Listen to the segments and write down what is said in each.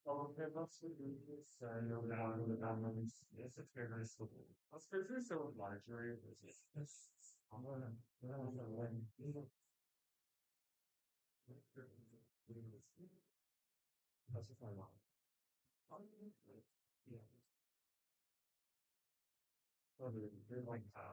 Oh, okay, that's what you just said. You know, down with the diamonds. Yes, it's very nice. Let's go through some larger. I'm gonna, that's just my mom. Yeah. Oh, they're like, there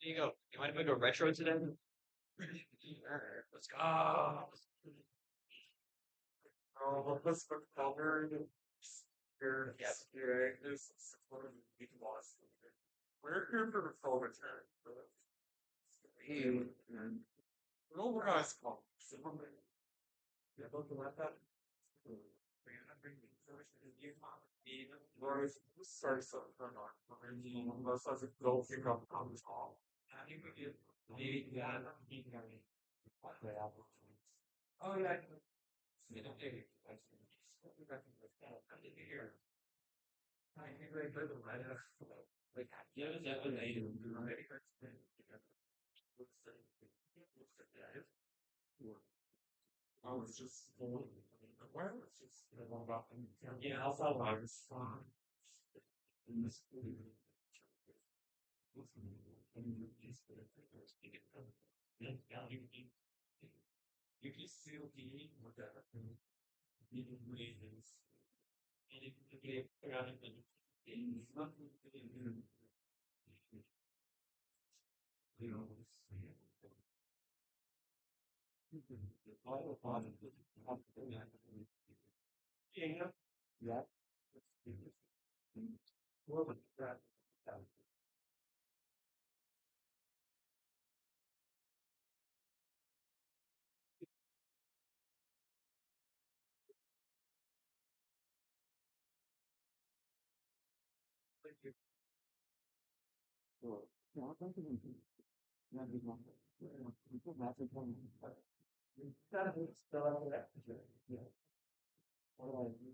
you go. You want to go retro today? Sure. Let's go. Oh, let's go cover. Here, yes, here. This is one of the lost. We're here for the full return. You. No, we're not called. Yeah, don't you like that? Lord, sorry, so turn on. Unless I could go pick up on the call. Maybe that. Oh, yeah. You know, hey, I didn't hear. I think I heard the right like, yeah, yeah, they do. I was just where was just about yeah, I thought I was fine. In this you can still be with that meeting reasons. And if you get around it, it's nothing to do. You know, all the bottom. Yeah. Yeah. Well, that. Sure. Yeah, I think yeah, there's nothing. Massive one. That is still out there. Yeah. What do I do?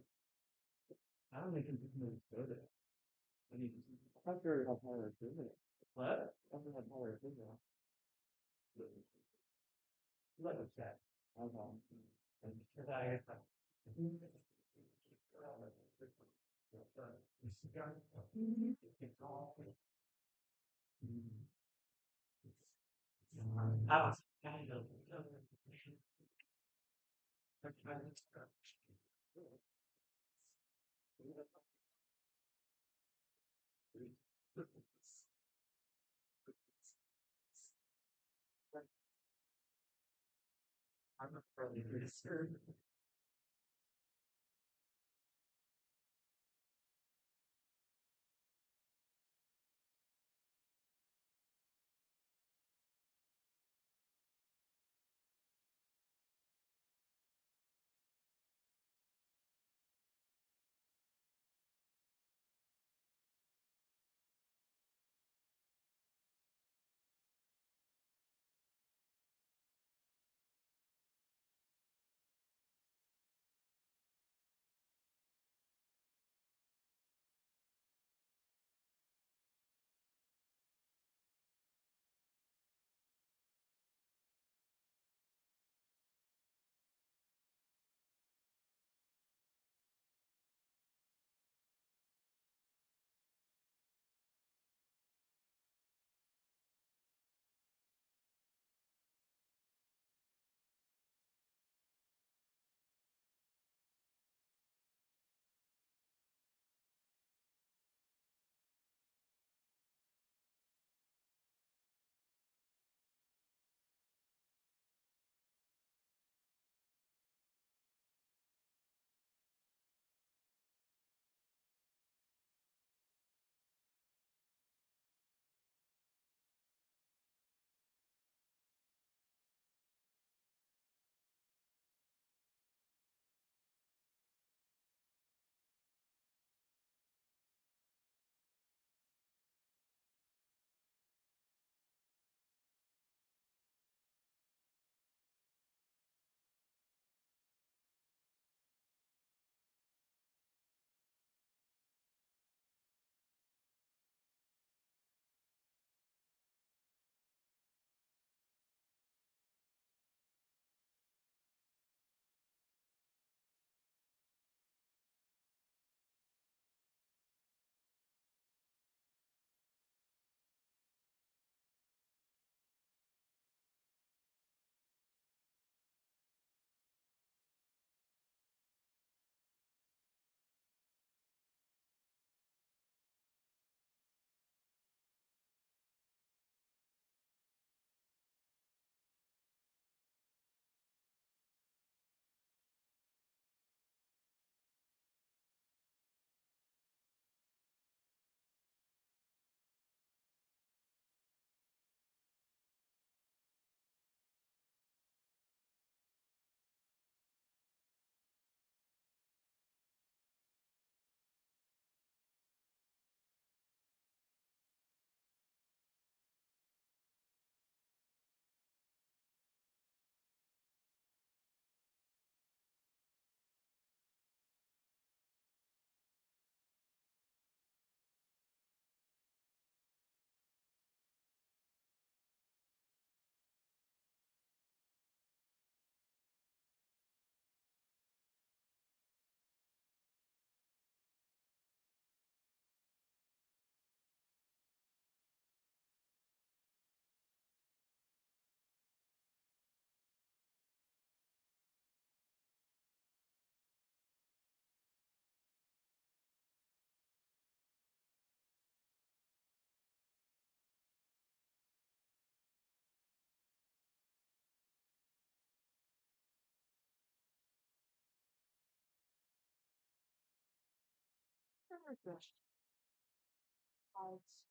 I don't think it's even good at it. I mean, I'm not sure how far it's in it. What? I don't know how far it's in there. Let us check. Okay. And because I I was kind of I'm not really concerned.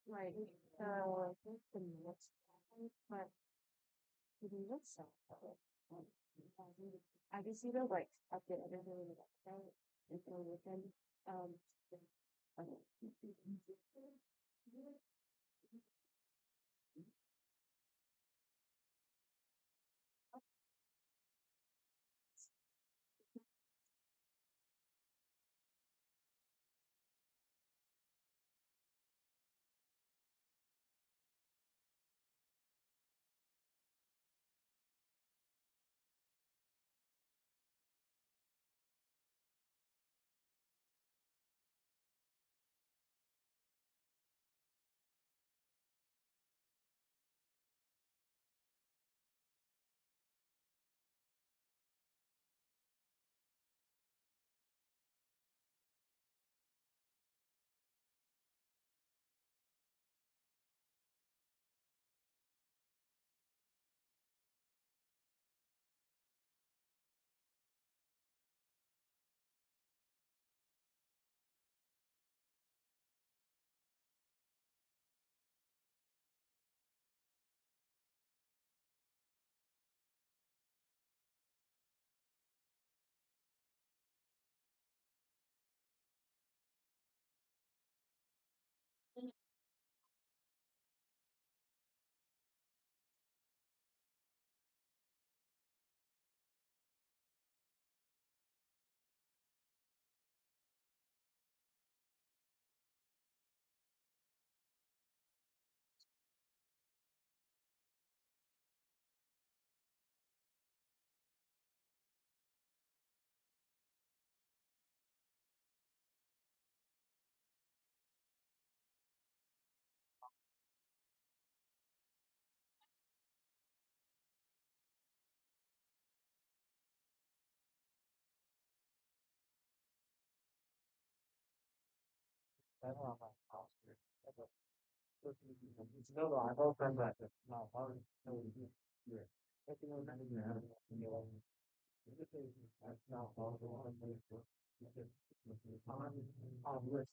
Right. So the next but the next I can see the like up there. I don't really like that. And so we can um I don't know my house here. It's no, I've all done that. No, I already know here. I think I'm not even having a that's not all the one way for on list.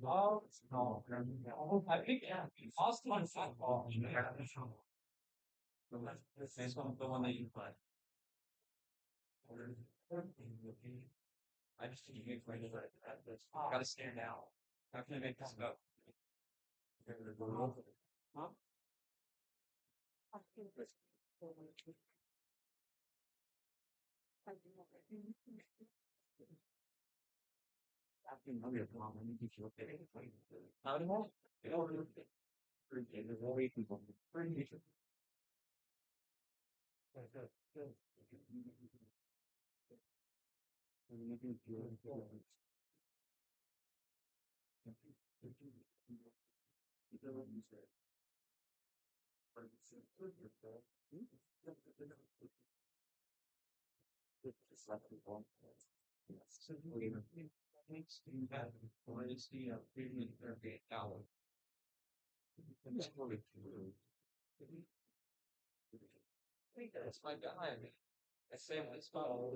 Oh, no. I think, yeah, Austin on football. This one, the one that you put. I just think you get afraid of it. I gotta stand out. How can I make this go? Huh? After another problem, I need to feel okay. How do I? There's no way people. That's my guy. I say it's called.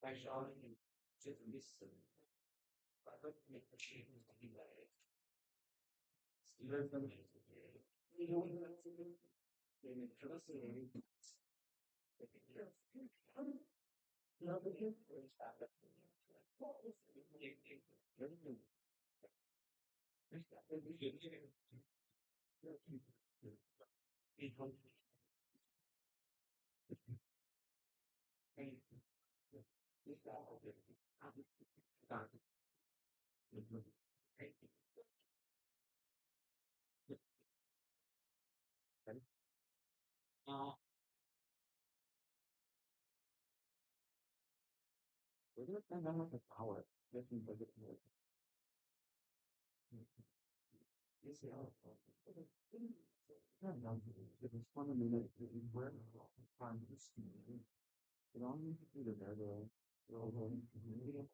Actually, just listen. I don't make a change to be like. Steelers don't make it. You know what I'm saying? They make trust in me. No, but here's where it's at. We're gonna find out the power. This is what it's like. You see how it was fundamental that you were trying to see. You don't need to do the better. You're going to community and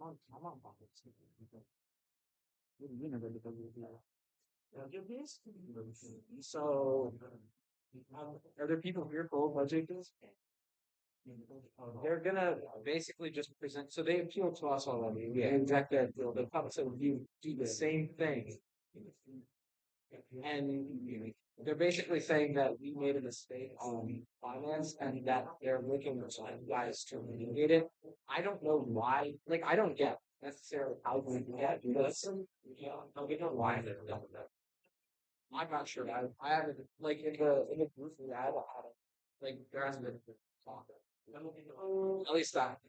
I'm on fire. You never did that. So, are there people here for budget? They're gonna basically just present, so they appeal to us already. We exactly appeal. They come to you do the same thing. And they're basically saying that we made a mistake on finance and that they're looking for you guys to remediate it. I don't know why, like, I don't get necessarily how we get this. We don't know why they're done that. I'm not sure. I haven't, like, in the group we had, like, there hasn't been talk. At least that.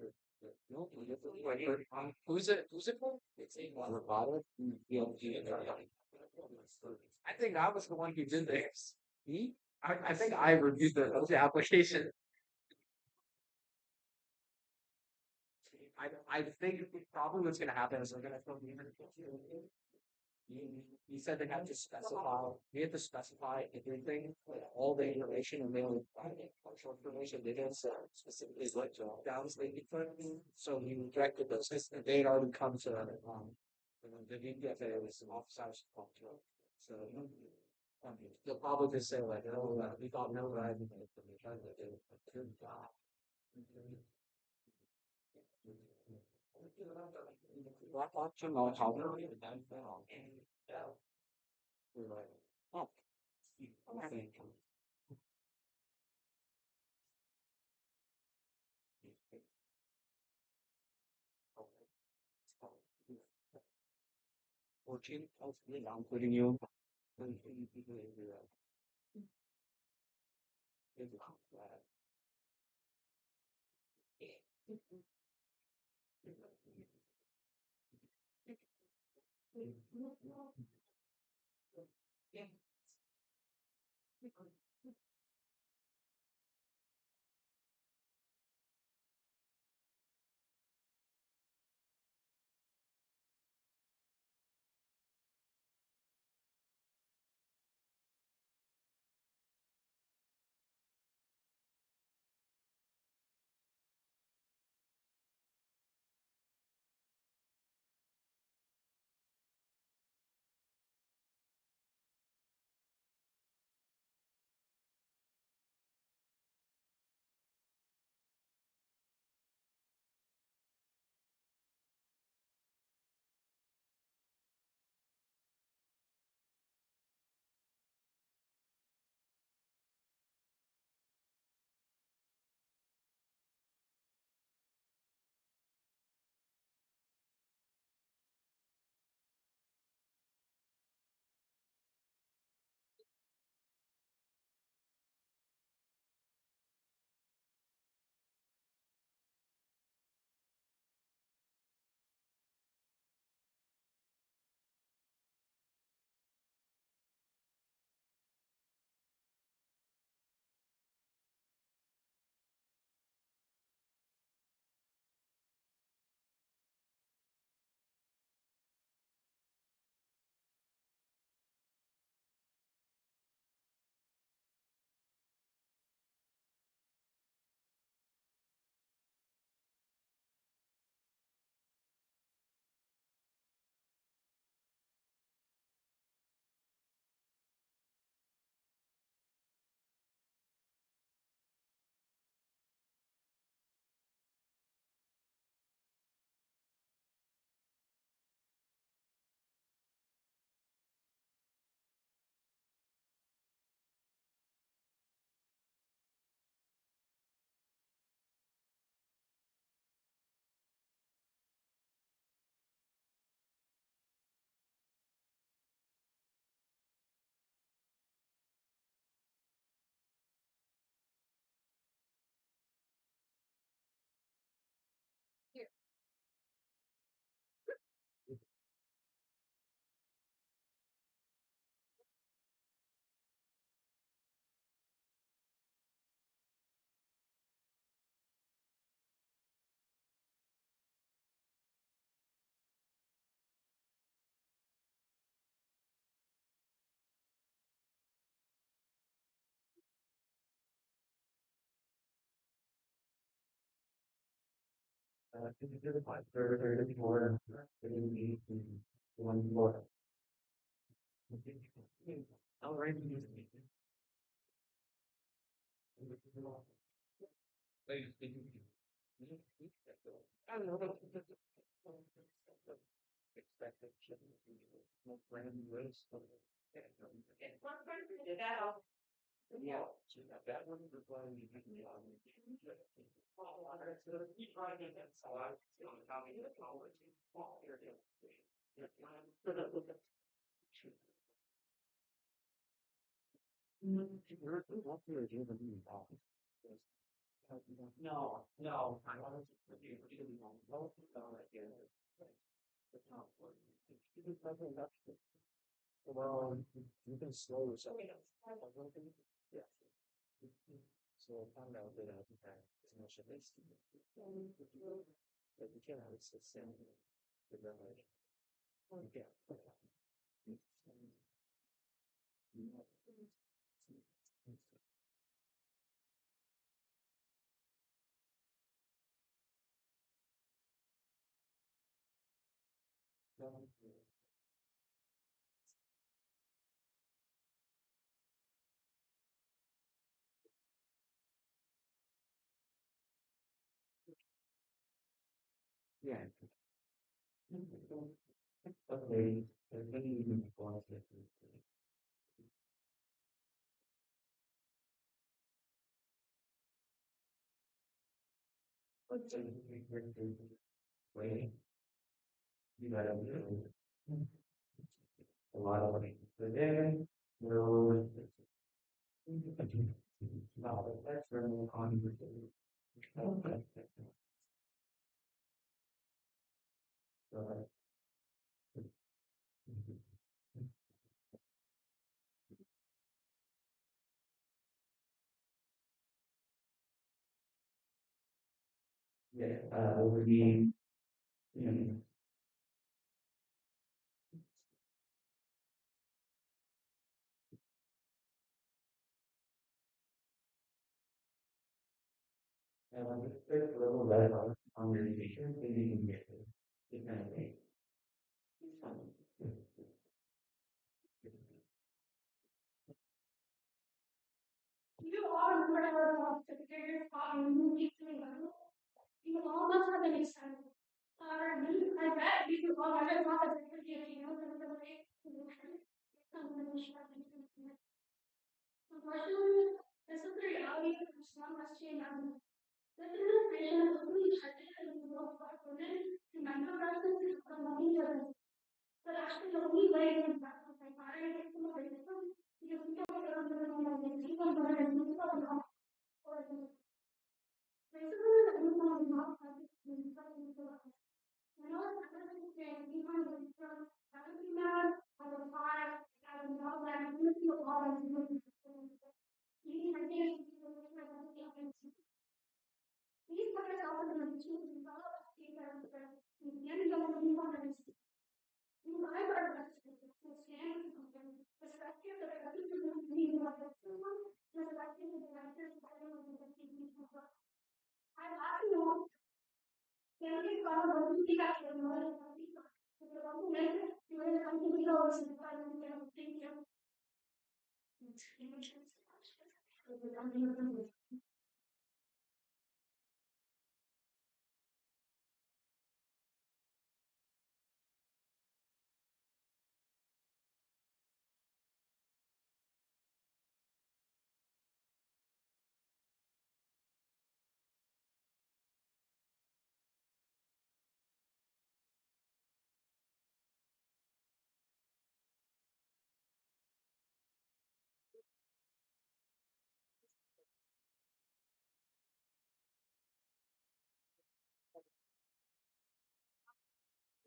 Who's it for? It's a Roboto. I think I was the one who did this. Me? I think I reviewed the application. I think probably what's going to happen is they're going to throw me in. You said they have to specify, we have to specify everything, like all the information, and they only provide partial information. They didn't say specifically what drop downs they could put. So we directed those, because they had already come to, the VPFA was an office hours to talk to. So, they'll probably just say like, oh, we thought no, right? Black auction, no, how they're like, oh, okay. 14, I'm putting you. third floor, one floor. Already. I don't know. Expected brand new ways. Yeah, so that one is why we have the no, no, I want to really know like the top one. Well, you can slow yourself. Yeah. So I found out that I think I as much as this. But you can't have it sustain the revelation. You can't. Yeah. Okay. And then you want to wait. You gotta do a lot of things. So then, no, no, that's where we're on with it. Okay. So, yeah, would be, you know, take a little bit on your vision, and you can get it. You kind of thing. You all remember the figures on movie you all must have been excited. I bet you all remember the figures you know the way. Unfortunately, this is the reality of Islam has changed. This is a creation of only touches and the world of women and microaggressions from loving others. But actually, the only way to practice like modern racism because we don't get under the law of people who are in the law or racism is a law of not practice in the law. When I was saying, even from having been mad, I was hard, I was not like, I'm going to feel all of these these players also have to develop a speaker in the end of the modern you I got arrested for scamming something, especially if the person who being like someone was elected to the director's title of the TV. I have to know, can you follow what you think I should know? If you want to make it, you're going to come to me over and find out. Thank you.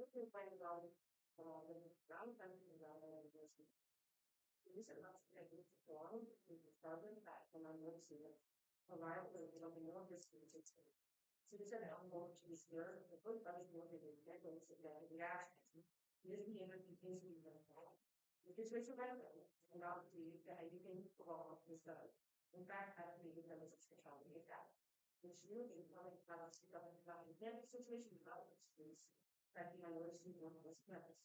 This is my knowledge. The ground country knowledge is this is not something to form. We discovered that when I was here, arrived with something more distinct. So this is how more to be here. The book doesn't look at the decades of that reaction. This the energy is we know that. Which is which about it. And obviously, you can evolve this stuff. In fact, I don't think that was a specialty of that. which really probably about that situation about this is that the university one was campus.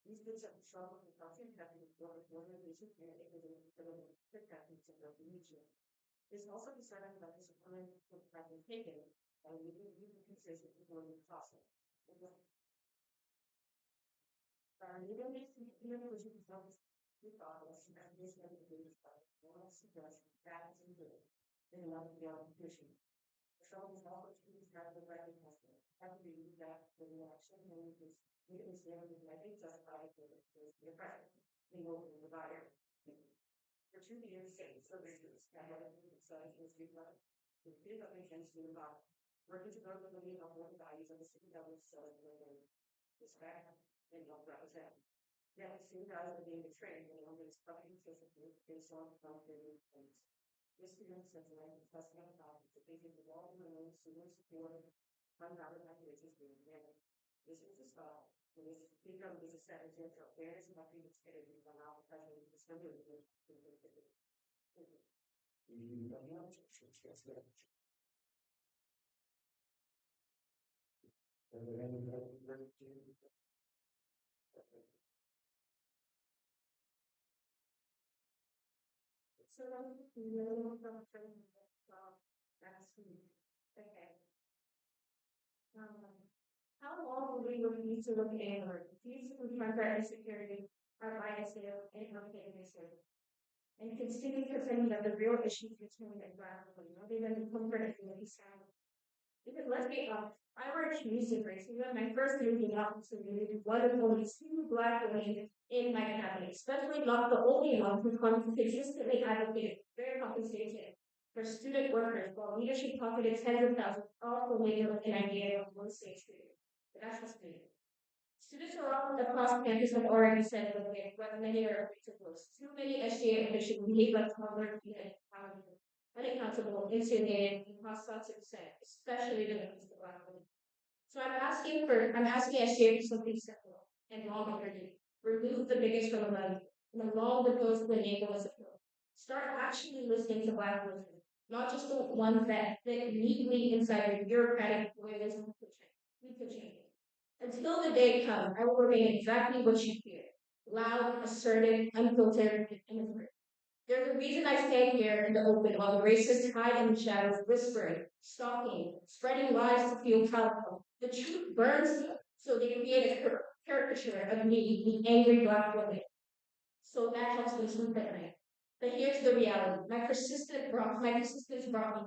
These kids have struggled with culture that can work with organization and equity for the practice of the region. This also concerning about discipline that is taken by leading consistent with the process. Even if you know which results we thought was and this never be by one suggestion that is included in another beyond fishing. The trouble is also to use that the right testing. Have to be that for the action and we can stand with my big justified for the pressure. We will be divided. For 2 years, so reasons that have been decided to speak about the big of against the environment. Working to grow the living of what values of the city government so that they respect and don't represent. That is seen as being betrayed when one is fucking physically based on complicated things. This student says that I'm discussing about the basic of all the known students support unbounded activities being managed. This is a style. When this become this is set into awareness and nothing is getting from out the president is going to be so no from that's okay. How long will we need to look inward? These confront our insecurity, our bias, and our failures. And considering pretending that the real issues between the ground, rather than the comfort of the sound. Because let's be honest, I worked music race. Even my first year being opportunity one of only two black women in my family, especially not the only one who consistently advocated fair compensation for student workers, while leadership pocketed tens of thousands, also made an idea of one stage student. But that's just me. Students across campus have already said that they what many are afraid to close. Too many SGA officials behave like toddlers and unaccountable, intimidated, and hostile to dissent, especially when it comes to black women. So I'm asking SGA for something simple and long overdue. Remove the biggest from among and along with those who enable us appeal. Start actually listening to black women, not just the ones that fit neatly inside your bureaucratic ways of pushing. Until the day comes, I will remain exactly what you hear. Loud, assertive, unfiltered, and assertive. There's a reason I stand here in the open while the racists hide in the shadows, whispering, stalking, spreading lies to feel powerful. The truth burns, so they create a caricature of me, the angry black woman. So that helps me sleep at night. But here's the reality. My persistence brought me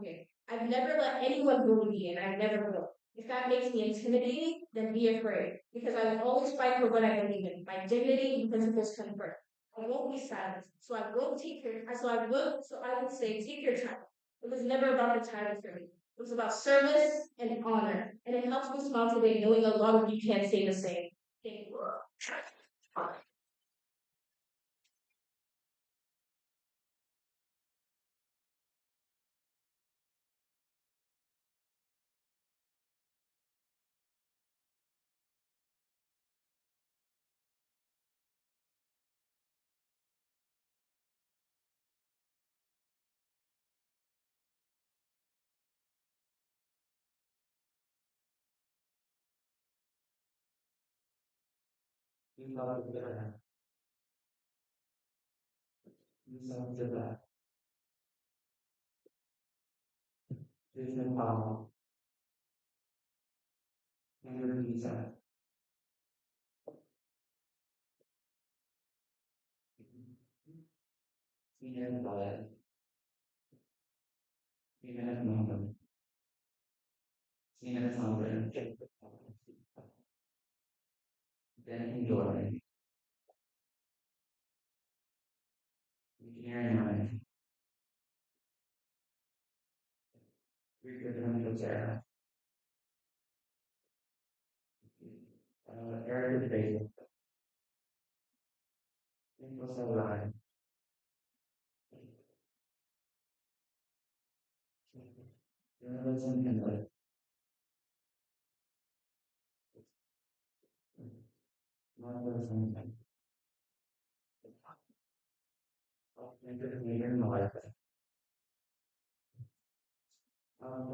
here. I've never let anyone bully me, and I never will. If that makes me intimidating, then be afraid. Because I will always fight for what I believe in. My dignity and principles come first. I won't be silent. So I would say, take your time. It was never about the title for me. It was about service and honor. And it helps me smile today knowing a lot of you can't say the same. Thank you.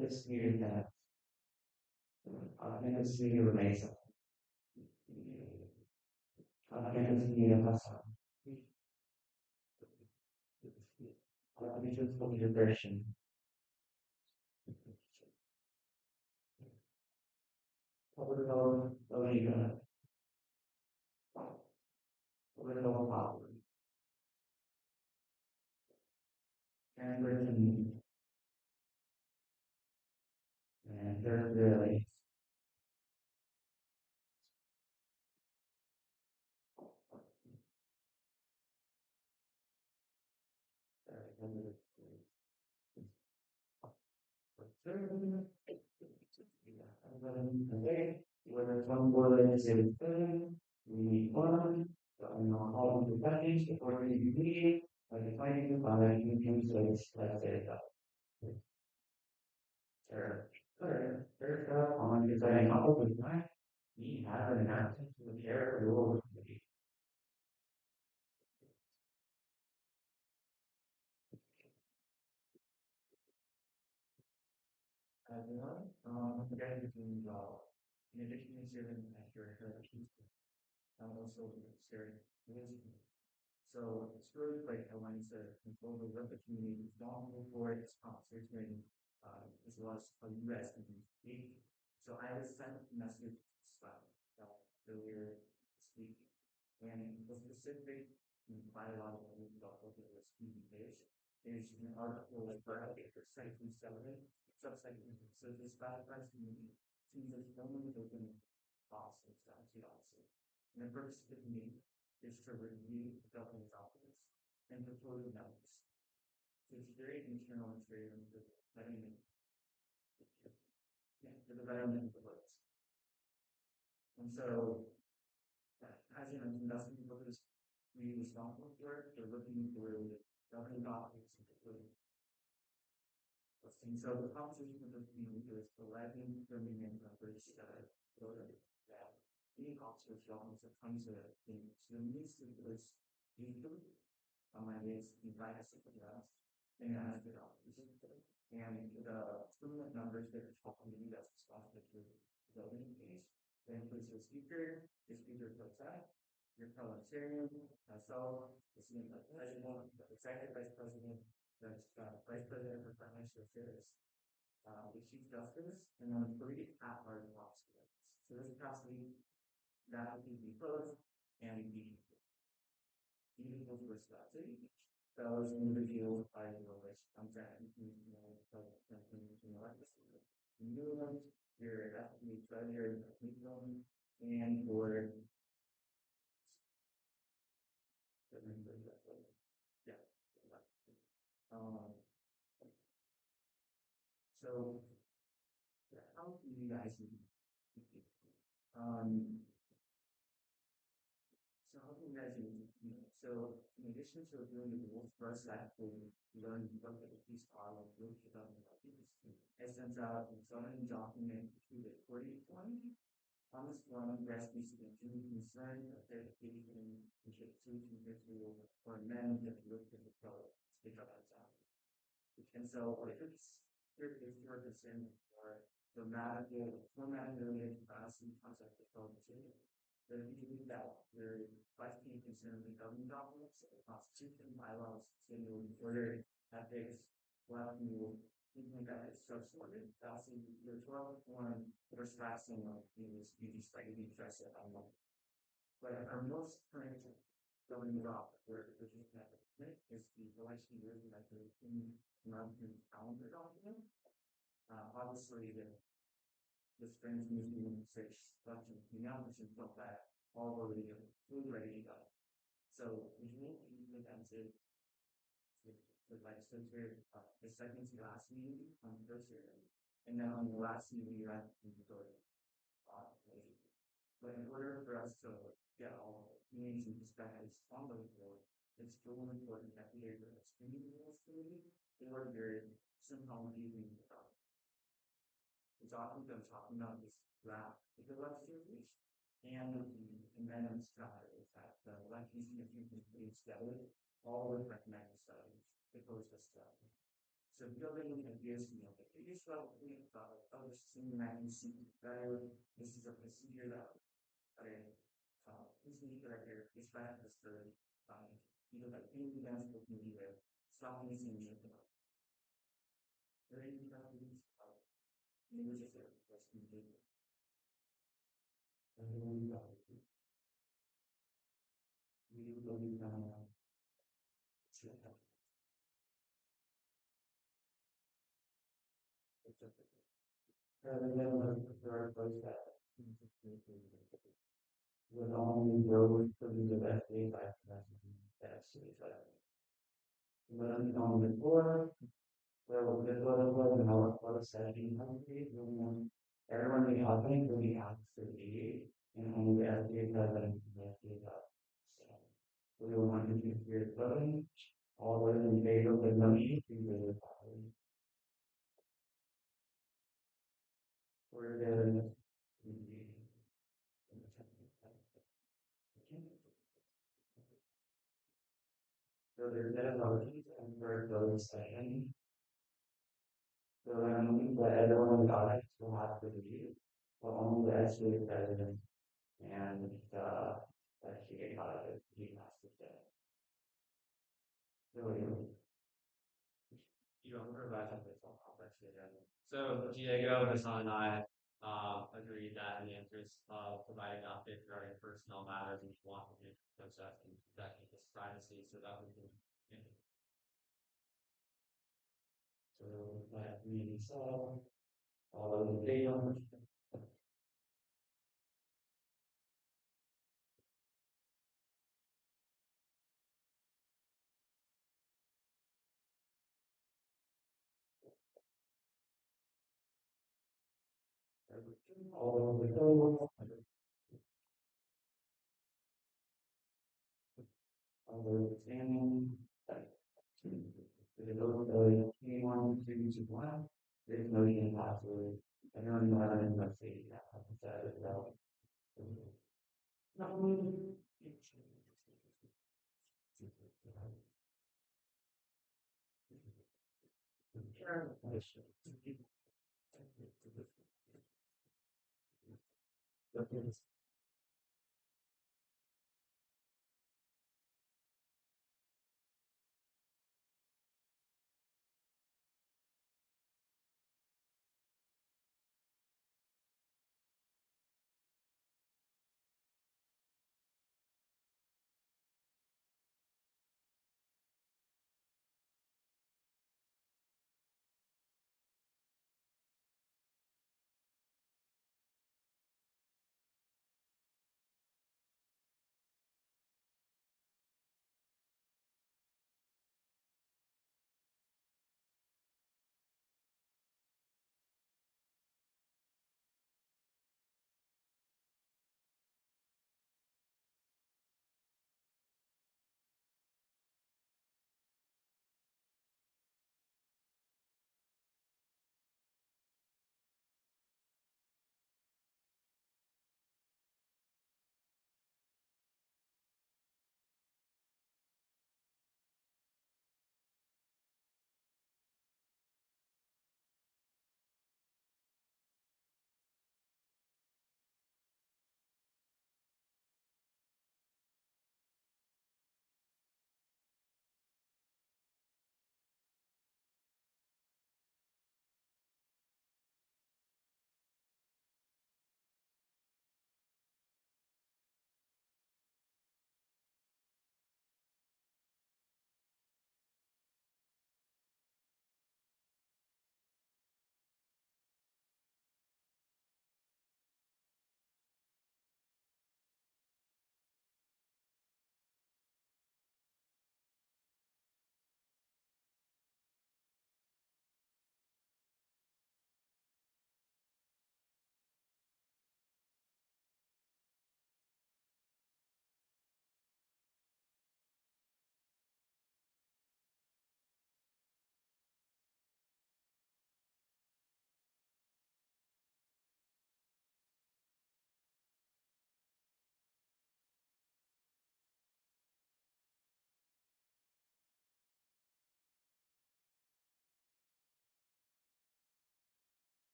this year that this year remains this year has we just for the version. Overall, overall power and version and there's really whether one word is in we need one, all of the package, or you need, defining by medium space, let's say that. Third, on designing all of the time, we have an announcement to the care rule. Again, between in addition to serving as your hierarchy, also sharing religion. So it's really like I wanted to control the what the community is responsible for its conversation, as well as how you guys can speak. So I was sent a message earlier this week, and the specific quite a lot of things about what it was speaking page. There's an article like for section 7, subsection. So this specifies community seems as only open policy, statute also. And the purpose of the meeting is to review the governing documents and propose amendments. So it's very internal and very letting for the betterment of the votes. And so, as you mentioned, that's what people is we responsible for. They're looking for the governing documents and propose. And so the composition of the community is 11 permanent members that voted that any officers belongs that comes to things. So the needs to was usually my is invite us to the rest and as the officers. And the permanent numbers that are talking to you that's responsible for the voting case. That includes the speaker pro tem, your parliamentarian, myself, the senior president, the executive vice president, the vice president for financial affairs, the chief justice, and then 3 at-large officers. So this capacity that would be both and the individuals with city. Those individuals by the list comes out and new ones, your ethnic treasure, and your yeah. So how do you guys so how do you guys so in addition to doing the rules first that we learn what the piece are like rules it sends out a zoning document to the 4020 on this one recipes and concern that there's in or men that look at the color speak up out. And so if it's your concern for formatting related capacity concept of color then you do that. Your question concern the governing documents, the constitution, bylaws, single order, ethics, well, you think that it's so sorted. That's in your 12th one, first passing of this beauty slightly stress it on. But our most current governing law where the is the election year that the American calendar document. Obviously the strength museum 6 election announcements from that all already food ready to go. So we will be presented the legislature the second to last meeting on the first year. And then on the last meeting you have to vote. But in order for us to get all meetings and perspectives on the board, it's really important that we are the screening rules or you're somehow using the problem. It's often been talking about this draft of the legislature and the amendments that the legislature can put together all with recommended studies. It goes to stuff. So building ideas, it is well think of the cinematic that this is a procedure that this need right here is back to the story. Like any dance will be there. Something is in the very important music was needed. And then we will now rather than the those that would only go to the best days after that suicide. But I'm on before, well, the was an hour plus 1700, everyone will be helping, will be out for the day, and only as the president, so we will want to keep your voting, all those in favor of the nominee, please raise your hand. For the, so there's that motion, and for those second, so I'm moving that everyone got it, will have to review, but only as the president, and, that she got it, he has to say. So, you don't provide something so complex again. So Diego, Hassan, and I agreed that in the interest of providing updates regarding personnel matters, we want to be processed and protecting his privacy so that we can. So that means all of the data. All of the data. Understanding. The those anyone to one, there's no even possible. I don't know how to say that. That is well. No. Sure.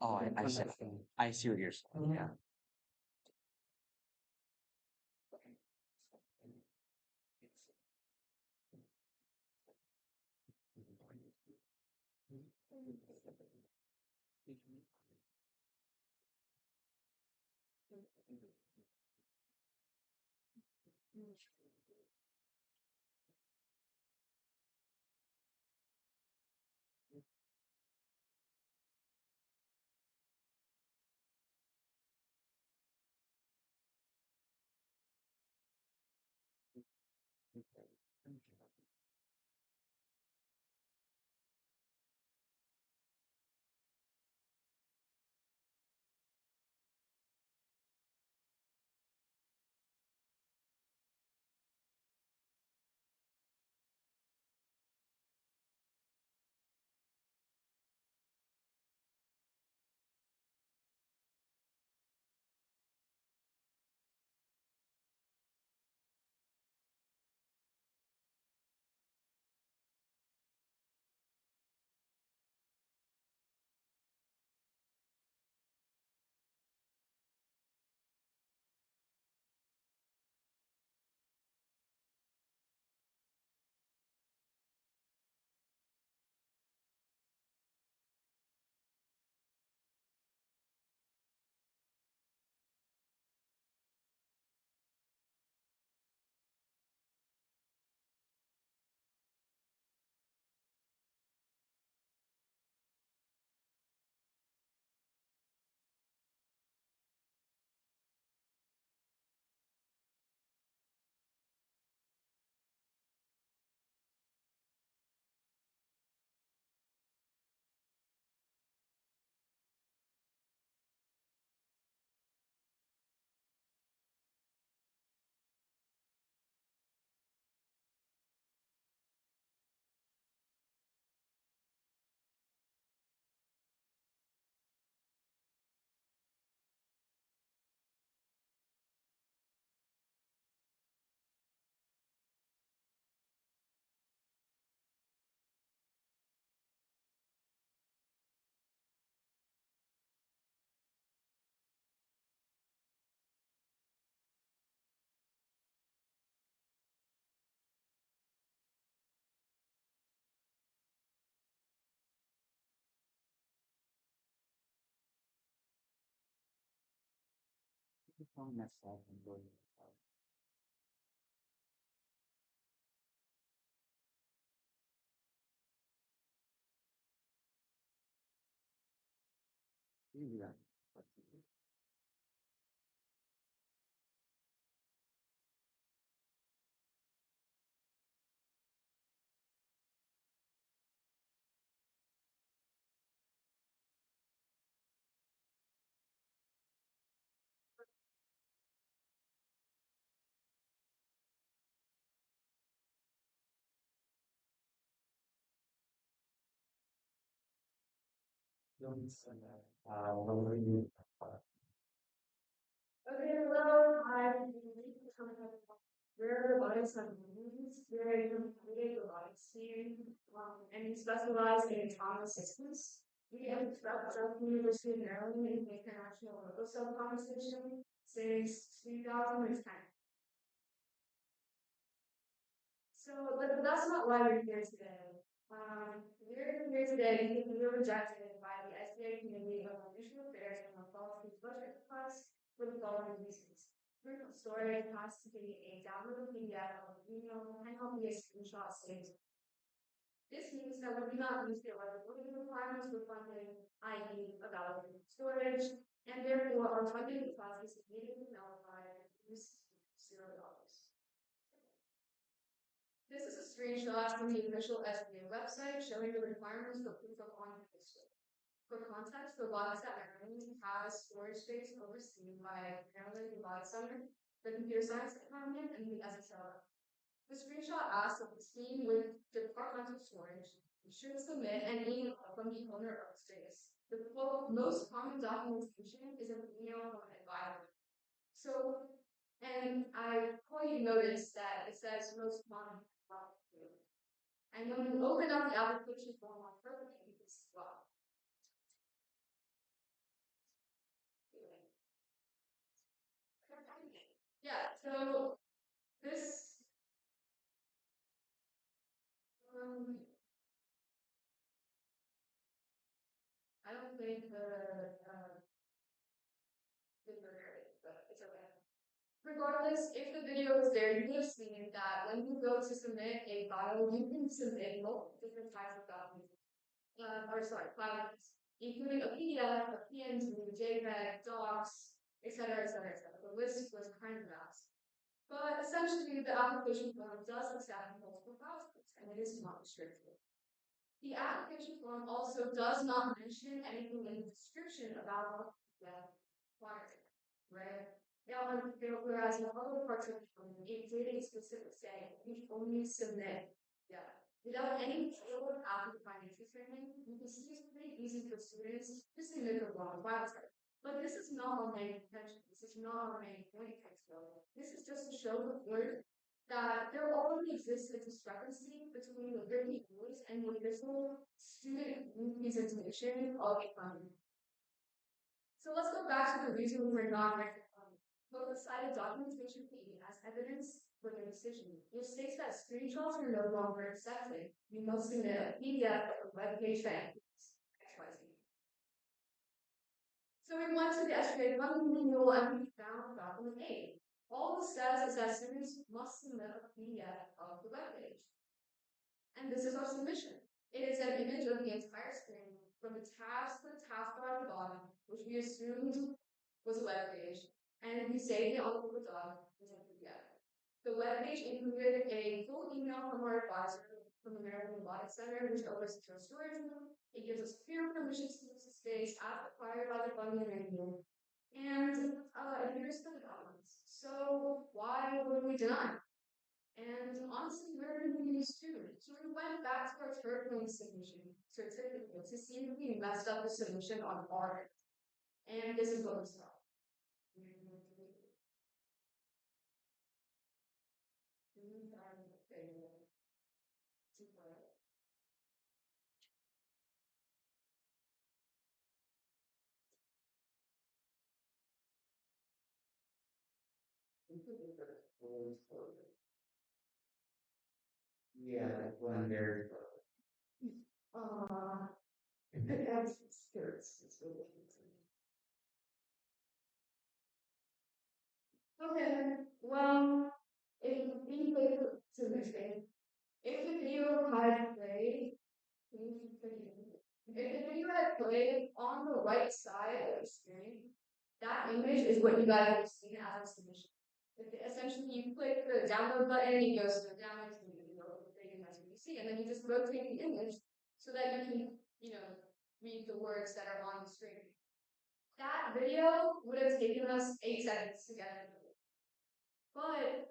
Oh, I see what you're saying. Yeah. Yeah. Okay, hello, I'm Rare Robotics and Movies. We're a competitive robotics team, and we specialize in autonomous systems. We have developed at the University of Maryland in the International RoboCell competition since 2010. So, but that's not why we're here today. We're here today because we were rejected by the SBA Committee of International Affairs and Policy Budget Request for the following reasons. Proof of storage has to be a downloadable PDF of an email and help be a screenshot saved. This means that we do not meet the eligibility requirements for funding, i.e., available storage, and therefore our funding process is immediately nullified and reduced to $0. This is a screenshot from the official SBA website showing the requirements for proof of on-campus storage. For context, the Robotics at Maryland has storage space overseen by Maryland Robotics Center, the Computer Science Department, and the SSL. The screenshot asks that the team with departmental storage should submit an email from the owner of the space. The quote, most common documentation is an email from an advisor. So, and I call you notice that it says most common. And when you open up the application form on purpose, you can see well. Yeah, so this I don't think the but it's okay. Regardless, if the video is there, you have seen that when you go to submit a file, you can submit multiple different types of documents. Files, including a PDF, a PNG, JPEG, docs, etc., etc., etc. The list was kind of vast. But essentially, the application form does accept multiple file types, and it is not restricted. The application form also does not mention anything in the description about the requirement, right? Now, whereas in other parts of the form, it did explicitly say you only submit without any tailored after the financial training. You can see it's pretty easy for students to submit the wrong file type. But this is not our main intention. This is not our main point. This is just to show the board that there already exists a discrepancy between the written rules and the official student presentation of a fund. So let's go back to the reason we're not recommending. Both cited documentation fee as evidence for their decision, which states that screenshots are no longer accepted. You must submit a PDF or web page XYZ. So we went to the SGA funding manual and we found document A. All it says is that students must submit a PDF of the web page. And this is our submission. It is an image of the entire screen from the tabs to the taskbar at the bottom, which we assumed was a web page, and we saved it on Google Doc as a PDF. The web page included a full email from our advisor from the American Robotics Center, which opens to our storage room. It gives us clear permissions to use the space as required by the funding manual. And here's the comments. So why would we deny? And honestly, we're confused too. So we went back to our turbulent submission certificate to see if we messed up the submission on our end. And this is what we saw. Yeah, like when they're That's skirts. Okay, well, if we play submission, if the video had played, if the video had played on the right side of the screen, that image is what you guys have seen as a submission. Essentially, you click the download button, it goes to the download to the video, and that's what you see, and then you just rotate the image so that you can, read the words that are on the screen. That video would have taken us 8 seconds to get it. But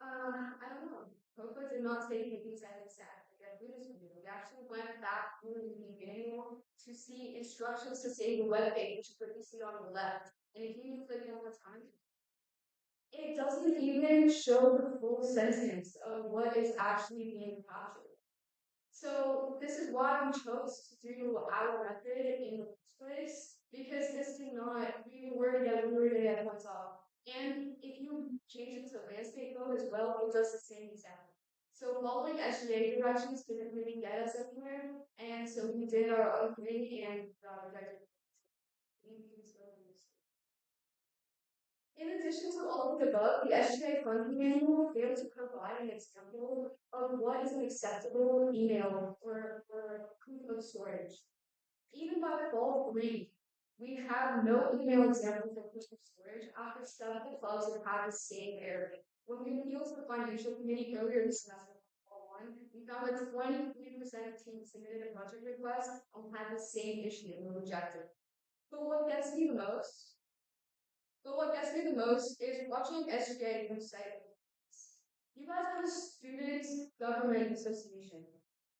I don't know. Coco did not say anything seconds to get through this video. We actually went back through the beginning to see instructions to save the web page, which is what you see on the left. And if you click it one more time, it doesn't even show the full sentence of what is actually being captured. So this is why we chose to do our method in the first place, because this did not, we were to get points off. And if you change it to landscape mode as well, it does the same exactly. So following SGA directions didn't really get us anywhere, and so we did our own thing and in addition to all of the above, the SGA funding manual failed to provide an example of what is an acceptable email or proof of storage. Even by fall 3, we have no email example for proof of storage after several clubs have had the same error. When we appealed to the financial committee earlier this semester, we found that 23% of teams submitted a budget request and had the same issue and were rejected. But what gets me the most is watching SGA website. You guys have a student government association.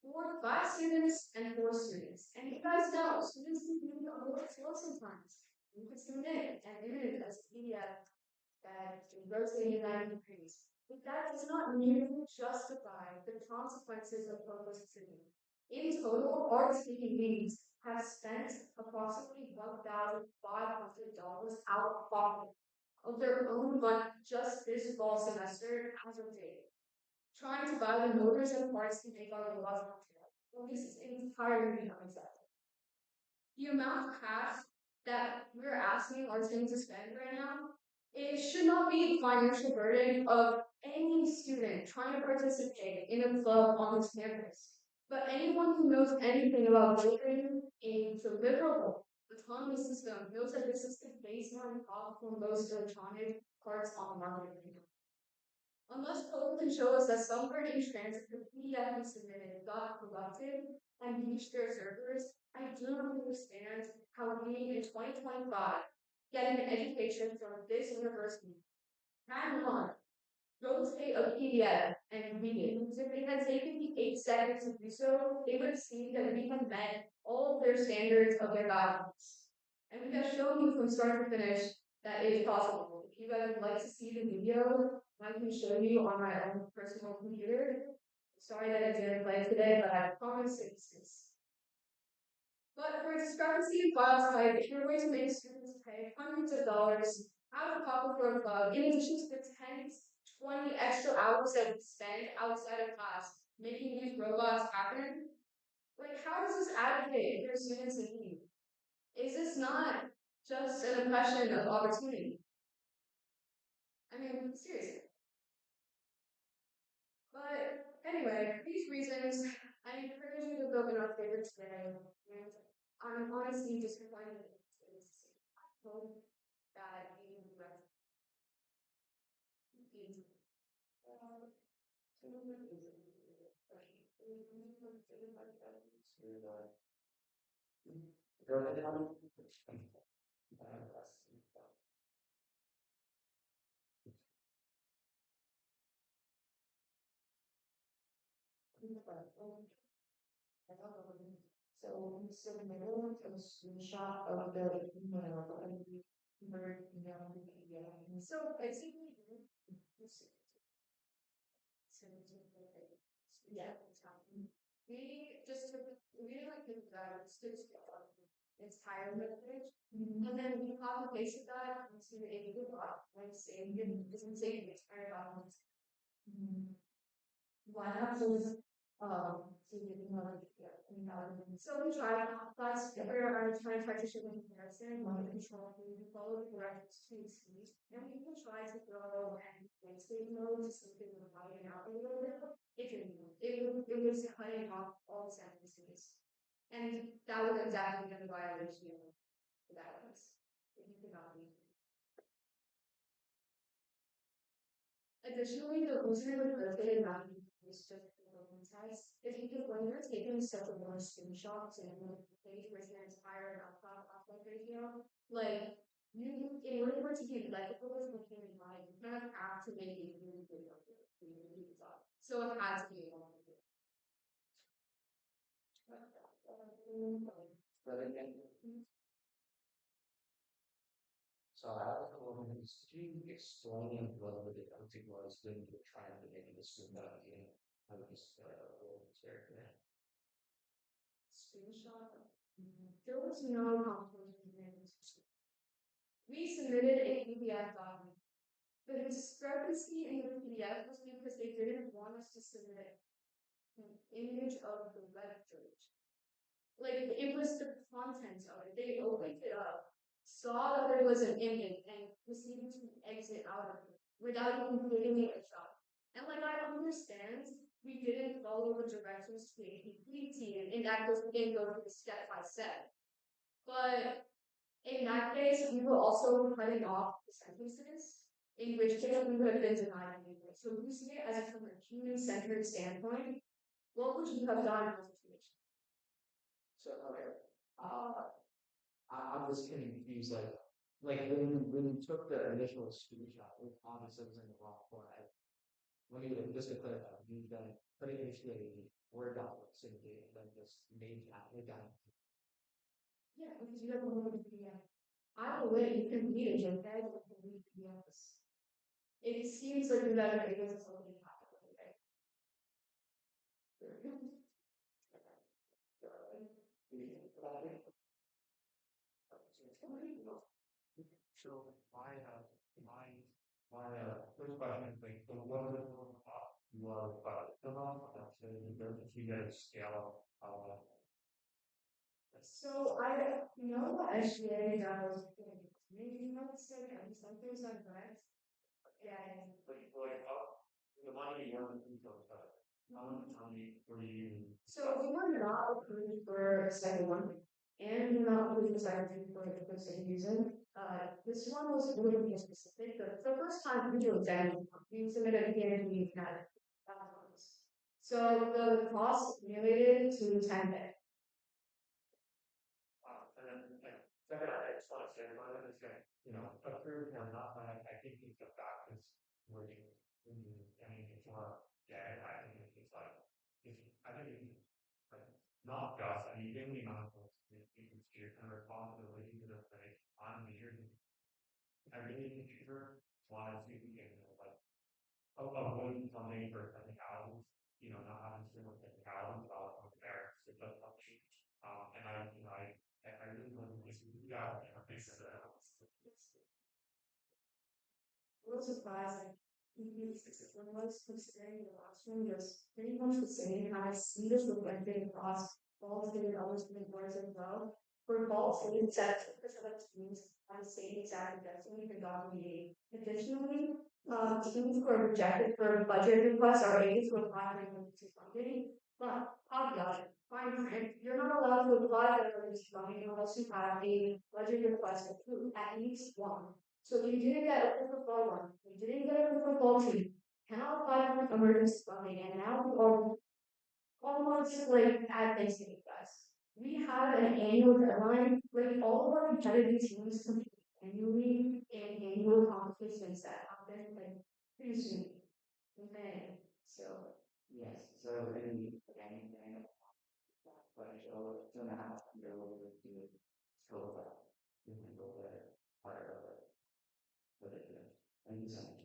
5 students and 4 students. And you guys know students can do more as well sometimes. You can submit and edit it as a PDF. that rotating 90 degrees. But that does not nearly justify the consequences of publicity. In total, our TVs have spent approximately $1,500 out of pocket of their own money just this fall semester as of date, trying to buy the motors and parts to make our robots functional. Well, this is entirely unacceptable. The amount of cash that we're asking our teams to spend right now, it should not be the financial burden of any student trying to participate in a club on this campus. But anyone who knows anything about building a deliverable autonomous system knows that this is the baseline cost for most electronic parts on the market. Unless code can show us that somewhere in transit the PDF we submitted got corrupted and reached their servers, I do not understand how we in 2025 getting an education from this university cannot rotate a PDF and read it. Because if it had taken me 8 seconds to do so, they would have seen that we had met all of their standards of their guidelines. And we have shown you from start to finish that it is possible. If you guys would like to see the video, I can show you on my own personal computer. Sorry that I didn't play today, but I promise it's. But for a discrepancy in file type, if you're going to make students pay hundreds of dollars out of pocket for a club, in addition to the 10, 20 extra hours that we spend outside of class making these robots happen, like how does this advocate your students in need? Is this not just an oppression of opportunity? I mean, seriously. But anyway, for these reasons, I encourage you to vote in our favor today. And I'm honestly disappointed in this. I hope that you rest. So the middle of a screenshot of the email and we convert email to PDF. So basically, yeah, we just took we didn't like the entire message, and then we copy pasted that into a Google Doc, like save it doesn't save the entire document. What happens to the so we tried last year our trying partition comparison, one control we follow the directions to speed, and we even try to go and landscape mode to see if it would widen out a little bit. It was cutting off all sentences. And that was exactly the violation of that was. If you could not read. Additionally, the reason with rotated mountain is just size. If you could, when you're taking such a large screenshots and the page with your entire output video, like you, in order for it to be legible as looking in mind, you kind of have to make a really good video. So it has to be able to do. So I was wondering, could you explain what the difference was when you were trying to make this student idea? I was there. Screenshot. There was no confirmation. We submitted a PDF document. The discrepancy in the PDF was because they didn't want us to submit an image of the lecture. Like it was the content of it. They opened it up, saw that there was an image, and proceeded to exit out of it without even giving me a shot. And like I understand, we didn't follow the directions to a PPT, and in that case, we didn't go through the step by step. But in that case, we were also cutting off the sentences, in which case we would have been denied anyway. So using it as from a human-centered standpoint, what would you have done in that situation? So okay, I'm just confused. Like when you took the initial screenshot, it obviously was in the wrong format. Let me just to clarify. You then put it into a Word document, so you then just made that it down. Yeah, because you don't know what the PDF. I will let you can read it, your dad will read PDFs. It seems like you guys are able to solve it happen, okay? So my first question is like, so what is the you are about the law, so you guys scale So I know that SGA does maybe not say and sometimes I'm correct. Yeah. like how the money you want to how many were you So we were not approved for a second one, and we were not approved for the second one for the same reason. This one was really more specific. The first time we were done, we submitted again, we had so the cost related to 10 day. and then like second I just want to say one of this guy, approved or not, I think it's the fact is working I mean it's more yeah, I think it's like I think it's like not just I mean given the amount of it's your kind of responsibility to the thing on the year I really think you want to see if we can like avoid something for technicalities, not having to deal with technicalities about there, so it does help change. And I really want to do that. And I think that A little surprising. When I was considering the last one, was pretty much the same. I see this reflected across all the different others in the boards as well. For fall state set for teams on the same exact destiny for WBA. Additionally, teams who are rejected for budget requests are able to apply for emergency funding. But caveat, fine print, you're not allowed to apply for emergency funding unless you have a budget request approved, at least one. So if you didn't get approved for fall one, you didn't get approved for fall two, cannot apply for emergency funding, and now we are almost like at Thanksgiving, guys. We have an annual deadline, like all of our competitive teams compete annually in annual competitions that happen like pretty soon. Okay, so yes, so anything, but so 2.5 year old would do scroll up, you can go there, part of it, what it is, and so.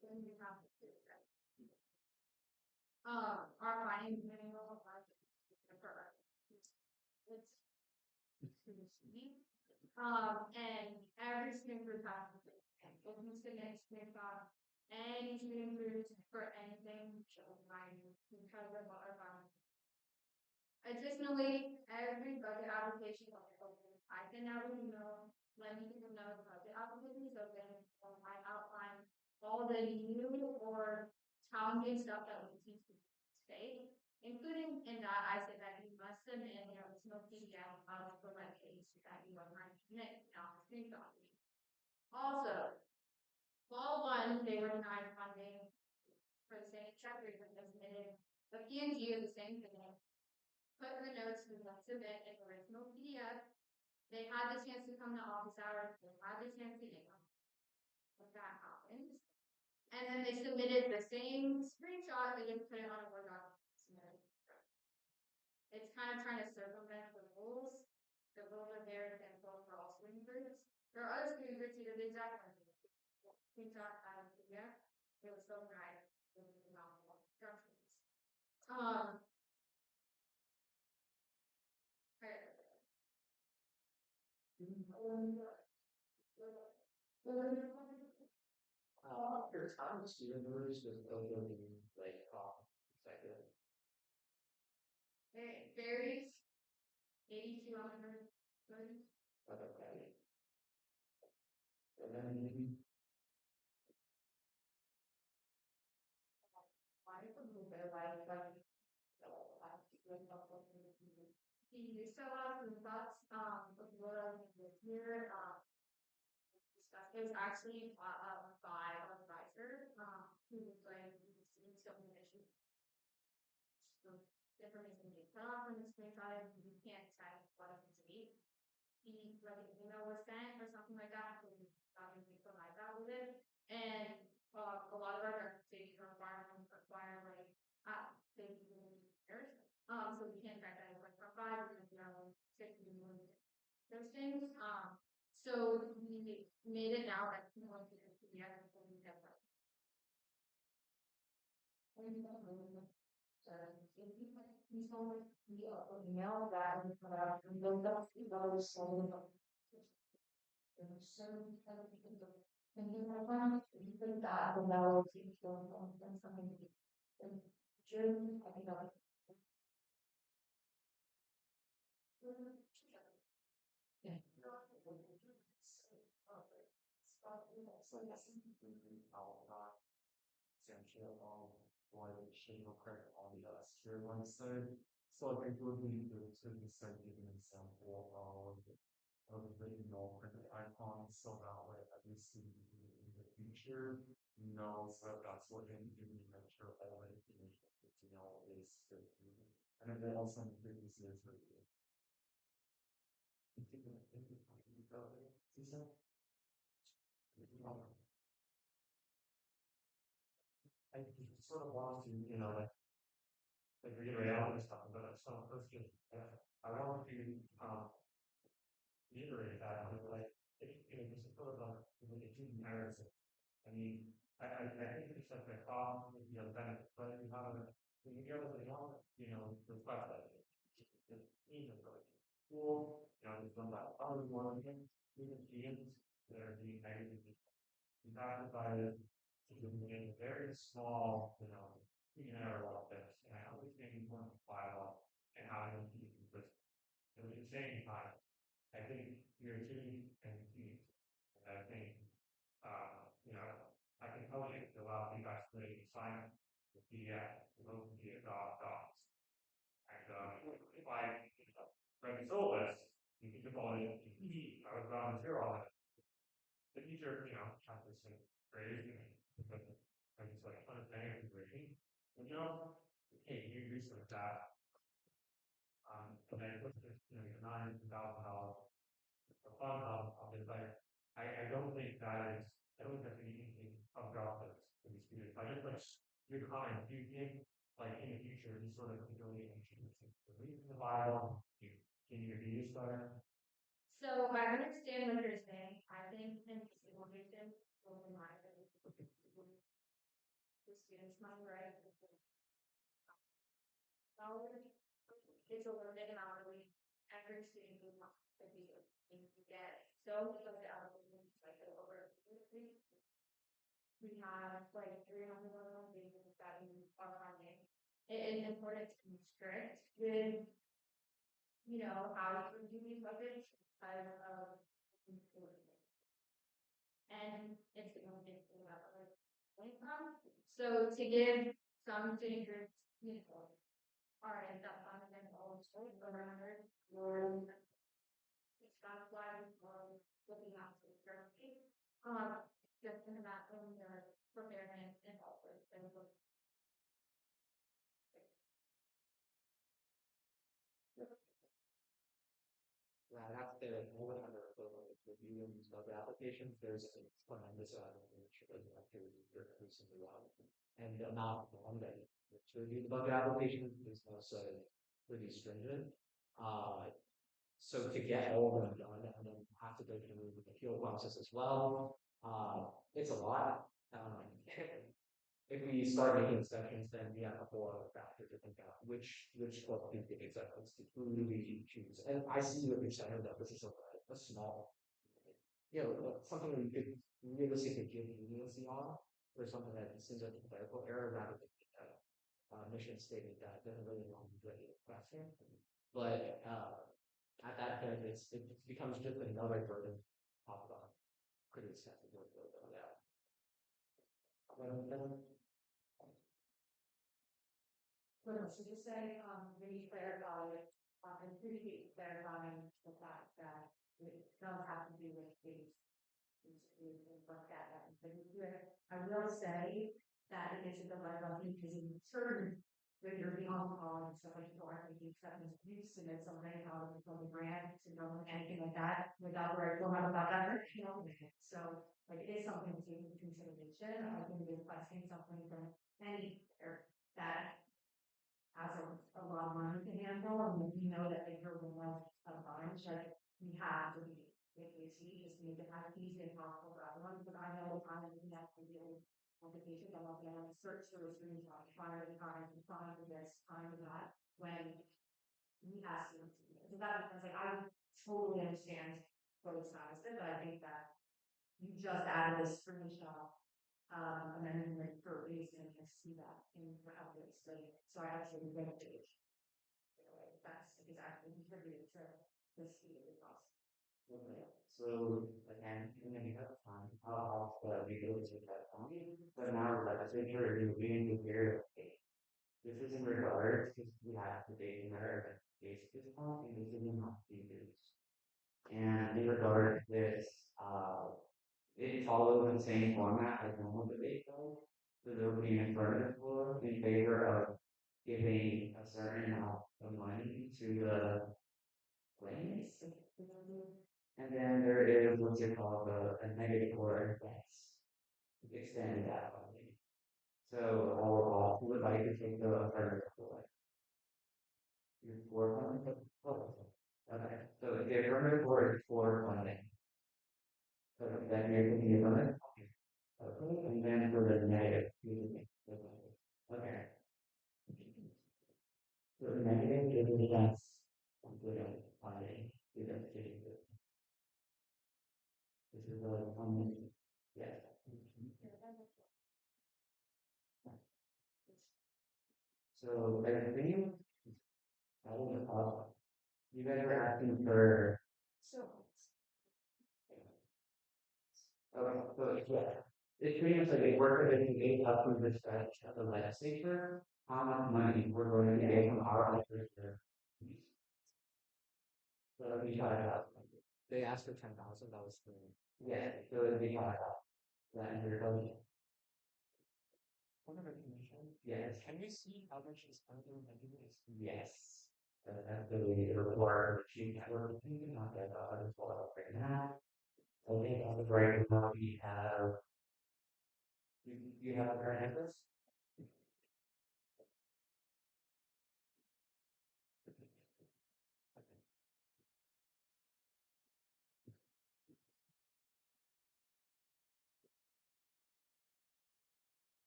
When you have our findings manual for it's and every student group has open student student any student groups for anything because of our additionally, every budget application is open. I can now let people know the budget application is open. I outline all the new or challenging stuff that we teach today, including in that I said that you must submit an original PDF of the web page that you are trying to submit, not a screenshot. Also, fall one, they were denied funding for the same chapter that was submitted. The PNG is the same thing. Put in the notes to submit an original PDF. They had the chance to come to office hours. They had the chance to get them. But that happened. And then they submitted the same screenshot. They just put it on a Word document. It's kind of trying to circumvent the rules. The rules are there and for all student groups. There are other student groups who do the exact same thing. Screenshot out of PDF. It was so right. It was not instructions. There's how much student numbers with like executive. It varies. 8,200 students. Okay. And then You still have some thoughts of what I think this year. It was actually by our advisor, who was like, it's still an issue. So information being cut off from the screenshot, you can't decide what it to be. He like an email was sent or something like that, so we obviously provide that with it. And a lot of our documentation requirements require like they 5, and 6, those things. So we made it now that we want to do the other thing that email that those and you have you think that allows you to something in June, I think that was yeah. Essentially all one shingle credit on the tier one side. So I think it would be good to start giving an example of the no credit icon so that way at least in the future knows that that's what you mentor all the information that you know is good. And then also increases for you. I sort of want to, like reiterate all this stuff, but it's not first just, I want to reiterate that, like, just sort of like a two narrative. I mean, I think it's like a thought, benefit, but you have a, when you go to the reflect that it's even really cool, there's some that other one, even students that are being negatively impacted by it, in a very small, error like this, and I always think you want to file and how you keep this. But at the same time, I think you're achieving and team. And I think, I can tell you a lot of you guys really sign the PDF, the open PDF docs. And if I read all this, you can all it. I was ground zero on it. The teacher, has this grade, I just like understanding the grading. And hey, you research that. And I put this, $9,000 a fund of it, but I don't think that is, I don't think that's anything of justice for these students. I just like your comment, do you think like in the future these sort of affiliation should leave the Bible? Can you be used better? So I understand what you're saying. I think in simulation will remind the students might right. It's a limited amount of week. Every student will not be you get so much out of like over we have like 300 pages that we are running. It is important to be strict with how you do these budgets because of and it's the only thing about like income. So to give some student groups, all right, that fund and all around your it's not why looking at the currency. Just in that in the preparedness and also That's the only other equivalent with viewing of applications. There's a tremendous amount of information that you're increasingly on. And the amount of time that to review the budget applications is also pretty stringent. So to get all of them done and then have to go through the appeal process as well, it's a lot. If we start making exceptions, then we have a whole other factor to think about, which club can take exceptions to really choose. And I see what you're saying that this is a small, something that you could realistically give leniency on, or something that seems like a clerical error rather than a mission statement that doesn't really belong to the question. But at that point, it becomes just another burden top on pretty extensive workload on that. So just say, really clarify, and really clarifying the fact that it does have to do with these like that. I will say that it is the right of because in certain when you're beyond college, so like you are making acceptance use and it's something how to become a grant to go anything like that without where I don't have about that, So like it is something to take into consideration. I think requesting something from any that has a lot of money to handle general, and we know that like you're one of a bunch, like we have to be with busy, just make it as easy as possible for everyone, because I know time that we have to deal with complications, I'm not gonna search for this reason, find the time, find for this, find for that, when we have to, so that, because like I totally understand both sides of it, but I think that you just added this screenshot amendment for a reason and see that in for how they explain it. So I actually read it. That's exactly contributed to the speed of the process. Okay. So again, when you have time, I'll be able to take that time. But now, like I said, you're being here. This is in regards because we have the data in our base at this point, and this is not being used. And in regard to this, it follows the same format as normal debate does. So there will be an affirmative vote in favor of giving a certain amount of money to the claimants. And then there is what's it called a negative or against extending that funding. So I'll who would like to take the affirmative vote? You're for funding? Oh, okay. So the affirmative vote is for funding. So that makes it the affirmative. Okay, and then for the negative, okay. So the negative is against including funding, is getting good. This is a funding, yes. So everything, I will, you guys are asking for. So. Okay, so yeah, it's pretty much like a work that they up with the strategy of the legislature, how much money we're going to get from our legislature. So we try it out. They asked for 10,000. That was the yeah. So it'd be 5,000. That in your budget. Point of recognition. Yes. Can we see how much is under regulations? Yes. That's the way to report machine network thing, not that other follow right now. Okay, on the right now we have. You have our address?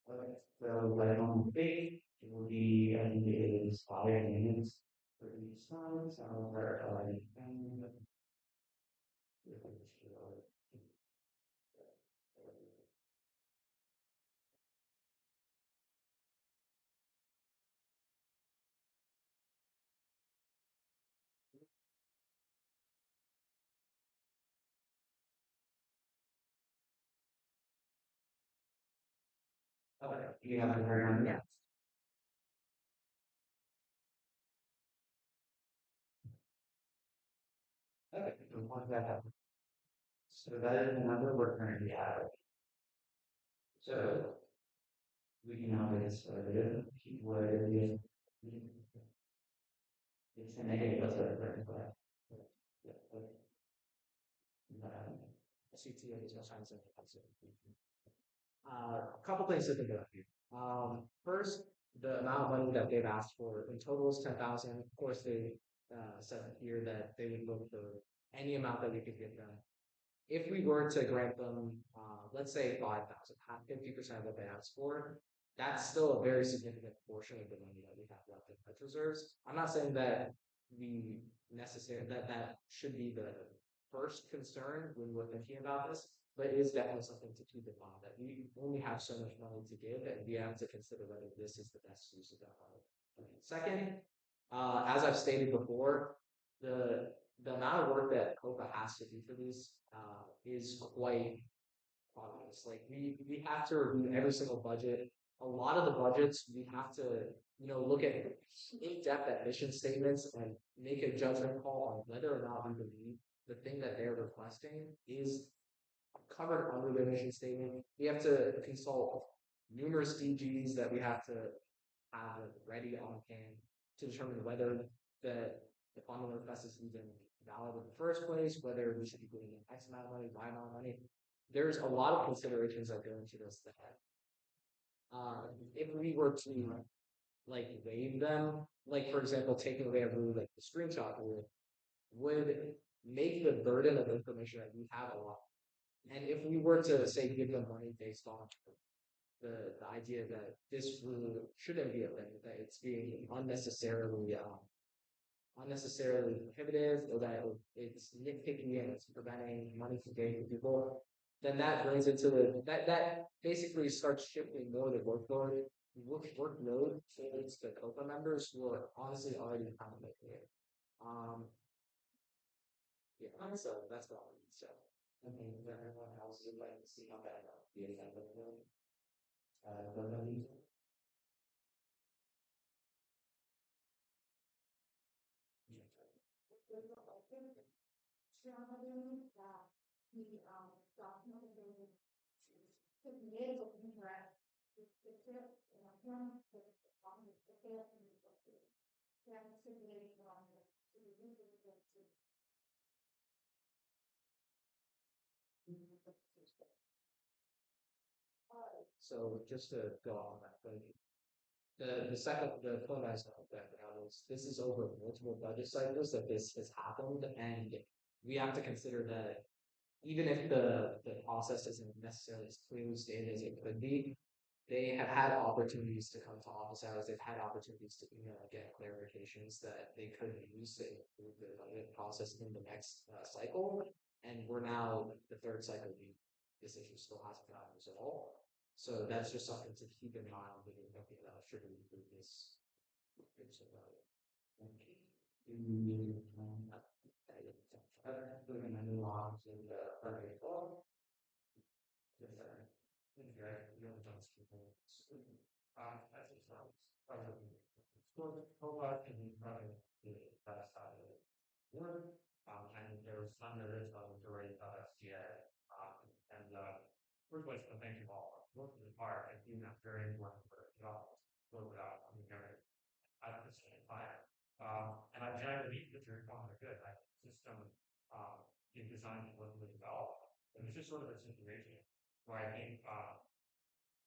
Okay, so like on the page, it will be, I think it is 5 minutes for each time, so I'll start and okay, you haven't heard on yet. Okay, so once that happens. So that is the number we're currently at. So we can now get started. What is it's a negative, what's that current plan? CTA is no science of a couple things to think about here. First, the amount of money that they've asked for in total is 10,000. Of course, they said here that they would look for any amount that we could get them. If we were to grant them, let's say 5,000, 50% of what they asked for, that's still a very significant portion of the money that we have left in Fed reserves. I'm not saying that we necessarily that should be the first concern when we're thinking about this, but it is definitely something to keep in mind that we only have so much money to give, and we have to consider whether this is the best use of that money. Second, as I've stated before, the amount of work that COPA has to do for these is quite obvious. Like we have to review every single budget. A lot of the budgets we have to look at in-depth at mission statements and make a judgment call on whether or not we believe the thing that they're requesting is covered under the mission statement. We have to consult numerous DGs that we have to have ready on hand to determine whether the funding request is even valid in the first place, whether we should be putting in X amount of money, Y amount of money. There's a lot of considerations that go into this. That if we were to like waive them, like for example, taking away a rule like the screenshot rule would make the burden of information that we have a lot. And if we were to say give them money based on the idea that this rule shouldn't be a thing, that it's being unnecessarily prohibitive, or that it's nitpicky and it's preventing money from getting to people, then that brings it to that basically starts shifting more the workload towards the COPA members who are honestly already kind of making it. Um, yeah, so that's what I would say. I mean, everyone else would like to see how that the effect of it. What about you? So just to go on that, the point I saw that was this is over multiple budget cycles that this has happened, and we have to consider that even if the process isn't necessarily as clearly stated as it could be, they have had opportunities to come to office hours. They've had opportunities to get clarifications that they could use to improve the budget process in the next cycle. And we're now the third cycle. This issue still hasn't gotten resolved. So that's just something to keep in mind when you're looking at should we improve this. We're going to move on to the primary goal. As it sounds, COPA can be running the best side of it. And there was under the rate of SGA. And first place, thank you all. Most of the part, I think that's very important for the job. Look out, I'm going at the same time. And I generally believe that your are good. I system in design was developed. And it's just sort of a situation where I think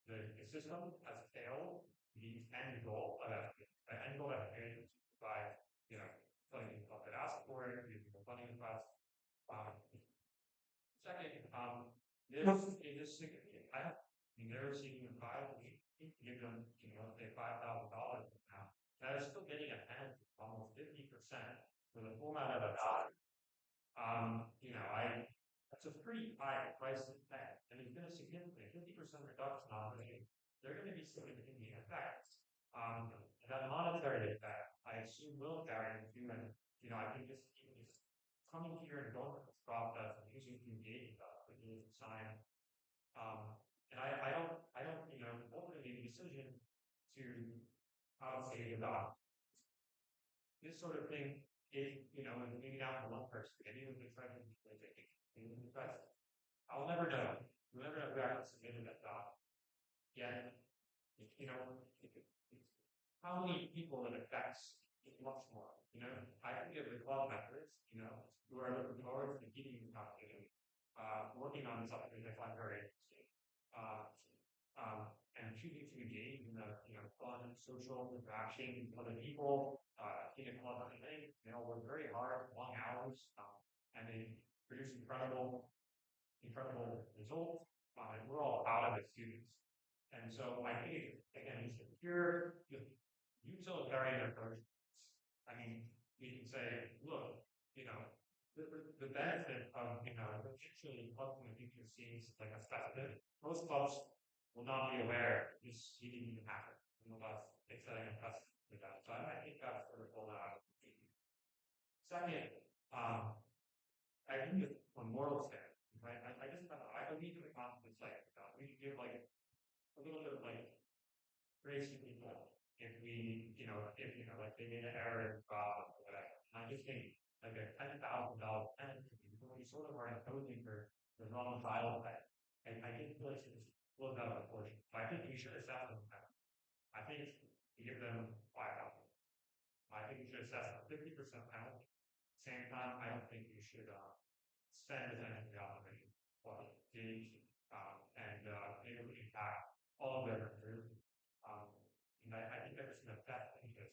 the system has failed the end goal of that. The end goal of that is by telling people that ask for it, giving people funding requests. Second, this they're seeking give them say $5,000 now. They're still getting a penalty almost 50% for the full amount of a dollar. That's a pretty high price to pay, and it's been a significant 50% reduction on the they're going to be significant effects. That monetary effect, I assume, will carry into, and I think this is coming here and going through this process and using to engage with us, with the sign. And I don't, ultimately the decision to say about this sort of thing is, maybe not for one person, maybe it was the treasure, maybe the president. I'll never know. We'll never know who actually submitted that doc. Yet, how many people it affects is much more. I can give the club members, who are looking forward to keeping the competition, working on this opportunity I find very interesting. And choosing to engage in the fun social interaction with other people, in a club thing, work very hard, long hours, and they produce incredible results. And we're all proud of the students. And so I think again, it's a pure utilitarian approach. I mean, you can say, look, the benefit of actually clubs in the future seems like a facet. Most clubs will not be aware this didn't even happen unless they set a precedent for that. So I think that's sort of pulled out. Second, I think it's a moral standard, right? I believe in the concept of like we should give like a little bit of like grace to people if we, like they made an error or whatever. And I just think like a $10,000 penalty when we sort of are imposing for the wrong file type. And I think like it's a little bit of a portion. But I think we should assess them. I think we give them 5,000. I think we should assess a 50% penalty. Same time, I don't think you should spend as energy on the gauge and it would impact all of their members. And I think that's going to that thing is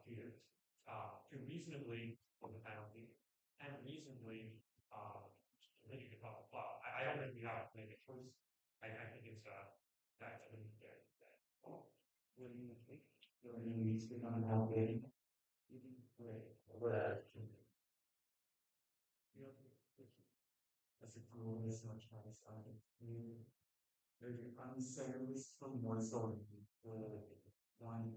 years to reasonably for the penalty and reasonably really blah blah blah. I don't think we have to make a choice. I think it's that's a really fair that when you think when you speak on how big you think whatever you know that's a cool this much nice there's unsettles from one story. One,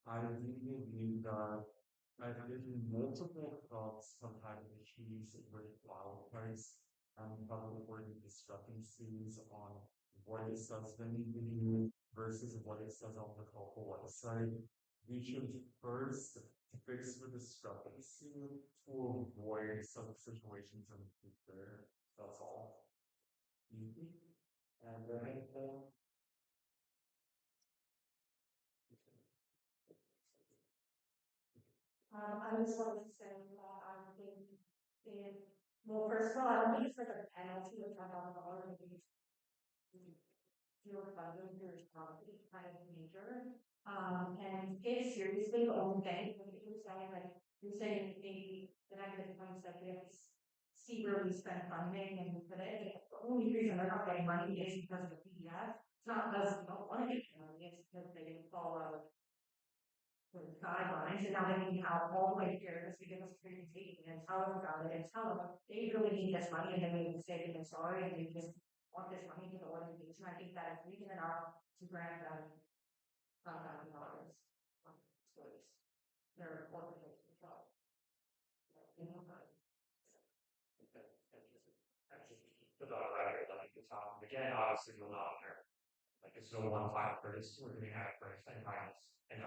I really believe I've written multiple thoughts sometimes issues with wildfires and probably the discrepancies on what it says in the video versus what it says on the local website. We should first fix the discrepancy to avoid some situations in the future. That's all. Mhm. And then I just wanted to say that I think in, well, first of all, I don't think it's like a penalty of $10,000. I think it's your budget, your property kind of major. And take it seriously, the only thing, like you were saying, like, you're saying maybe the negative points that we have to see where we spend funding and we put it. The only reason they're not getting money is because of the PDF. It's not because they don't want to get money, it's because they didn't follow the guidelines, and now they need help all the way here because we give us a presentation and tell them about it and tell them they really need this money and they made a mistake and they're sorry and they just want this money to go on education. I think that is reason enough to grant them $5,000 stories. They're organizations as well. You know, put that on record, like the top again, obviously you'll not there. Like it's no one file for this, we're gonna have for and minus and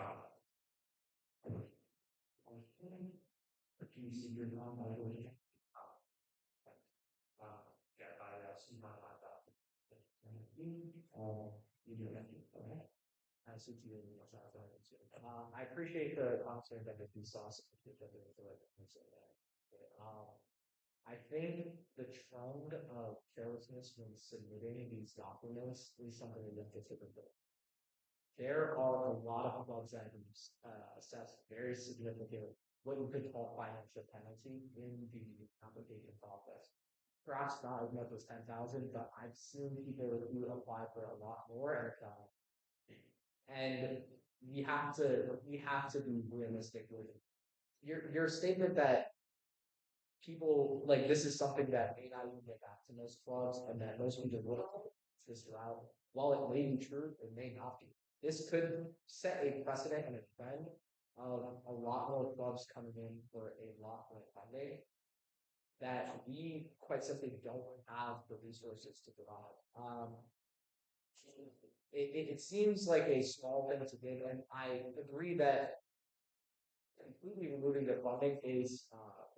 do you see your non by the way? Yeah, I see my like that. You do that, okay? I see you in the I appreciate the concept that if you saw something that they feel like I think the trend of carelessness when submitting these documents is something that gets overlooked. There are a lot of clubs that can assess very significant, what you could call financial penalty in the application process. Perhaps not as much as 10,000, but I've seen people who apply for a lot more and we have to be realistic with your statement that people like this is something that may not even get back to most clubs and that most people would this route. While it may be true, it may not be. This could set a precedent and a trend of a lot more clubs coming in for a lot more funding that we quite simply don't have the resources to provide. It seems like a small thing to give, and I agree that completely removing the funding is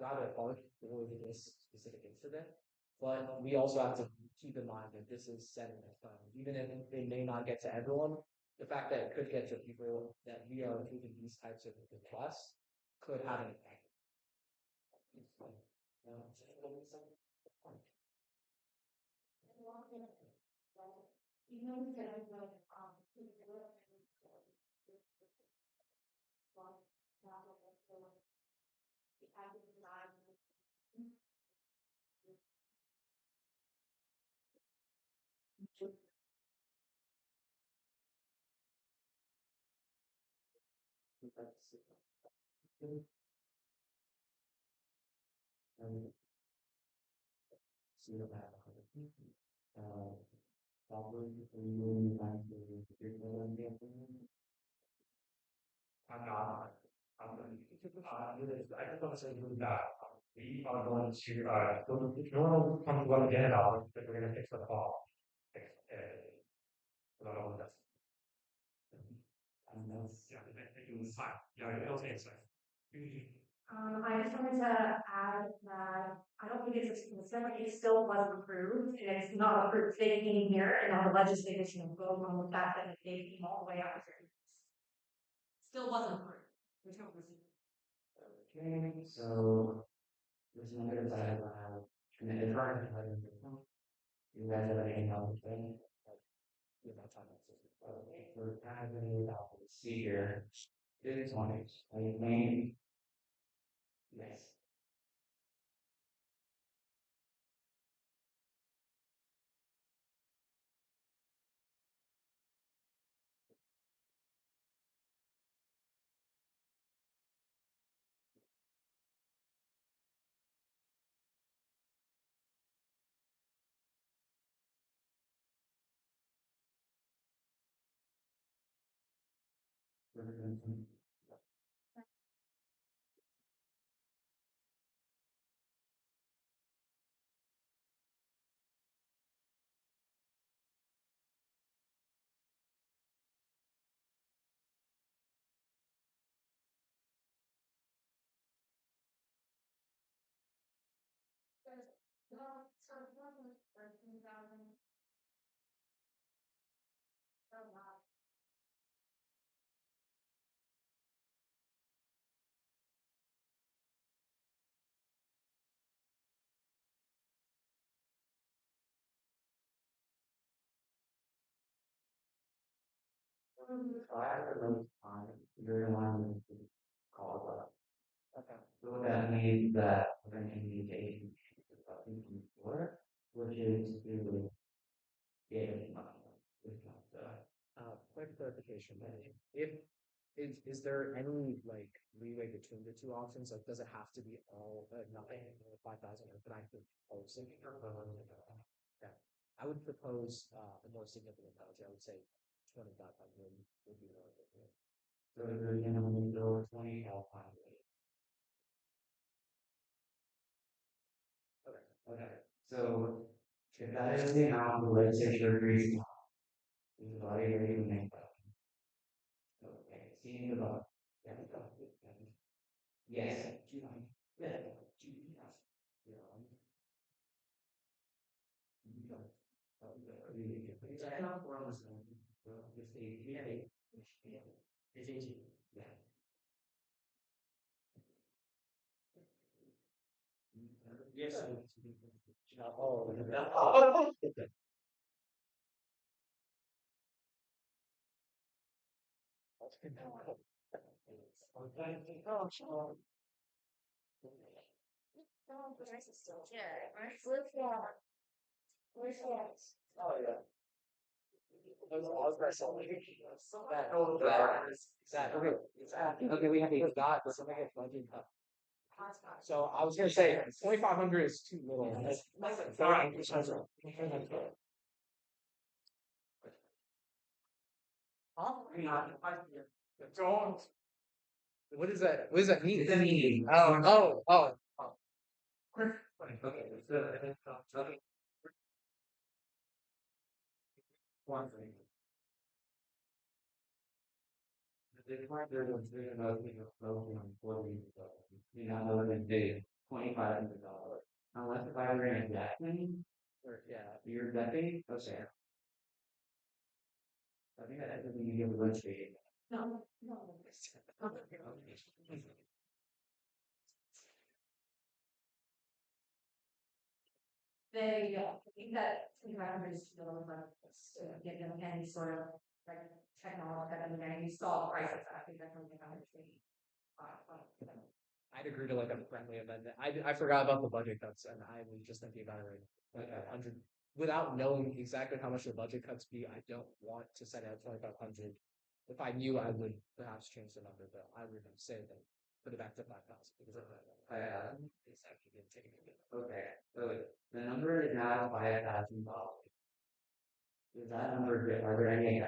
rather harsh for this specific incident. But we also have to keep in mind that this is setting a fund. Even if it may not get to everyone, the fact that it could get to people that we are including these types of requests could have an impact. you know, that like, I'm not. I just want to say that we are going to if no one comes to again about it, we're going to fix the call. And that's yeah, it was fine. Yeah, it'll take a second. I just wanted to add that I don't think it's a specific, it still wasn't approved, and it's not approved. They came here, and now the legislators can vote on the fact that they came all the way out here. Still wasn't approved. There's no procedure. Okay, so there's another side and then the current you guys have any help with that? Okay, we're having see here. This one is a name. Yes. I have a time. You're the one who called up. Okay. So that means that we're going to need a something before, which is to get money. It's not Quick clarification. If is there any like leeway between the two options? Like, does it have to be all nothing 5,000, or can I propose something? Yeah, I would propose a more significant penalty. I would say 2,500 would be more appropriate. so you're going to go 20 out of it. Okay. Okay. So if that is the amount of legislature agrees on, is the body ready to make that? Okay. Seeing the vote. Yeah. Yes. Yeah. Yes. Oh, oh yeah. Exactly. Okay, we have to forgot but something gets budget cut. So I was gonna say 2,500 is too little. Don't. What is that? What does that mean? It's a meeting. Oh. Okay. So, okay. One thing. The point there was there nothing of 4 weeks. You know, more than $2,500. Unless if I ran a that thing, Or, yeah. you're vetting, okay. I think that doesn't mean you have a lunch meeting. They, I think that 2,500 is still like, give them any sort of like technology, I mean, you saw the prices, I think that's something I would say. I'd agree to like a friendly amendment. I forgot about the budget cuts and I was just thinking about it like 100 without knowing exactly how much the budget cuts be. I don't want to set it at 2,500. If I knew, I would perhaps change the number, but I would say that put it back to 5,000 because it's actually going to take a bit. Okay, so the number is now $5,000. Is that number good? Are there any?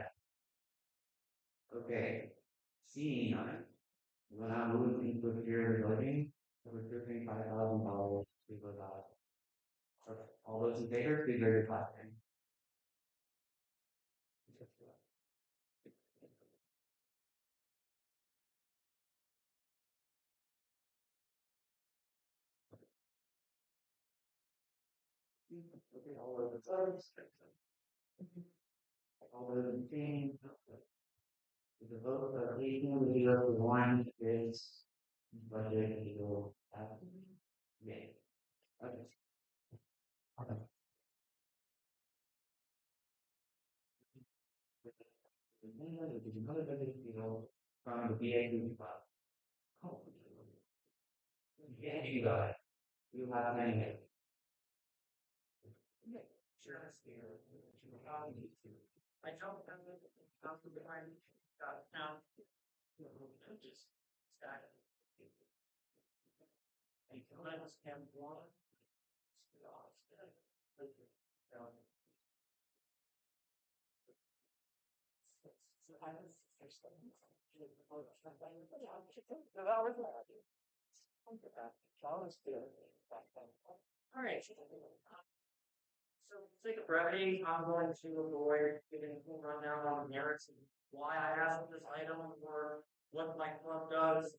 Okay, seeing none. When I moved into the fear of voting, there was $5,000 to go out. All those in favor, please raise your hand. Okay, all those opposed? All those in favor? The vote of 18 is budget equal. Yeah. Okay. Okay. from the VA club. Oh, yeah, you got it. You have many. Yeah, sure. I don't have the house behind now. Just stack it. I don't understand one. All right. So, for the sake of brevity, I'm going to avoid giving a full rundown on the merits of why I asked this item or what my club does.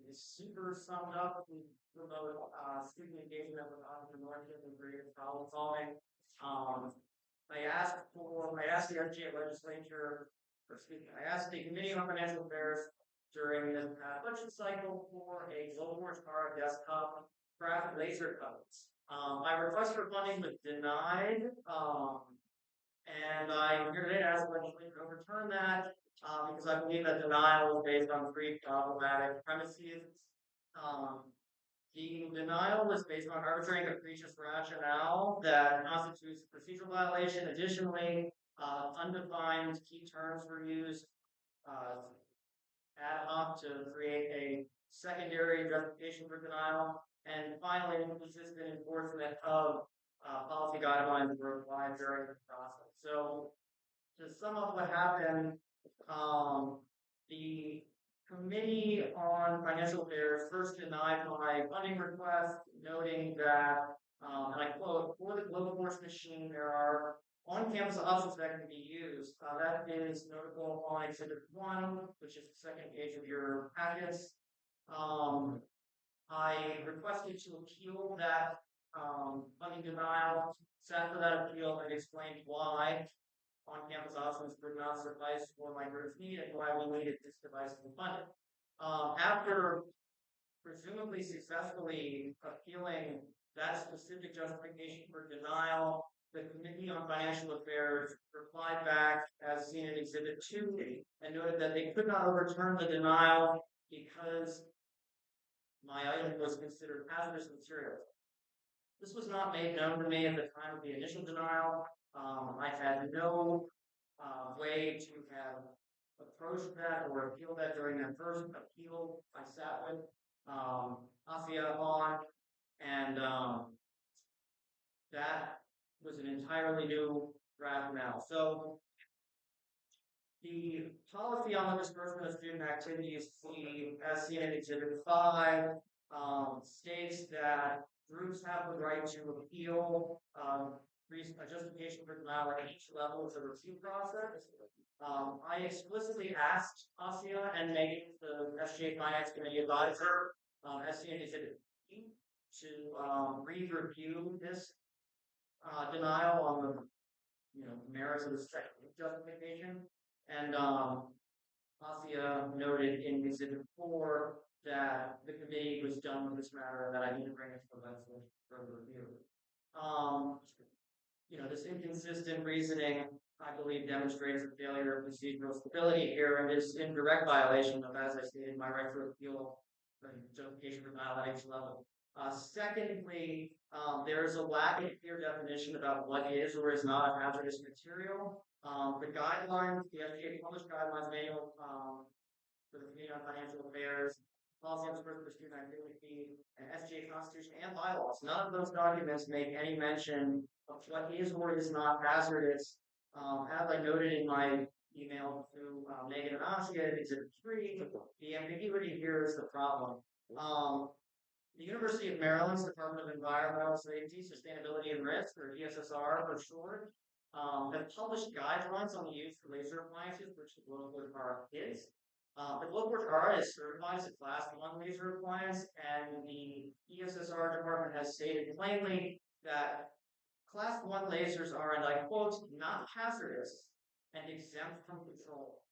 It's super summed up in remote student engagement with entrepreneurship and creative problem solving. I asked the RGA legislature, or excuse me, I asked the Committee on Financial Affairs during the budget cycle for a Global Force Card desktop graphic laser cuts. My request for funding was denied, and I'm here today to ask the legislature to overturn that because I believe that denial is based on three problematic premises. The denial was based on arbitrary and capricious rationale that constitutes a procedural violation. Additionally, undefined key terms were used ad hoc to create a secondary justification for denial. And finally, inconsistent enforcement of policy guidelines were applied during the process. So, to sum up what happened, the Committee on Financial Affairs first denied my funding request, noting that, and I quote, for the Global Force machine, there are on-campus options that can be used. That is notable on Exhibit 1, which is the second page of your packets. I requested to appeal that funding denial, sat for that appeal, and explained why on-campus options would not suffice for my group's need and why we needed this device to be funded. After presumably successfully appealing that specific justification for denial, the Committee on Financial Affairs replied back as seen in Exhibit 2 and noted that they could not overturn the denial because my item was considered hazardous material. This was not made known to me at the time of the initial denial. I had no way to have approached that or appealed that during that first appeal I sat with Asia on, and that was an entirely new rationale. So the policy on the disbursement of student activities, as seen in Exhibit 5, states that groups have the right to appeal a justification for denial at each level of the review process. I explicitly asked Asia and Megan, the SGA Finance Committee advisor, as seen in Exhibit B, to re-review this denial on the merits of the justification. And Asia noted in Exhibit 4 that the committee was done with this matter and that I need to bring it to the legislature for further review. This inconsistent reasoning, I believe, demonstrates a failure of procedural stability here and is in direct violation of, as I stated, my right to appeal the justification for denial at each level. Secondly, there is a lack of clear definition about what is or is not hazardous material. The guidelines, the SGA published guidelines manual for the Committee on Financial Affairs, policy on disbursement of student activity fee, and SGA Constitution and bylaws. None of those documents make any mention of what is or is not hazardous. As I noted in my email to Megan and Asia in Exhibit 3, the ambiguity here is the problem. The University of Maryland's Department of Environmental Safety, Sustainability and Risk, or DSSR for short, have published guidelines on the use of laser appliances, which the Global Force Card is. The Global Force Card is certified as a Class 1 laser appliance, and the ESSR department has stated plainly that Class 1 lasers are, and I quote, not hazardous and exempt from control.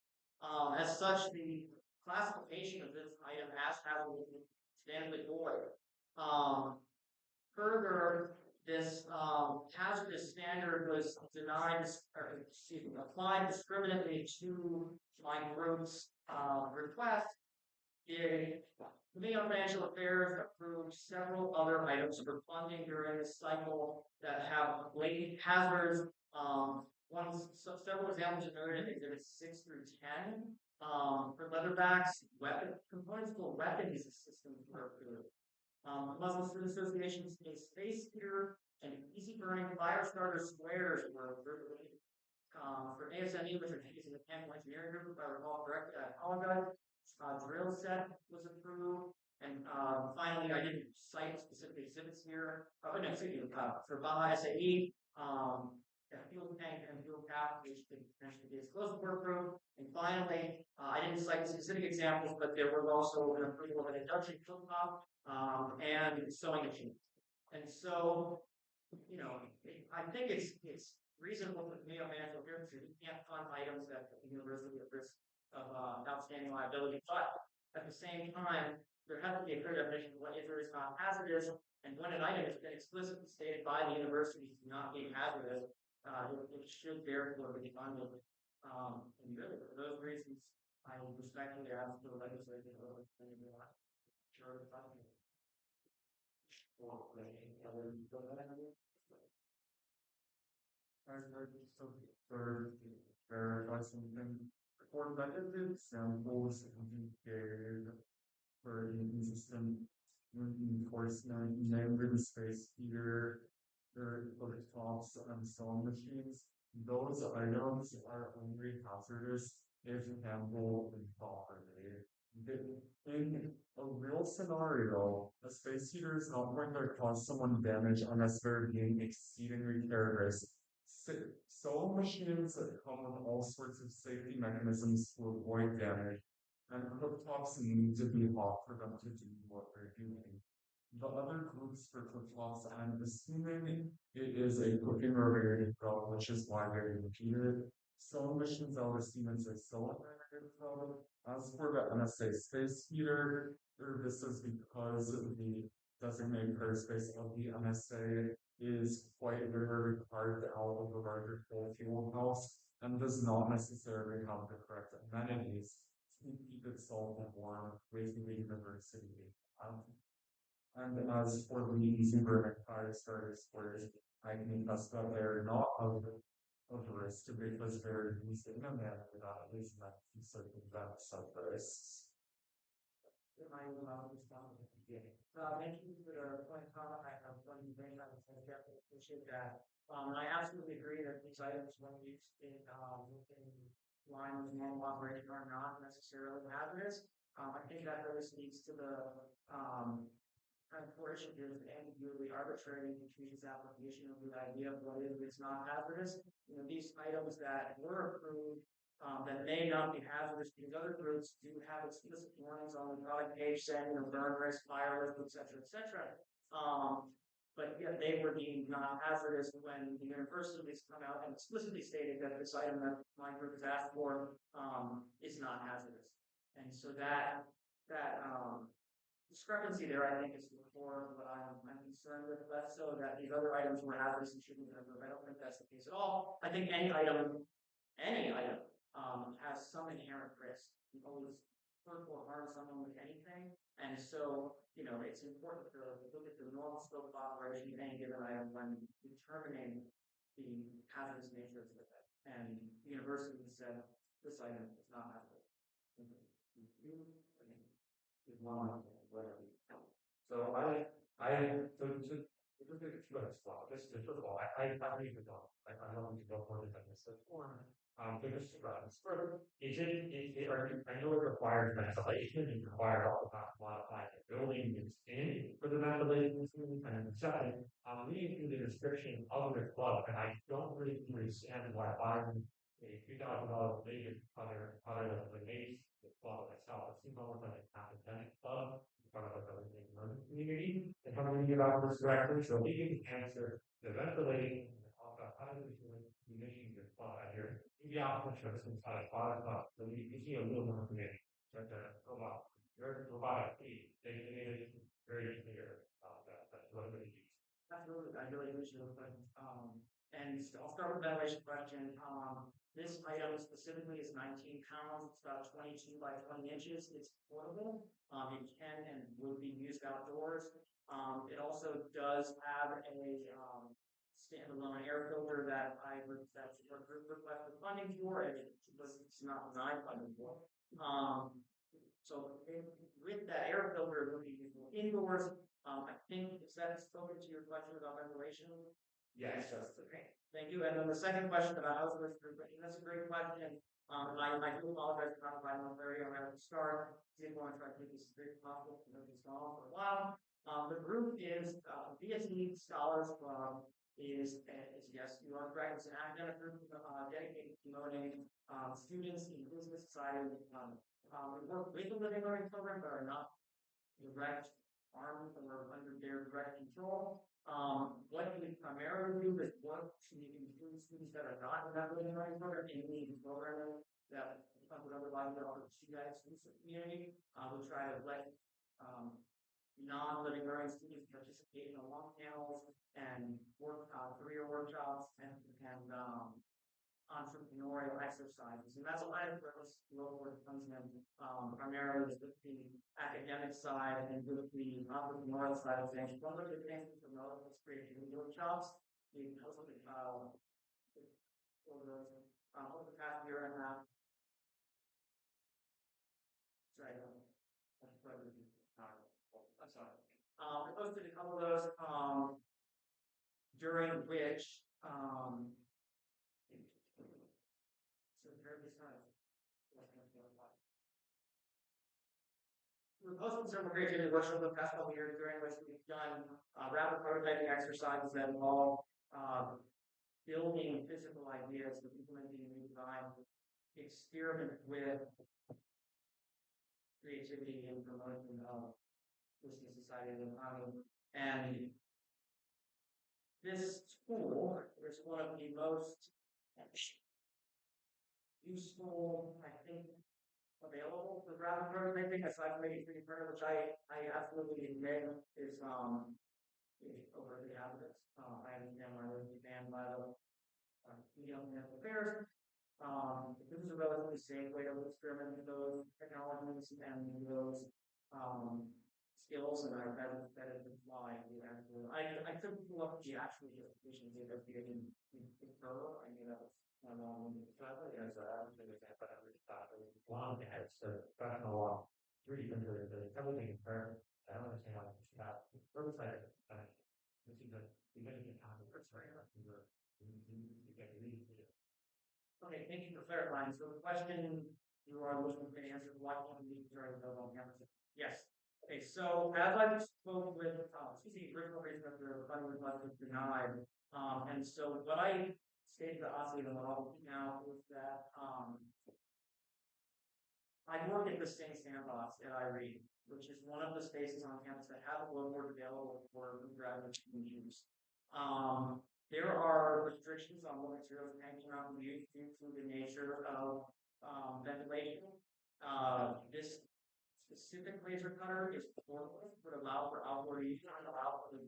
As such, the classification of this item as hazardous is substantially void. Further, this hazardous standard was denied, or excuse me, applied discriminately to my group's request. The Committee on Financial Affairs approved several other items for funding during this cycle that have latent hazards. Several examples are noted in exhibits 6 through 10. For leatherbacks, weapon components for weapons systems were approved. Muslim Student Association's a space heater and easy burning fire starter squares were approved. For ASME, which is a mechanical engineering group, if I recall correctly, I apologize. Drill set was approved, and finally, I didn't cite specific exhibits here. Oh no, excuse me. For Baja SAE, a fuel tank and fuel cap, which could potentially be explosive, were approved. And finally, I didn't cite specific examples, but there was also an approval of an induction cooktop and sewing machine. And so, you know, I think it's reasonable for the Committee on Financial Affairs to you can't fund items that put the university at risk of outstanding liability, but at the same time, there has to be a clear definition of what is or is not hazardous, and when an item has been explicitly stated by the university to not be hazardous, it should therefore be funded. And really, for those reasons, I will respectfully ask for the legislature to sure the funding. Verify something. For method samples gave for inconsistent enforcement, namely the space heater, the tops and sewing machines, those items are only hazardous if handled improperly. In a real scenario, a space heater is not going to cause someone damage unless they're being exceedingly careless. Sewing machines that come with all sorts of safety mechanisms to avoid damage, and cooktops need to be hot for them to do what they're doing. The other groups for cooktops, I'm assuming it is a cooking related problem, which is why they're repeated. Sewing machines, I'll assume it's a sewing related problem. As for the NSA space heater, this is because the designated airspace of the NSA is quite literally carved out of the larger fuel house and does not necessarily have the correct amenities to keep itself warm with the university. And as for the easy burning fire starter squares, I can confess that they're not of risk because they're used in a manner that at least not to circumvent such risks. Thank you for the point comment. I have one thing I definitely appreciate that. I absolutely agree that these items, when used in line with normal operation, are not necessarily hazardous. I think that really speaks to the unfortunate and really arbitrary Confucius application of the idea of what is not hazardous. You know, these items that were approved that may not be hazardous because other groups do have explicit warnings on the product page saying, you know, burn risk, fire risk, etc., etc. But yet they were deemed non-hazardous when the universities come out and explicitly stated that this item that my group has asked for is not hazardous. And so that discrepancy there, I think, is the core of what I'm concerned with. Less so that these other items were hazardous and shouldn't be approved. I don't think that's the case at all. I think any item has some inherent risk. You always hurt or harm someone with anything, and so it's important to look at the normal scope of operation of any given item when determining the hazardous nature of it. And the university said this item is not hazardous. So just a few minutes long. Just first of all, I don't need to go. I don't need to go more than 10 minutes. Just I know it requires ventilation and requires all the modify the building it's in for the ventilation and second, leading to the restriction of the club, and I don't really understand why buying a $2,000 big other than the base the club itself. It seems almost like an academic club. Part of the community and how many of our directors so we can answer the ventilation and how do we emissions your spot here. Maybe I'll put you some kind of product up so you see a little more community. But about your robotic feet, they made it very clear about that. That's what it is. Absolutely, I really And I'll start with the ventilation question. This item specifically is 19 pounds. It's about 22 by 20 inches. It's portable. It can and would be used outdoors. It also does have a standalone air filter that our group requested funding for, and it's not denied funding for. With that air filter, it would be useful indoors. I think is that spoken to your question about ventilation? Yes. Okay. Thank you. And then the second question about house group, that's a great question. I do apologize for not providing more clarity on where to start. I did want to try to keep this as brief as possible. I know it's gone on for a while. The group is VSE Scholars Club is yes, you are correct. It's an academic group dedicated to promoting students in business society. We work with the living learning program, but are not direct armed or under their direct control. What we primarily do is work to include students that are not in that living learning program in the program that would otherwise be offered to that exclusive community. We try to let non-living learning students participate in the long panels and work career workshops and entrepreneurial exercises. And that's a line of purpose where it comes in primarily with the academic side and with the entrepreneurial side of things. One of the things to promote is creativity workshops. We hosted over the past year and a half. Sorry, that's probably I'm sorry. We hosted a couple of those during which we've hosted several creativity workshops the past couple of years during which we've done rapid prototyping exercises that involve building physical ideas and implementing new design, experiment with creativity and promotion of business society and economy. And this tool is one of the most useful, I think, available for rapid prototyping, aside from 3D printer, which I absolutely admit is overly hazardous. I understand why those are banned by the Young National Affairs. This is a relatively safe way to experiment with those technologies and those skills, and that is why we actually. I couldn't pull up the actual justification of the in Perl. I mean, that was Probably as a example, I really thought it was long as the professional 3D printer, everything is perfect. I don't understand why it's not. First, this is a you get a time of first, right? You get really. Okay, thank you for clarifying. So the question you are looking for answers, why can't we try to build on campus? Yes. Okay, so as I spoke with original reason that the funding request was denied, and so what I stated to Ozzy and all now is that I work at the Sting Sandbox at IREAD, which is one of the spaces on campus that have a board available for graduates to use. There are restrictions on what materials can be used due to the nature of ventilation. This specific laser cutter is portable, would allow for outdoor use, and allow for the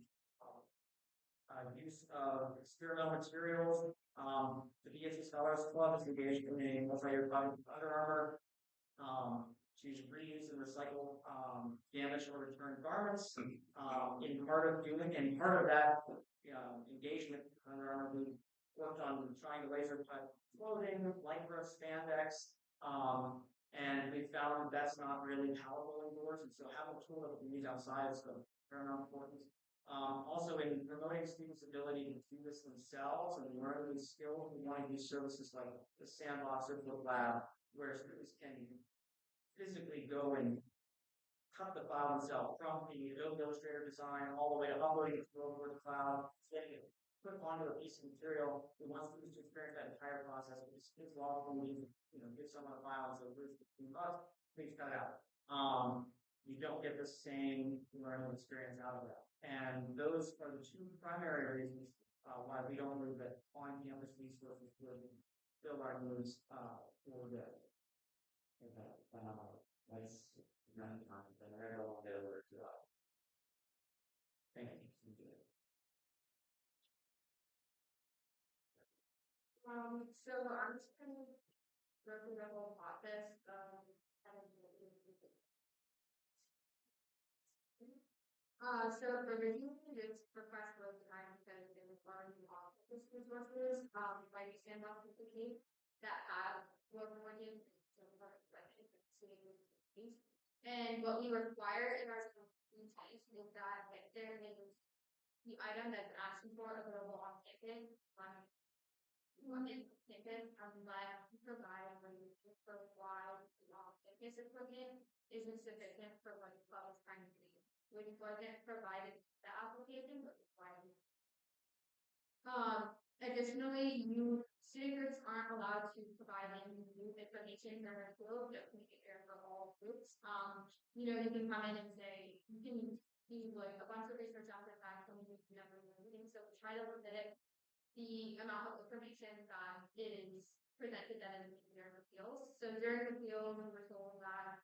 use of experimental materials. The VSE Scholars Club is engaged in a multi-year project with Under Armour to reuse and recycle damaged or returned garments. In part of that engagement, Under Armour we worked on trying to laser cut clothing, lycra, spandex, and we found that's not really palatable indoors, and so having a tool that we can use outside is of paramount importance. Also, in promoting students' ability to do this themselves and learn these skills, we want to use services like the Sandbox or the Lab, where students can physically go and cut the file themselves from the Adobe Illustrator design all the way to uploading it over the cloud, getting it put onto a piece of material. We want students to experience that entire process, which is long when we give someone a file and say, "Here's $15, please cut it out." You don't get the same learning experience out of that. And those are the two primary reasons why we don't believe that on-campus resources would fill our needs for this. That's not time. I don't want to get over to Thank you. So I'm just gonna go through the whole process. So originally this request was denied because it was already off this resources, by the standoff with the case that had local warning and what we require in our complaint is that if there is the item that's asking for available on campus, one in campus, unless you provide a reason for why the off-campus equipment isn't sufficient for what the club is trying to do, which wasn't provided in the application, but required. Additionally, student groups aren't allowed to provide any new information in their field that we can share for all groups. You can come in and say, you can do like a bunch of research after the fact when you never know anything. So we try to limit the amount of information that is presented that is during the fields. So during the field, we were told that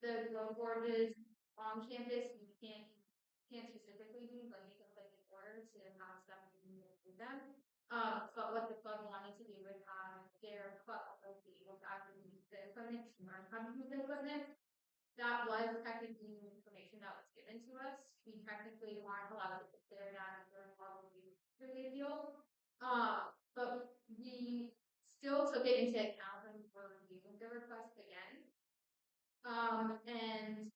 the glow boards on campus you can't specifically do, but you can place an order to have stuff you can do them. But what the club wanted to do was have their club be able to actually use the equipment to learn how to use the equipment. That was technically new information that was given to us. We technically aren't allowed to consider that as a probably really deal. But we still took it into account when we were reviewing the request again. And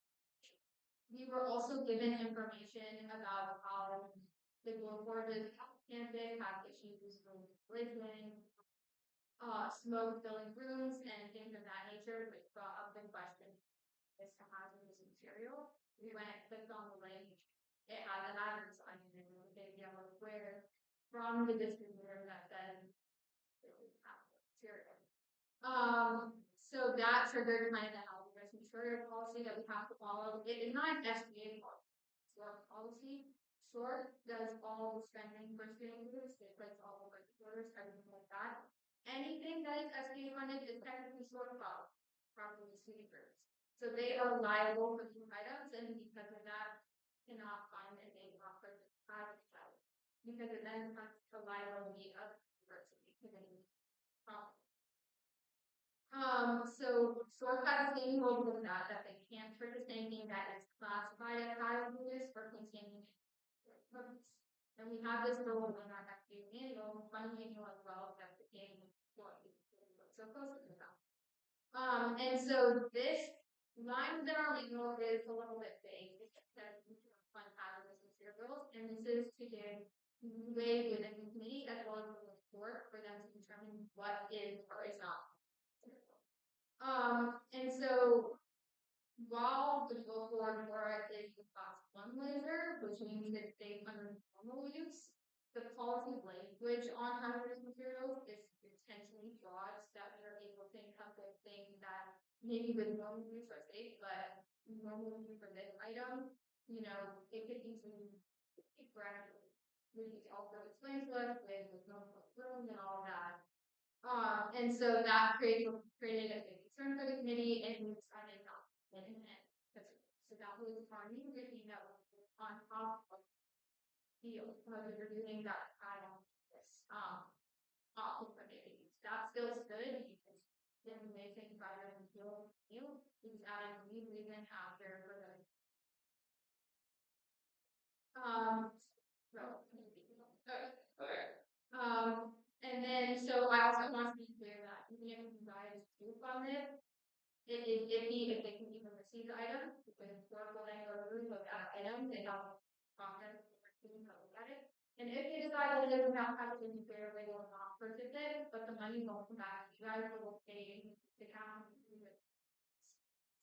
we were also given information about how the glow boards campus have issues with listening, smoke filling rooms, and things of that nature, which brought up the question as to hazardous material. We went and clicked on the link. It had a hazard sign in it with a big yellow square from the distributor that said it was hazardous material. So that triggered kind of the hazardous material policy that we have to follow. It is not an SBA policy. SORT policy. SORT does all the spending for student groups. It puts all the budget orders, everything like that. Anything that is SBA funded is technically SORT properly student groups. So they are liable for these items, and because of that, cannot find a name offer to private child. Because it then becomes the liability of the person because it is problem. So SORT has a rule with that they can't purchase anything that is classified as hazardous or containing purpose. And we have this rule in our FBA manual, fund manual as well, that became so close to that. And so this line in our manual is a little bit vague. It says fund hazardous materials, and this is to give leeway within the committee as well as the board for them to determine what is or is not. And so while the glow board is the class 1 laser, which means it's safe under normal use, the policy language on hazardous materials is intentionally broad so that we are able to encompass things that maybe with normal use are safe, but normal use for this item, it could easily be gradually. Which also explains to us with normal rooms and all of that. And so that created a big concern for the committee, and we decided not to implement it. So that was our new routine that was on top of the we're doing that kind of this committees. That still stood because then they think rather than feel new, he's adding a new reason after for the and then so I also want to be clear that even if you guys do fund it is iffy if they can even receive the item because historical or look at items they have content look at it. And if they decide that it doesn't have to be fair, they will not purchase it, but the money won't come back. You guys will pay the account.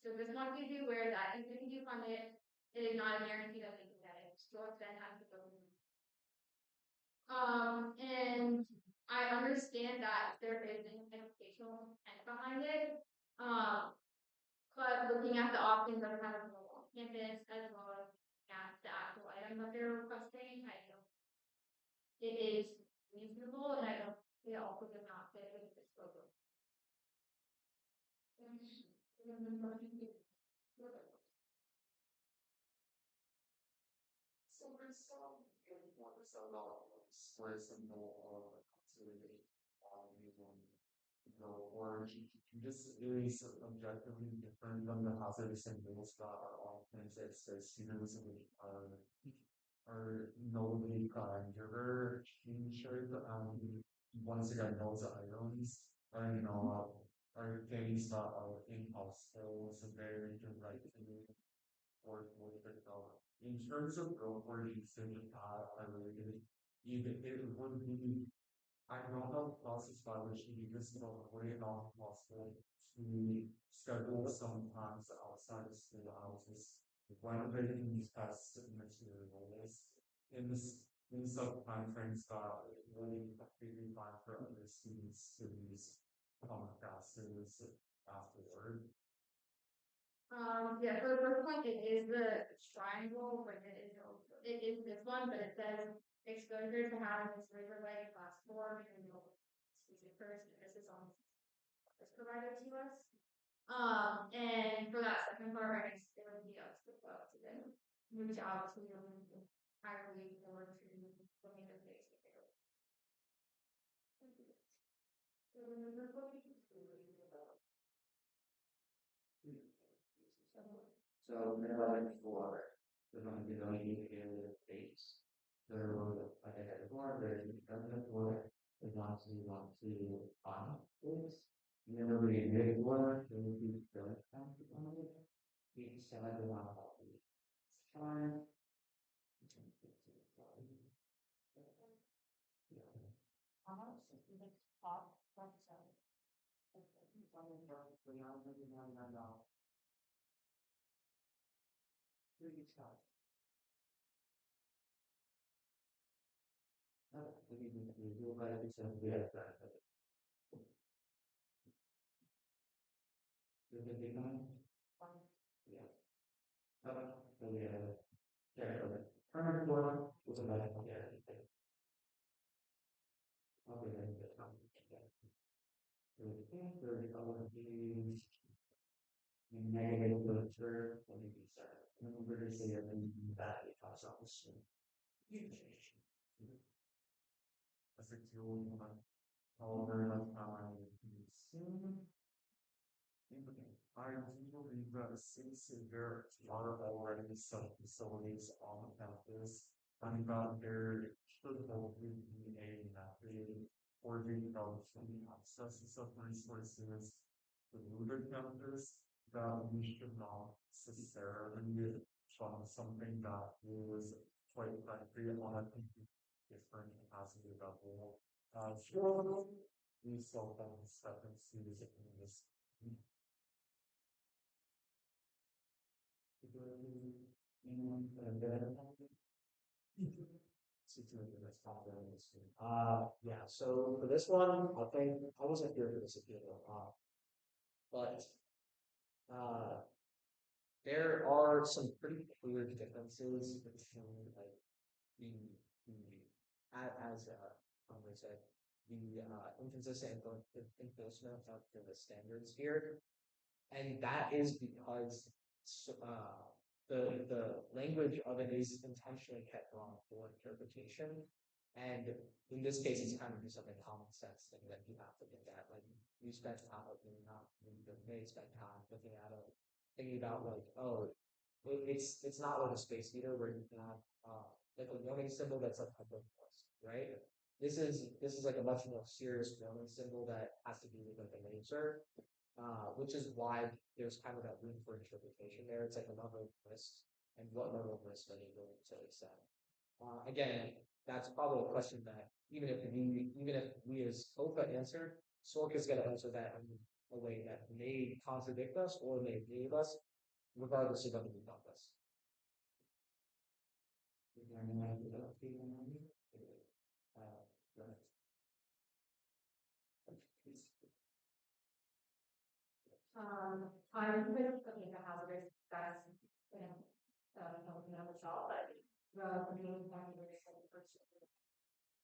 So just want you to be aware that even if you fund it, it is not a guarantee that they can get it. So then has to go. And I understand that there is an educational intent behind it. But looking at the options that are kind of on campus as well as at the actual item that they're requesting, I know it is reasonable, and I don't. It also does not fit with this program. So there's some good ones, so no, or this is objectively different than the hazardous symbols that are often said students are notably giver insured once again those items are are things that are impossible so very directly or in terms of broker usage I really even it would be I don't know the process by which you use it way not possible to schedule sometimes outside of school hours when creating these tests and materials in this in some time frames that really completely fine for other students to use common classes afterward. Yeah, for the first one, it is the triangle, but it is this one, but it says exposure to hazardous river lake class 4 and species first, and this is on this provided to us. And for that second part, I guess it would be up to them, reach out to higher league or to the major base. So never before the only dates. So like I said before, there's the government work, the want to find this. You never really did work, there will be the on it. We decide the one about the time. Pretty tough. We do about it, so we have that. You can be mine? Yeah. So we have current one was about everything. Okay, then the third color is negative literature, let me be sorry. Remember to say everything that it has on the screen. I think you'll however enough time soon. I do believe that since there are already some facilities on campus, and that there should hopefully be a method for the access to some resources to the campus that we should not necessarily fund something that is quite frankly on a completely different capacity level. Sure, we still have stepping stools in this. Yeah, so for this one, I think I wasn't here for this appeal, but there are some pretty clear differences between like the as I said the inconsistent enforcement of the standards here, and that is because the language of it is intentionally kept wrong for interpretation. And in this case, it's kind of just like a common sense thing that you have to look at. Like you spend time, like you're not, you may spend time looking at it, thinking about like, oh, it's not like a space heater where you can have like a warning symbol that's like a plus, right? This is like a much more serious warning symbol that has to do with like a laser, which is why there's kind of that room for interpretation there. It's like a level of risk, and what level of risk are they willing to accept? Again, that's probably a question that even if we as OPA answer, SORC is going to answer that in a way that may contradict us or may leave us, regardless of whether we got this. I'm with the hazardous that's helping out the shop, but the main factor is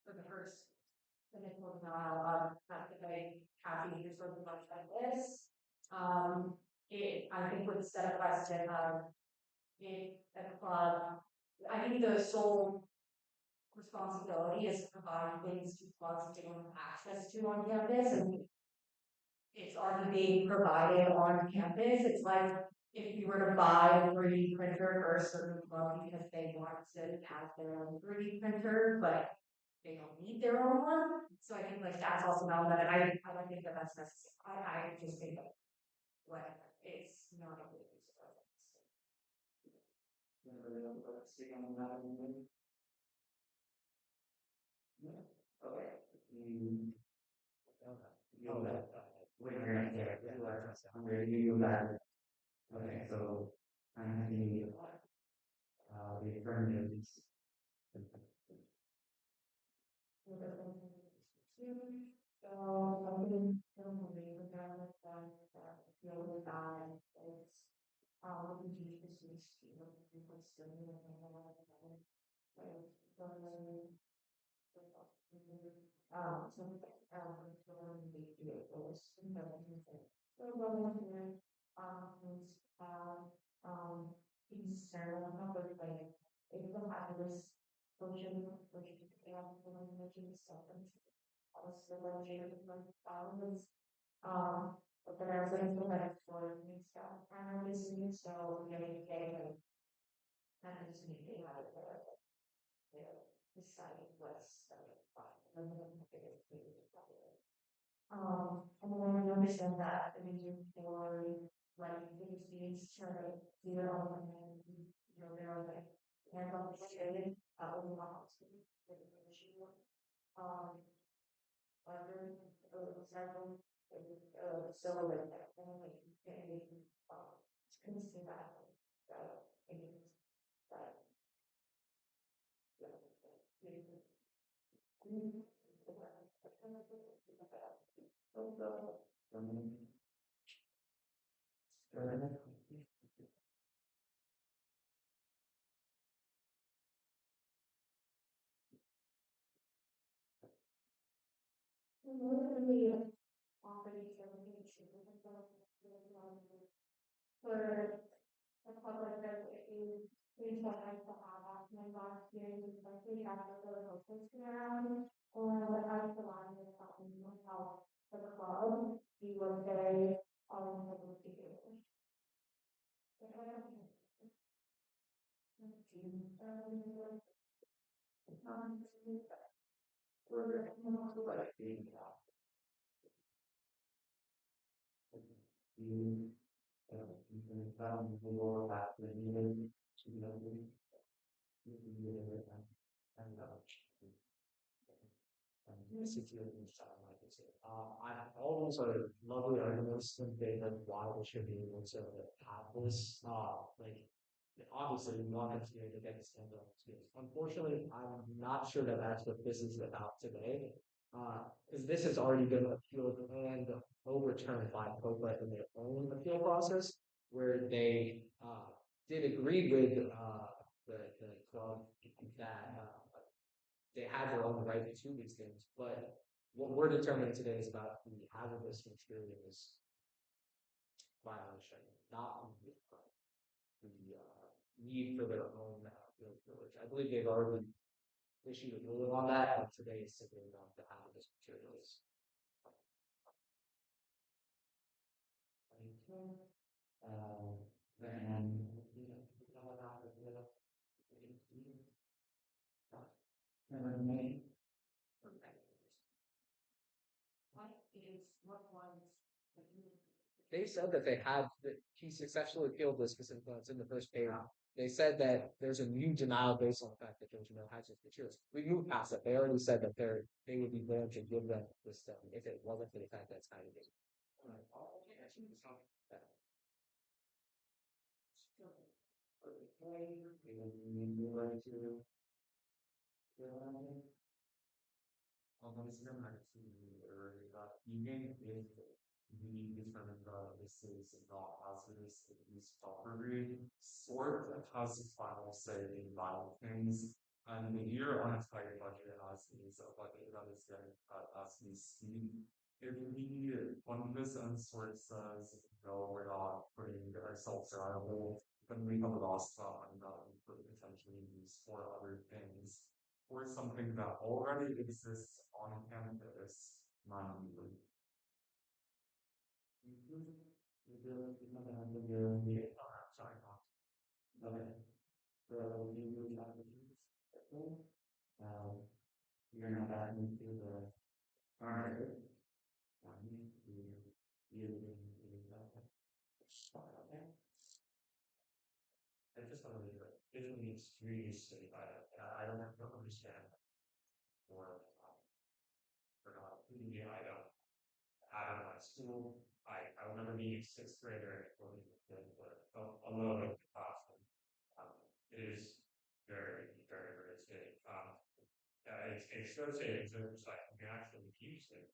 for the first initial denial not the very happy to sort of much like this. I think with the set of question of at the club, I think the sole responsibility is to provide things to clubs to have access to on campus, and it's already being provided on campus. It's like if you were to buy a 3D printer for a certain club because they want to have their own 3D printer, but they don't need their own one. So I think like that's also an element, and I don't think that that's necessary. I just think that whatever, it's not a good use of it. Anybody else like to speak on that? Anything? No? Okay. You left. Wait, right there. You left. Where you left. Okay, so I'm the affirmatives. So I think don't believe in that feel bad. It's we teach the students to people still concern about like if the happiness function which they have making stuff and also balance but then I was like like for new stuff and I'm listening so getting like kind of just need to have it decide what's and then I understand that the reason for like the students trying to do it all and then they're like hands on the shade out of the house other several so like that only can see that for the public that is things that I to have my last year especially after the hostess around or what I was the line with how for the club we were very public figure. I also love the arguments in favor of why we should be able to have this. Like, obviously, we want it to be able to get the standard skills. Unfortunately, I'm not sure that that's what this is about today. Because this has already been appealed and overturned by COPA in their own appeal process, where they did agree with the club that they have their own right to these things. But what we're determining today is about the hazardous materials violation, not the need for their own field privilege. I believe they've already issued a ruling on that, and today is simply about the hazardous materials. They said that they had that he successfully appealed this because it's in the first page. They said that there's a new denial based on the fact that there's no hazardous materials. We moved past that. They already said that they would be willing to give them this stuff if it wasn't for the fact that it's kind of This is a even if we determine this is not hazardous, at least properly, SORT has the final say in vital things. And the year on a tight budget as is a budget that is getting cut as we speak. If we fund this and SORT says, no, we're not putting ourselves liable, then we have lost that money that we could potentially use for other things. for something that already exists on campus manually. Sorry, okay. So you move on to you're not back into the armor. I just want to leave it. It means really city. I don't understand or yeah, I don't out of my school. I remember being a sixth grader but a little bit of class. It is very, very, very sick. It's so sick. It's like you can actually use it,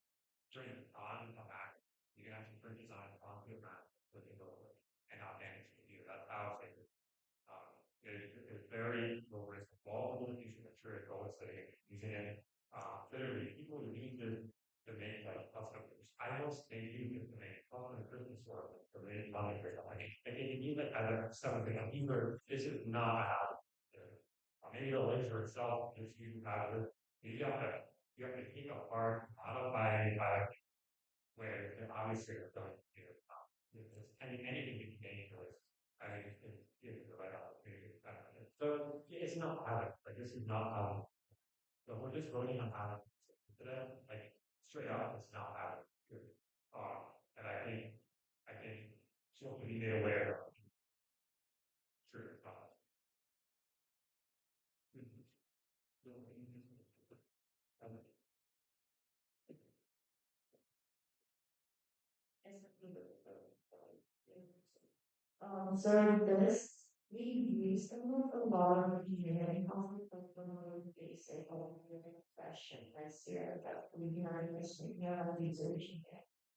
turn it on and come back. You can actually turn it on your map with it over and not damage the computer. That's how it's like. It's very low risk of all you should ensure it goes using it. Literally, people who use it to make like custom. I almost think you can make custom Christmas or to make money for something. And even as something like either this is not how maybe the laser itself if you have it, you have to keep apart by where obviously you're going to do anything you can gain for this. I mean, it's the right opportunity. So it's not how like this is not how. So we're just voting on how today, like straight up, it's not how. And I think she'll be made aware of. Sure, it's not. So this, we use them with a lot of engineering, also like the more basic engineering question this year that we learned this week, research.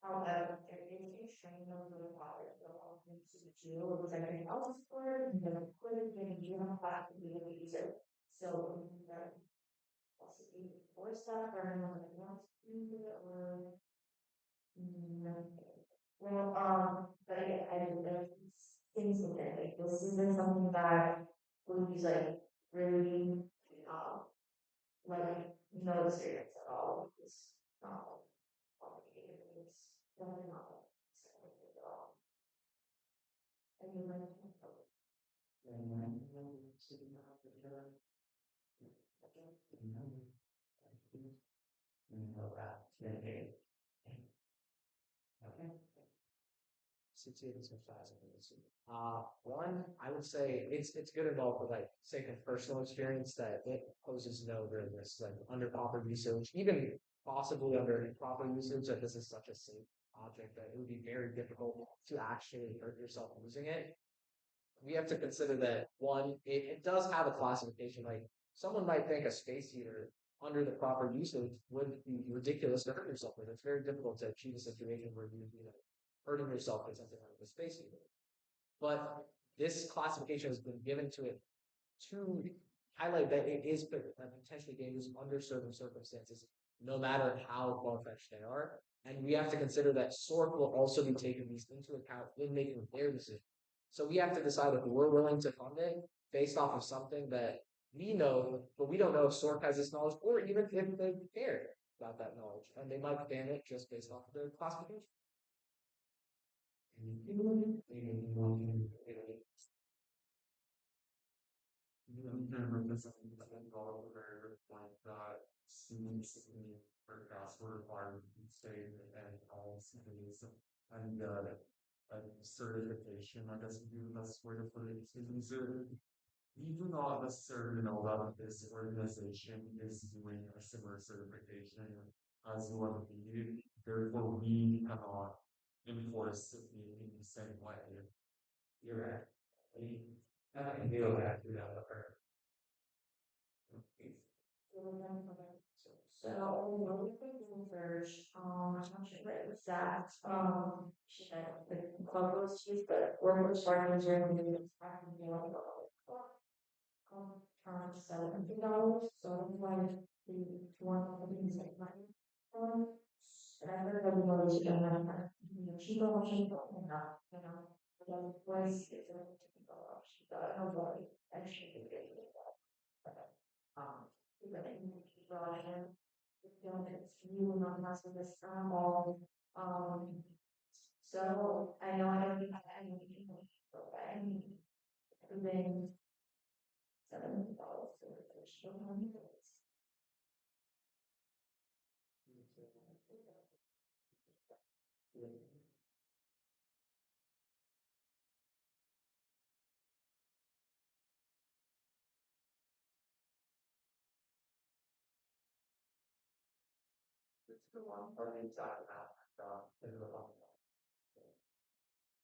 However, there is a train of the water, the all things to do, it was like an elsewhere, and then put it in, you don't have to be able to use it. So, possibly force that or another else to do it or. Well, but I don't know things with it. Like this isn't something that would be like really like no experience at all. It's not complicated. It's definitely not complicated at all. I mean, like, One, I would say it's good involved with like say from personal experience that it poses no real risk, like under proper usage, even possibly under improper usage, that this is such a safe object that it would be very difficult to actually hurt yourself using it. We have to consider that one, it does have a classification. Like someone might think a space heater under the proper usage would be ridiculous to hurt yourself with. It's very difficult to achieve a situation where you know hurting yourself with something like a space heater. But this classification has been given to it to highlight that it is potentially dangerous under certain circumstances, no matter how far fetched they are. And we have to consider that SORC will also be taking these into account in making their decision. So we have to decide if we're willing to fund it based off of something that we know, but we don't know if SORC has this knowledge, or even if they care about that knowledge, and they might ban it just based off of their classification. Like that students for password required to stay and all students and certification, I guess would be the best way to put it. Students we do not necessarily know that this organization is doing a similar certification as what we do. Therefore, we cannot enforce it in the same way. You're right. I can deal with that through that other. so really quick research, I'm not sure what it was that, she said, the club was used, but we're starting to do this back in the $700, so I'm like, the one of the things like money. And I heard that we know she doesn't have that, she don't, enough, but the voice is a she got nobody, and she could get it. Brian, it's you not messing this all. So I know I don't have any people, but I need to bring $70 to the fish. It's the one part inside out, in the long.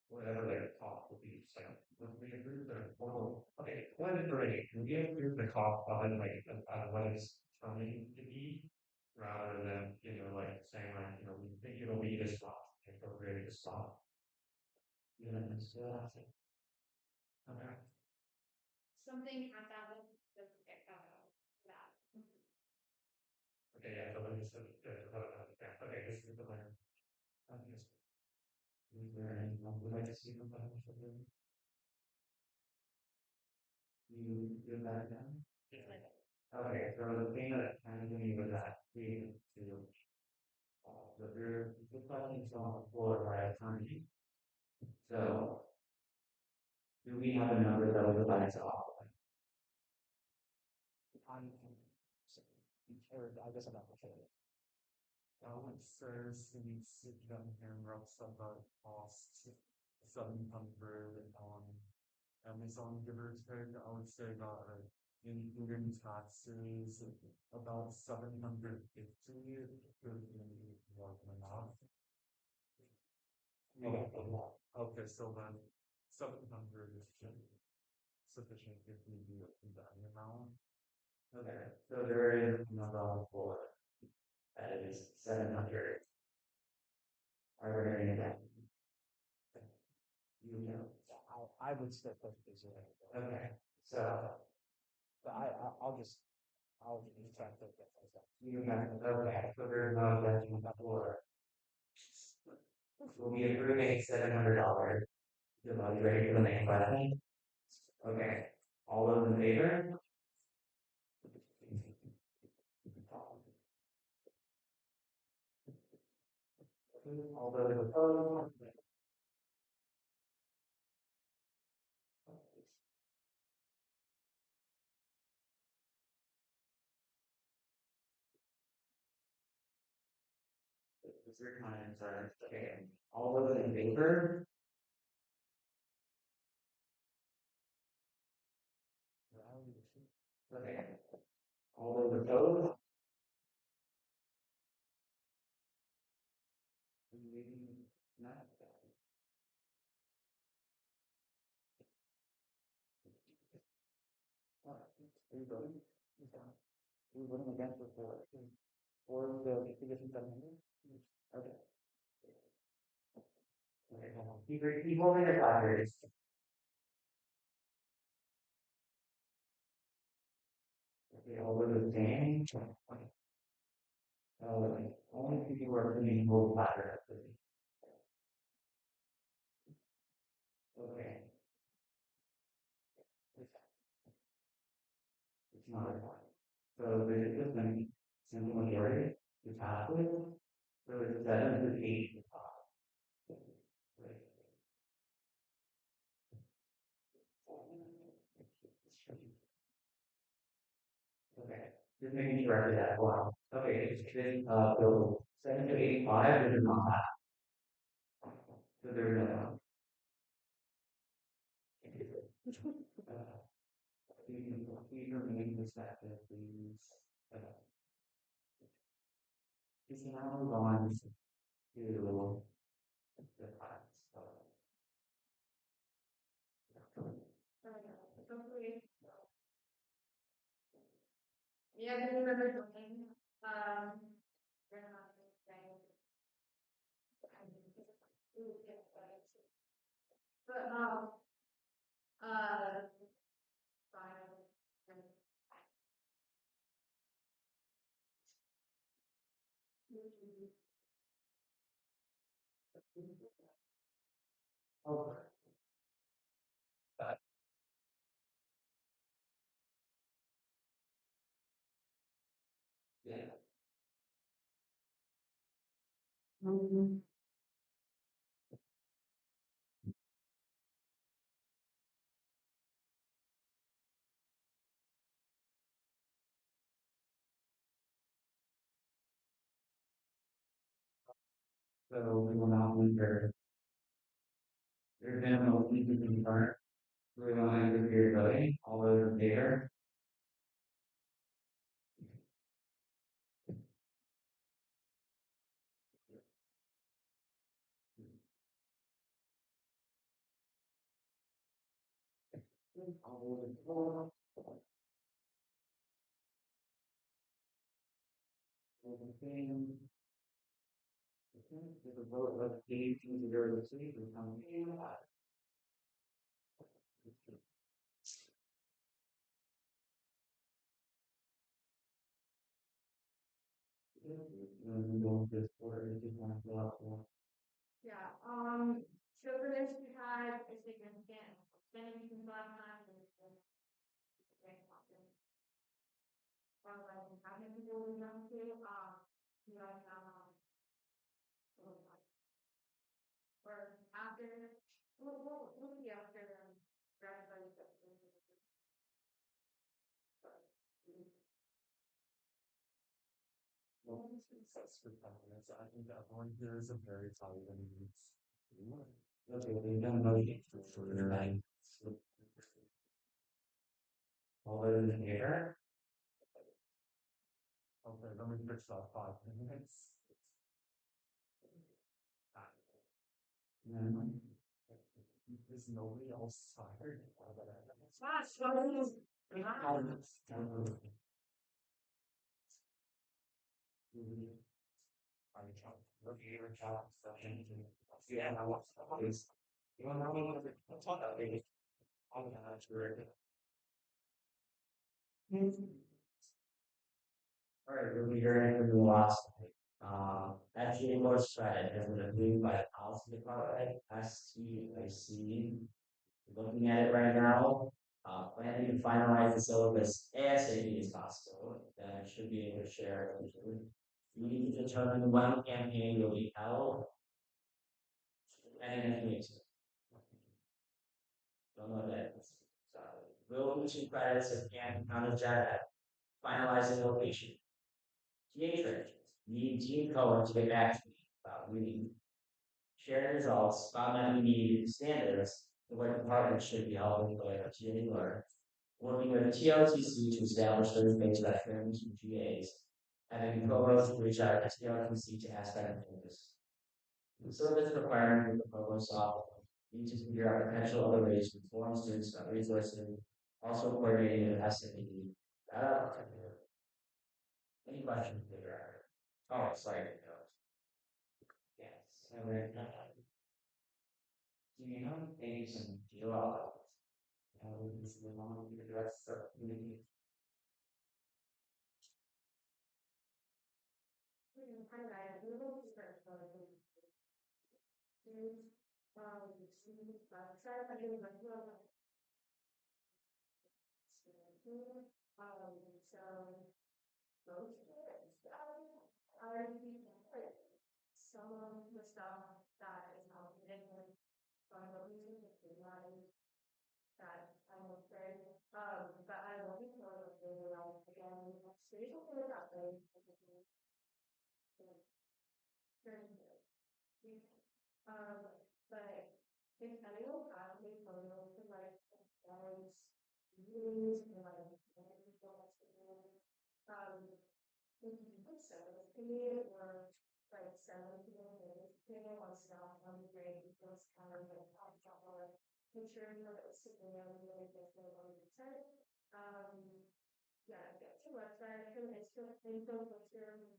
Whatever their cost would be, so, when we agree the total, okay, what is the rate, can we agree the cost of it, like, what it's coming to be? Rather than, like, saying like, we think it'll be this much, appropriate this much. It's, okay. Something at that level doesn't get cut out for that. Okay, yeah, so let me just, yeah, okay, this is the plan. Just. Is there anyone would like to see the plan for them? You do that now? Okay, so the thing that kind of me was that we to, the questions on the floor by attorney. So, do we have a number that we would like to offer? I'm sure, I guess I'm not sure. It says we sit down here and wrap up about cost 700 on Amazon, give or take. I would say about including taxes about 750 could be more than enough. Okay, so then 700 is sufficient if we do it in that amount. Okay, so there is another on the floor. That is 700. Are there any that? You know. I would stick with the zero. Okay, so But I'll just try to think that myself. you have, okay, so there's no objection on the floor. Will be approving $700. Is everybody ready for the next question? Okay, all those in favor? All those opposed? Is there comments or, okay, all those in favor? Okay, all those opposed? Not. Are you voting? Are you voting against or for the position 700? Okay. Okay, hold on. Keep holding your fingers. Okay, all those abstaining? Only people who are doing move ladder. Okay. It's not a point. So there's just a simple majority to pass with. So it's 7 to 8 to 5. Okay, just making sure I did that. Wow. Okay, so 7 to 85 is not that. So there's no. Please remain perspective, please. Is now move on to the class. Yeah, I remember something. We're not saying. But Oh. So we will now enter your minimum weekly concern. We will now enter your voting. All those in favor? All those opposed? All those abstaining? Okay, there's a vote of 18 to 0 to become Yeah, so for this, we had a significant spending from last time. How many people we know to, you know, or after, we'll see after, graduation. Well, that's for confidence. I think that one here is a very solid one. Okay, we've done motion for tonight. All those in favor? Okay, let me fix that 5 minutes. Is nobody else tired? Yeah, I want this. You want to know what's on that baby? Oh, yeah, that's great. Alright, we'll be hearing from the last. Actually, most credit has been approved by the policy department, STIC. Looking at it right now, planning to finalize the syllabus ASAP as possible, then I should be able to share it with you. We need to determine when the campaign will be held. And if we don't know that. So, will teaching credits if can counted jet finalizing location. TA trade, need Team Cohen to get back to me about reading. Sharing results, found that we need standards, the way departments should be held with TA learn. Working with TLTC to establish those things that firms and GAs. Having provost reach out to TLTC to ask better changes. The service requirement with the provost office. Need to figure out potential other ways to inform students about resources, also coordinating with SME. Any questions, Peter? Oh, sorry. Yes. Do you know things and feel out? This is the moment to address the community. Some of the stuff that is happening with some of the that I will say, but I will be sure that they will again, spiritual things out there. But if anyone has any photos of like parents, meetings, and like if you could send it to me or like send it to me on Snap on the grade, it's kind of like or picture of it sitting there really different on the site. Yeah, get to website, it's just info picture,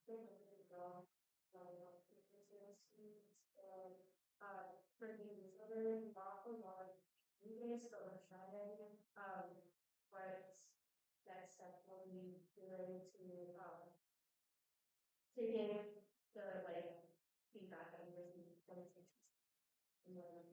for these other awful lot meetings that we're trying, but that's definitely related to taking the like feedback that we received from the teachers. And then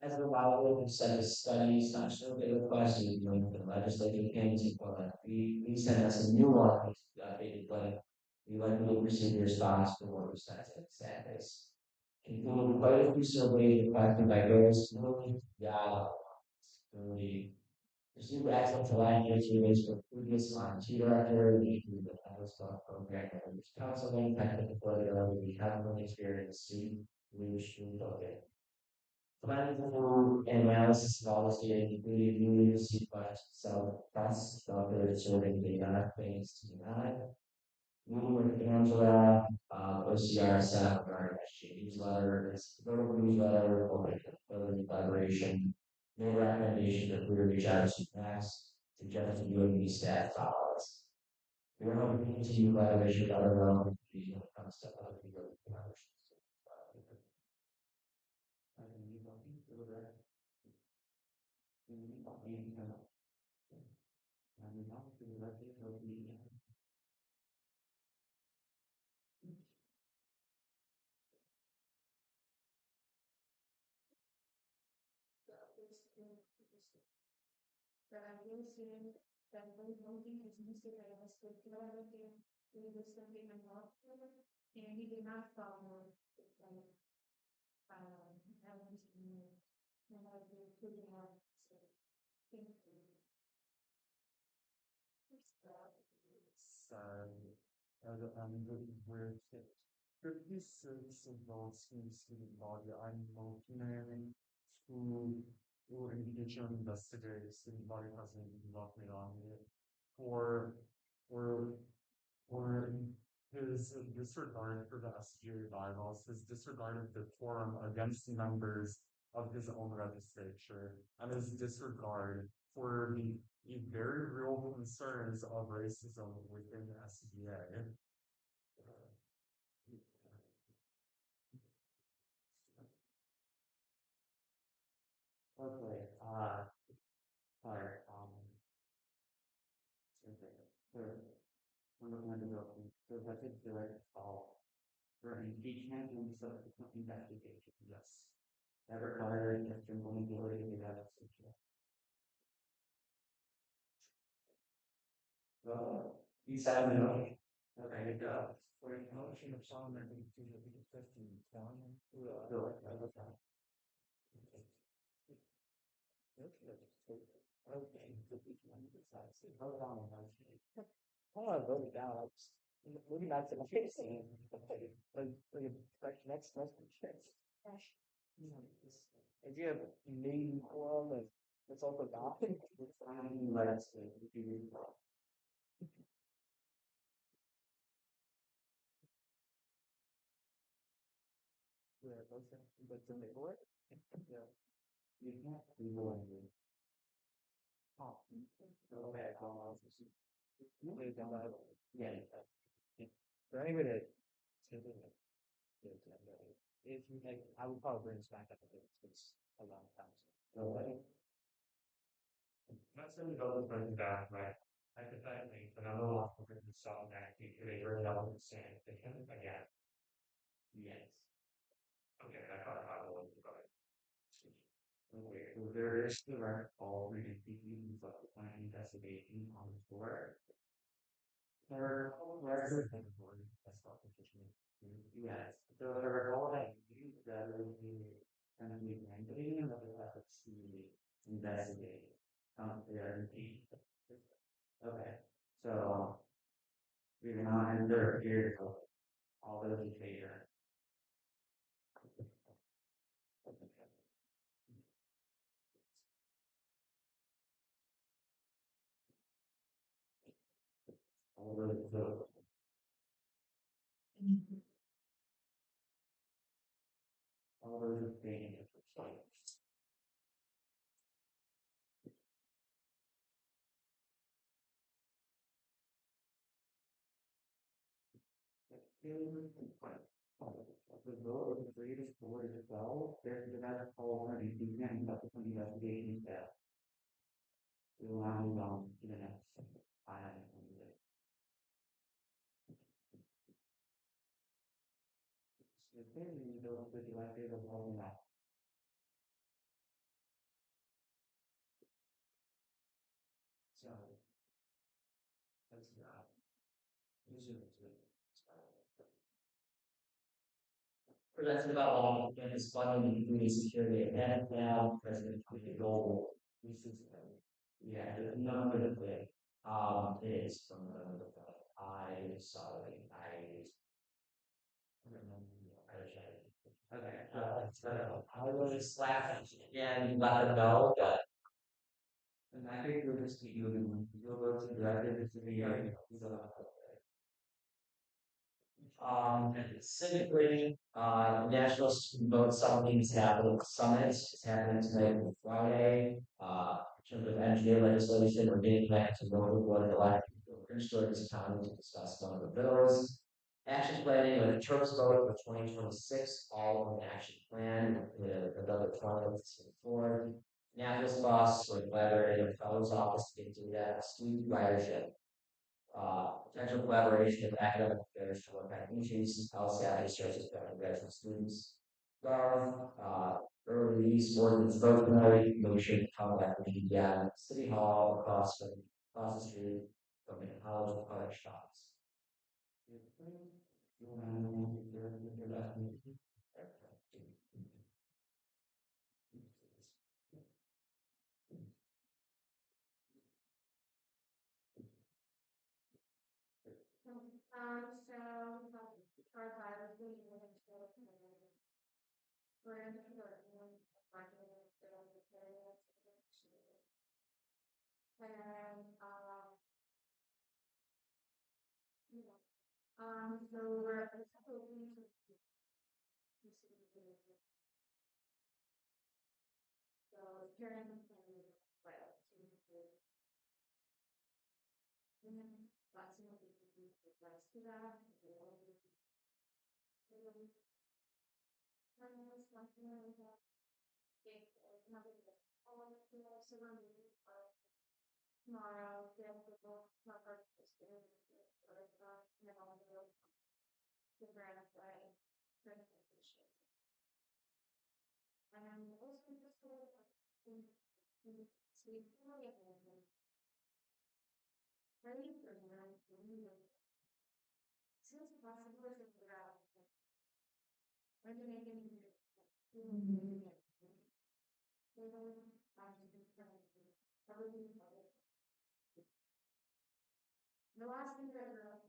As the Bible said, studies, not sure they requested during the legislative campaign, but we sent us a new one, updated, but we went through the procedures fast for what was that is. Including quite a few surveys requested by various communities, yeah, really. Received access to language surveys for previous IT director, we do the House program, counseling, technical further, we have no experience, see, we should look at. Planning for analysis of all the data, including newly received budgets, so that's the survey data, things to deny. Meeting with Angela, OCR staff regarding SG newsletter, vertical newsletter, or further collaboration. No recommendation that we reach out to Max, suggested UAB staff follows. We are hoping to continue collaboration with other relevant communities when it comes to other people. Where this involves student body, I'm looking to engage and investigate student body president not me on it or or or his disregard for the SGA bylaws, his disregard of the forum against members of his own legislature, and his disregard for the very real concerns of racism within the SGA. Okay, sorry, for, we're looking at the building, so that's a direct call for impeachment and subsequent investigation. Yes. That requires a simple majority of the legislature. So, you said no. Okay, go. For a motion of someone that we do the fifteen, one, go. Okay, vote on the motion. I want to vote it down. I just, maybe not to the facing. Like next check. If you have maybe quorum and it's also not. It's fine, let's do. Yeah, okay, but then they work. Yeah. You can't be more than. Oh, okay, yeah. So anyway, if you like, I would probably bring this back up if it's a long time. So, Not saying those bring back, right? Hypothetically, but I'm not going to solve that because they were not the same. They can again. yes. Okay, I thought I was right. Okay, so there is the right all reading meetings of the planning investigation on the floor. There are records. That's not efficient. Yes, so there are all that you that will be kind of be angry and other efforts to investigate. There. Okay, so we're now enter here. All those in favor. All those opposed. All those abstaining. The vote of the greatest board as well, there's the best call for the beginning of the investigation step. We will now move on to the next item. thing, you don't really like it or all that. So that's not usually it's really. Presented about all campus funding and community security and now President Clinton Global Research. Yeah, there's a number of things. It is from the I saw it. I was laughing and you let them know, but And I think you'll just keep moving. You'll go to directed to the area. Civically, National Student Vote Something is happening, Summit is happening tonight on Friday. In terms of NGA legislation, we're getting back to vote what elected Prince George's County to discuss one of the bills. Action planning with a terms vote for 2026, all in action plan with another 2024. Nationals bus with collaborative fellows office to do that, student ridership. Potential collaboration with academic affairs to work on issues, LSAT researches for undergraduate students. Early release ordinance vote tonight, motion to come back to the City Hall across the street from the College of Art Shops. Our virus is we're in the so we're so during lots of to that. Tomorrow, and also just ready for since possible to figure out when to make any the last thing that where's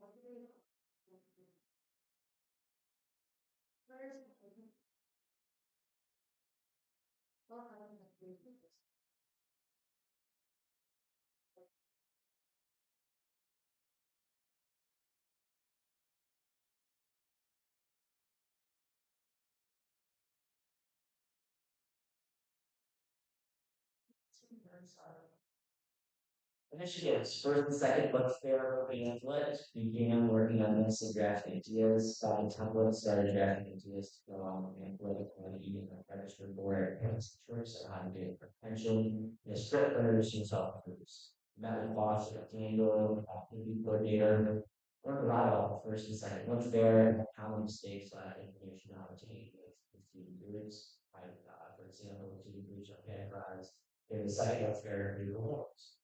Initiatives, first and second book fair pamphlet, began working on this and drafting ideas, found templates, started drafting ideas to go on the pamphlet, and even the registered board, parents, church, or how to do prevention, the script learners, and self-groups. Met with Foster, Daniel, activity coordinator, learned a lot about the first and second book fair, how mistakes, information obtained with student groups, for example, student groups are categorized in the second book fair and rules.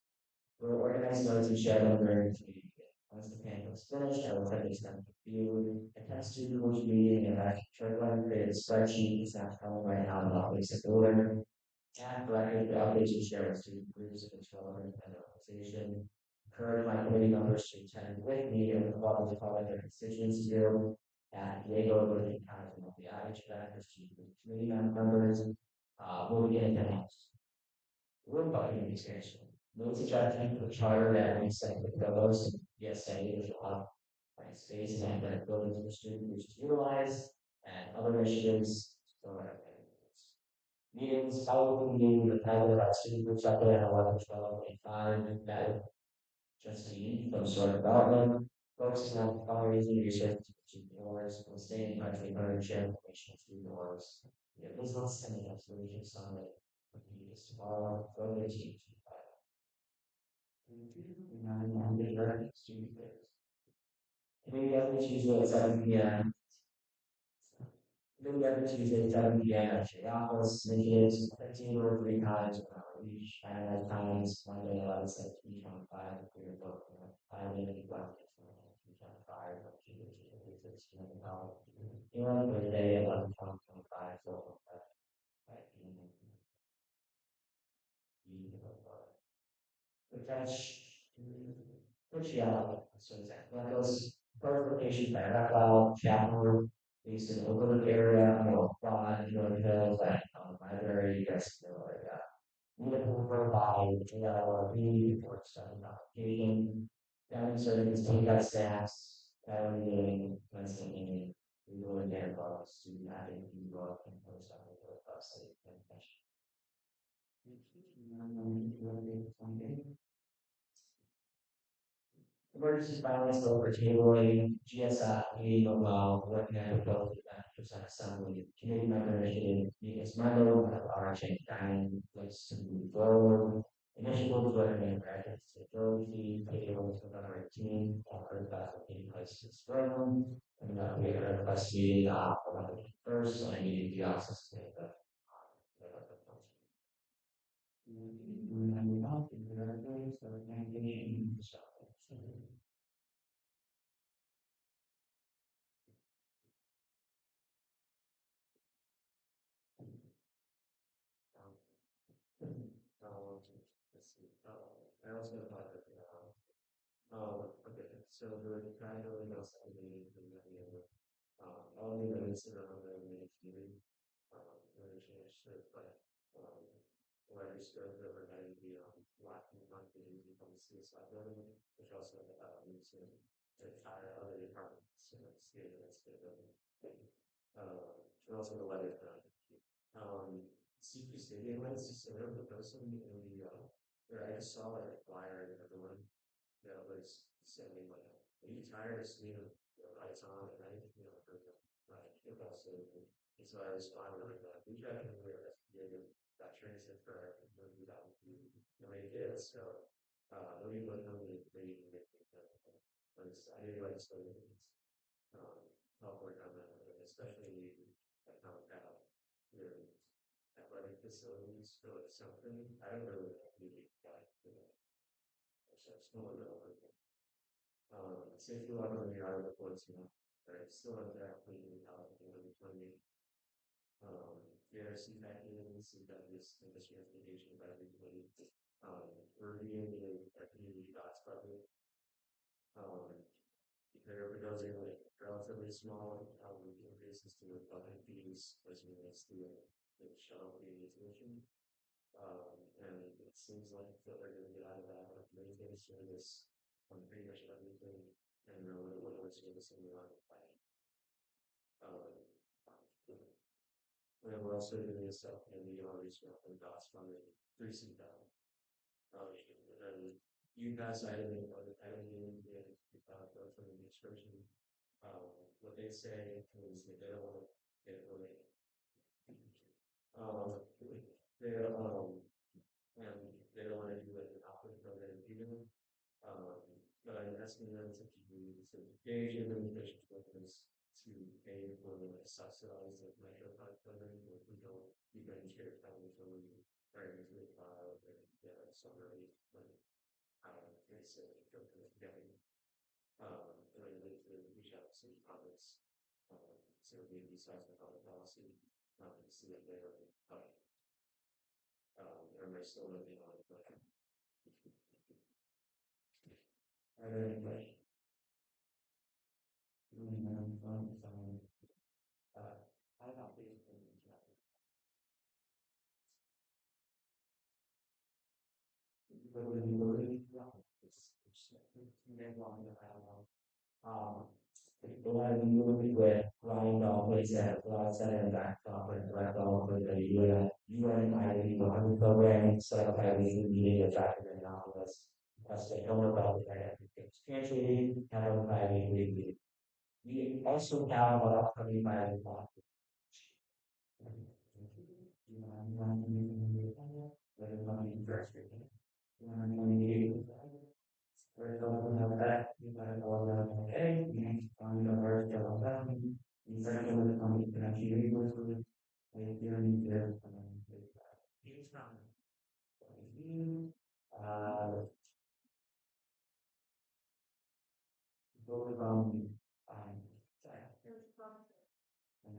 We'll organize notes and share them during the community. Once the pamphlet is finished, I will take a step review, attest to Google's meeting, and I can create a spreadsheet. It's not coming right now, but I'll place it over. Add record the updates and share with student groups if it's relevant and organization. Encourage my committee members to attend with me and the public their constituents do. At Diego, with the council of the IHBAC, committee members, will be in attendance. Room building expansion. No suggestion for the charter that we set with fellows, yes, say there's a lot of space and that buildings for student groups to utilize, and other initiatives. So, meetings, how will we meet the title of our student groups up there at 11, 12, and 5, that Justine from Sort Development, focusing on fundraising, research, student awards, and staying in touch with share information with student awards. We have business and the Exploration Summit, which is tomorrow, for the team. Maybe that was usually at 7 p.m. Then we have Tuesday, 7 p.m. at your office, midgets, 15 or 3 times per hour each, finalized times, Monday, 11, 6, each on 5, 5 minutes, each on 5, Tuesday, 6, and Thursday, 11, 25, so, Potential, potentiality, so that goes clarification by Raphael, Chapel, based in Oakland area, Broad, North Hills, like, library, yes, like that. Moving by JLRB, for study application, demonstrating this team got snacks, meeting, Wednesday, we go in there, student having people and post on the website and question. Emergency violence over tabling, GSI, allow what now both percent assembly, committee member initiative, because member of our change time, place to move forward. Initiatives recommend practice to ability, payroll to number 18, offer that in place to spring, and that we are requesting for the first, so I need the access to the I also thought that, okay, so the kind of else I made all the events around the community, really changed it, but, when I started over the, Latin marketing from the suicide building, which also, needs to retire other departments, state and state building. And also the letter, CP Stadium, it's just another person in the, where I just saw like a flyer and everyone that was sending like, are you tired of seeing the lights on at night? For the if also, and so I responded with that. We tried to wear that transit for without nobody did. So nobody would know they but I didn't like so help work on that, especially at your athletic facilities for something. I don't really safety level in the art reports, right? Still exactly how VRC mechanisms that this industry application by everybody. Reviewing the community dots project. They're proposing like relatively small increases to the budget fees as relates to the shuttle fee tuition. And it seems like that they're going to get out of that with maintain service on pretty much everything and really what we're servicing the line of plan. And we're also doing this stuff in the research and dots from the 3C down. And you guys, I didn't from the description. What they say is that they don't want to get away. They and they don't want to do like an option program either. But I'm asking them to engage in innovation programs to pay for a subsidized metro program where we don't share families when we are into the cloud and summary it's together. And I need to reach out to some comments. So maybe besides the public policy, see if they're am I still living on it? Are there any questions? I don't think with Ryan Dalton said, Center backdrop and direct all with the UNID 100 program, set up having meeting attractive analysis. That's the number about the substantially have by weekly. We also have an upcoming by Voted on, sorry. And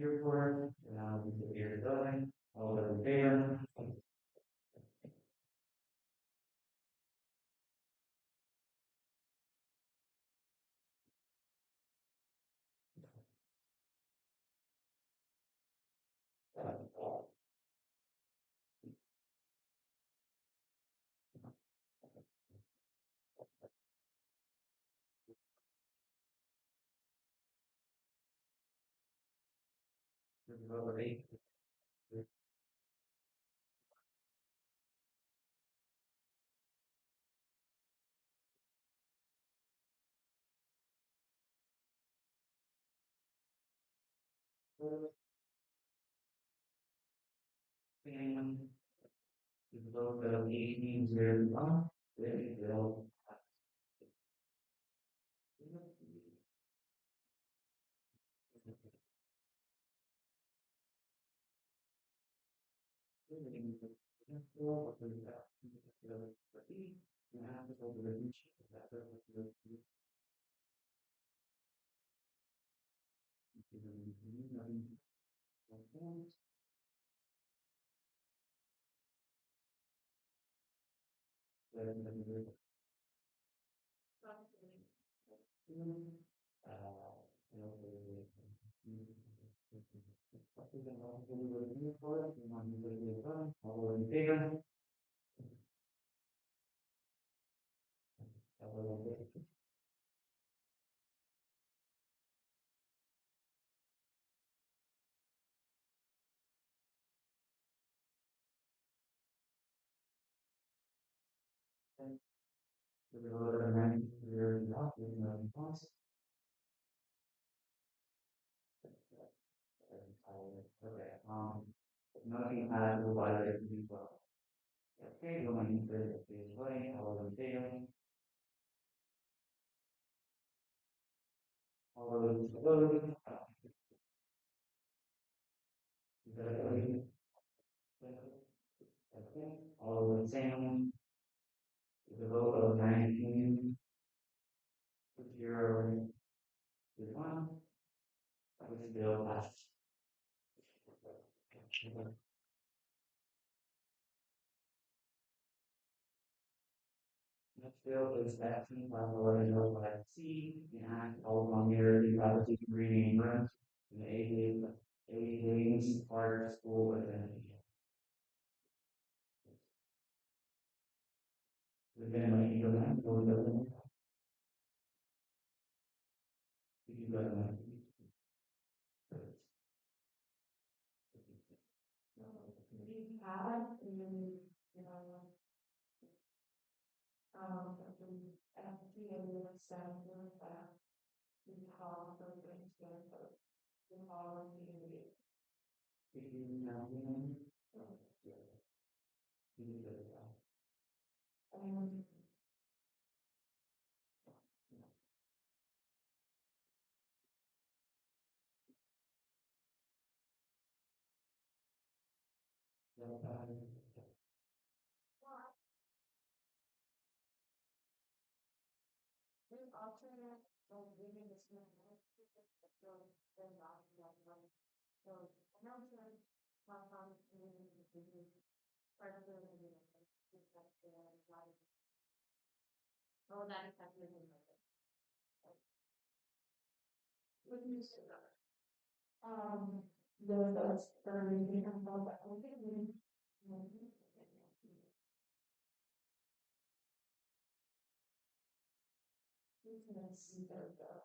Airport, the air building, all over there. And the local 1801, there you go. All in favor? Okay, nothing had to violate the law. Okay, going into the voting, all in favor? All those opposed? Okay, all in favor? With a vote of 19 to 0 to 1, this bill passes. Next bill is action by the legislature by C, the act of on here, the privacy reading rent, and the ADA's part school identity. Within my ego, I'm going to. You got that. We have, you know, FT and seven, we call for the we call alternate, so reading this one, so then not that one. So announcement, oh, that is definitely. What do you say about it? Those that are reading about that, okay. Let's see there we go.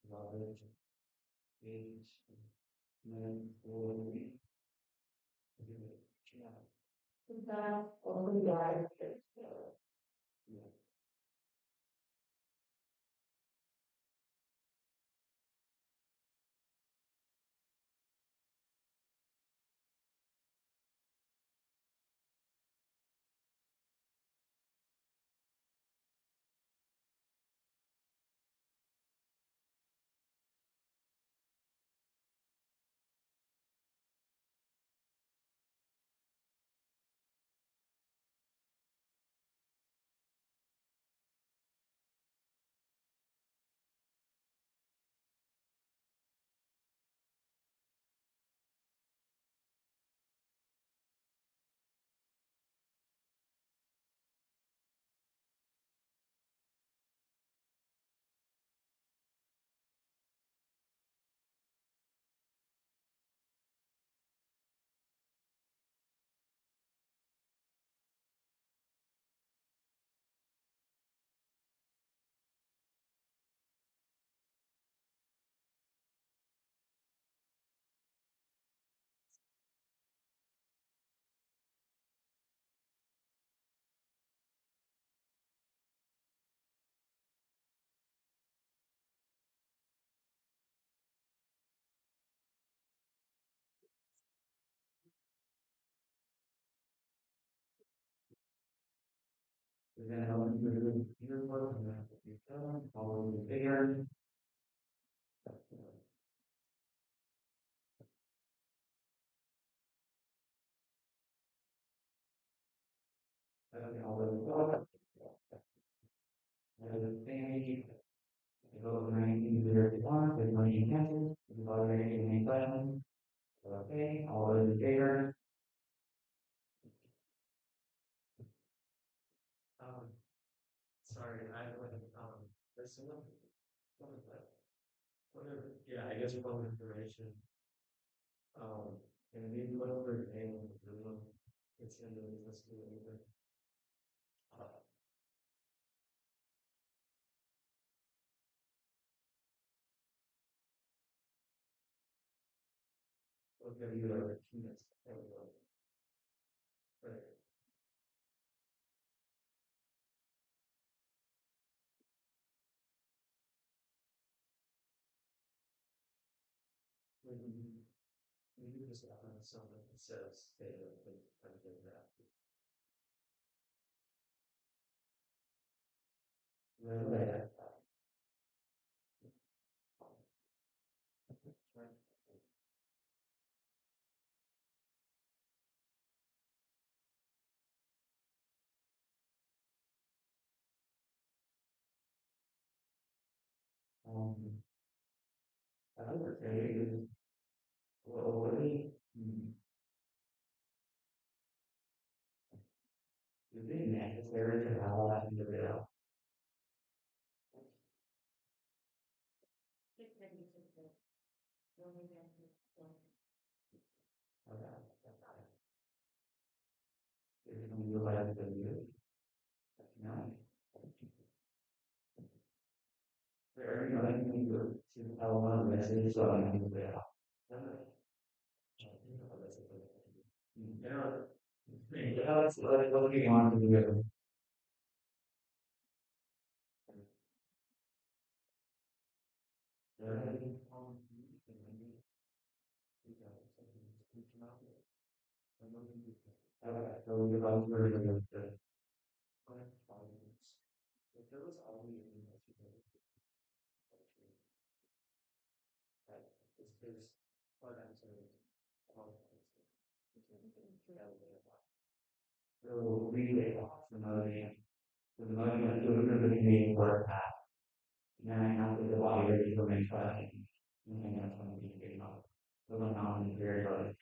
Knowledge, age, and for That's only right. then I'll do the beautiful and then you film, follow the bigger. All the family, you go to anything you really want, with money in hand, you go to anything in plan. Okay, all those in favor? Um, sorry, I like, there's someone, what is that? Whatever, yeah, I guess public information. And we look for a name, it's in the business school either. Okay, you are, yes, there we go. Right. you just have something that says they did that. Right. I would say, well, is it necessary to have all that in the bill? Is it gonna be like the new? No. Very like me to have one message so I can do it. Yeah, that's what we want to do. So we're about to learn about the if there was only a there's part answer. So we lay off the motion. The motion to the meeting for that. Then I have to the body ready to make fun. And that's when we get up. So the nominee is very hard.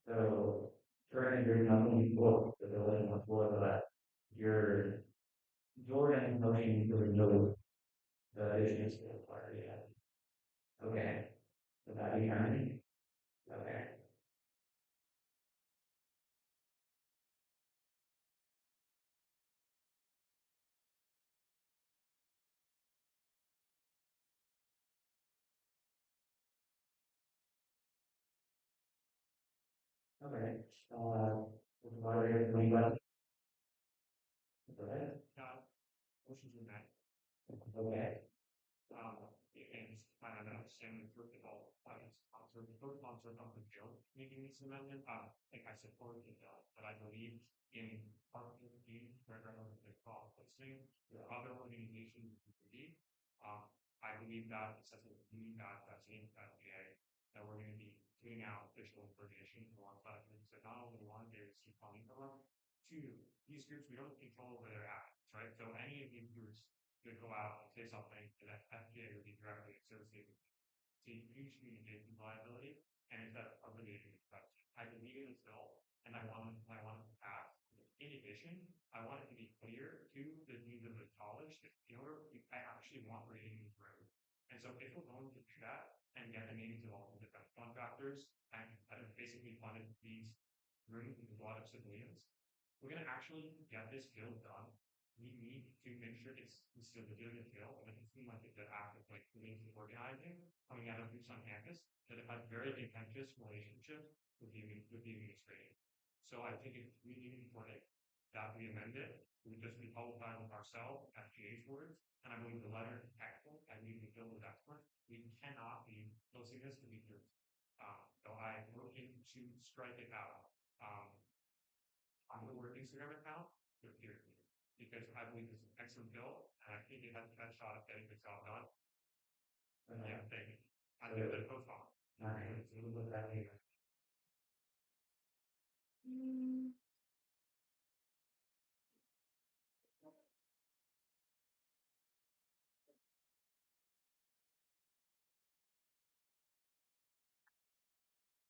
So currently there's nothing for the building before that your Jordan motion to remove the issues to the party. Okay. So that be harmony. Okay. Okay. What are you doing about? Okay. Motion's been made. Okay. And I don't understand first of all, both sponsor of the bill making this amendment. Like I support the bill, but I believe in partner the call listening to other organizations in the community. I believe that it says that we got that same FDA that we're going to be putting out official information alongside things that not only one they receive funding from them, two, these groups we don't control where they're at, right? So any of these groups could go out and say something that FDA would be directly associated with. So you huge communication liability, and it's that obligated question. I believe in this bill, and I want it to pass. In addition, I want it to be clear to the needs of the college that in order, I actually want rating these roads. And so if we're going to do that and get the names of all the different contractors and basically funded these rooms with a lot of civilians, we're going to actually get this bill done. We need to make sure it's still doing the bill, and it can seem like it's an act of like community organizing coming out of groups on campus that have had very contentious relationships with the administration. So I think it's really important that we amend it. We just be qualified with ourselves, FGA's words, and I believe the letter is excellent. I believe the bill is excellent. We cannot be closing this to be good. So I'm looking to strike it out. On the word Instagram account, you're here. Because I believe it's an excellent bill, and I think it has the best shot of getting the job done. Yeah, thank you. I live at post on. Alright, so we'll put that here.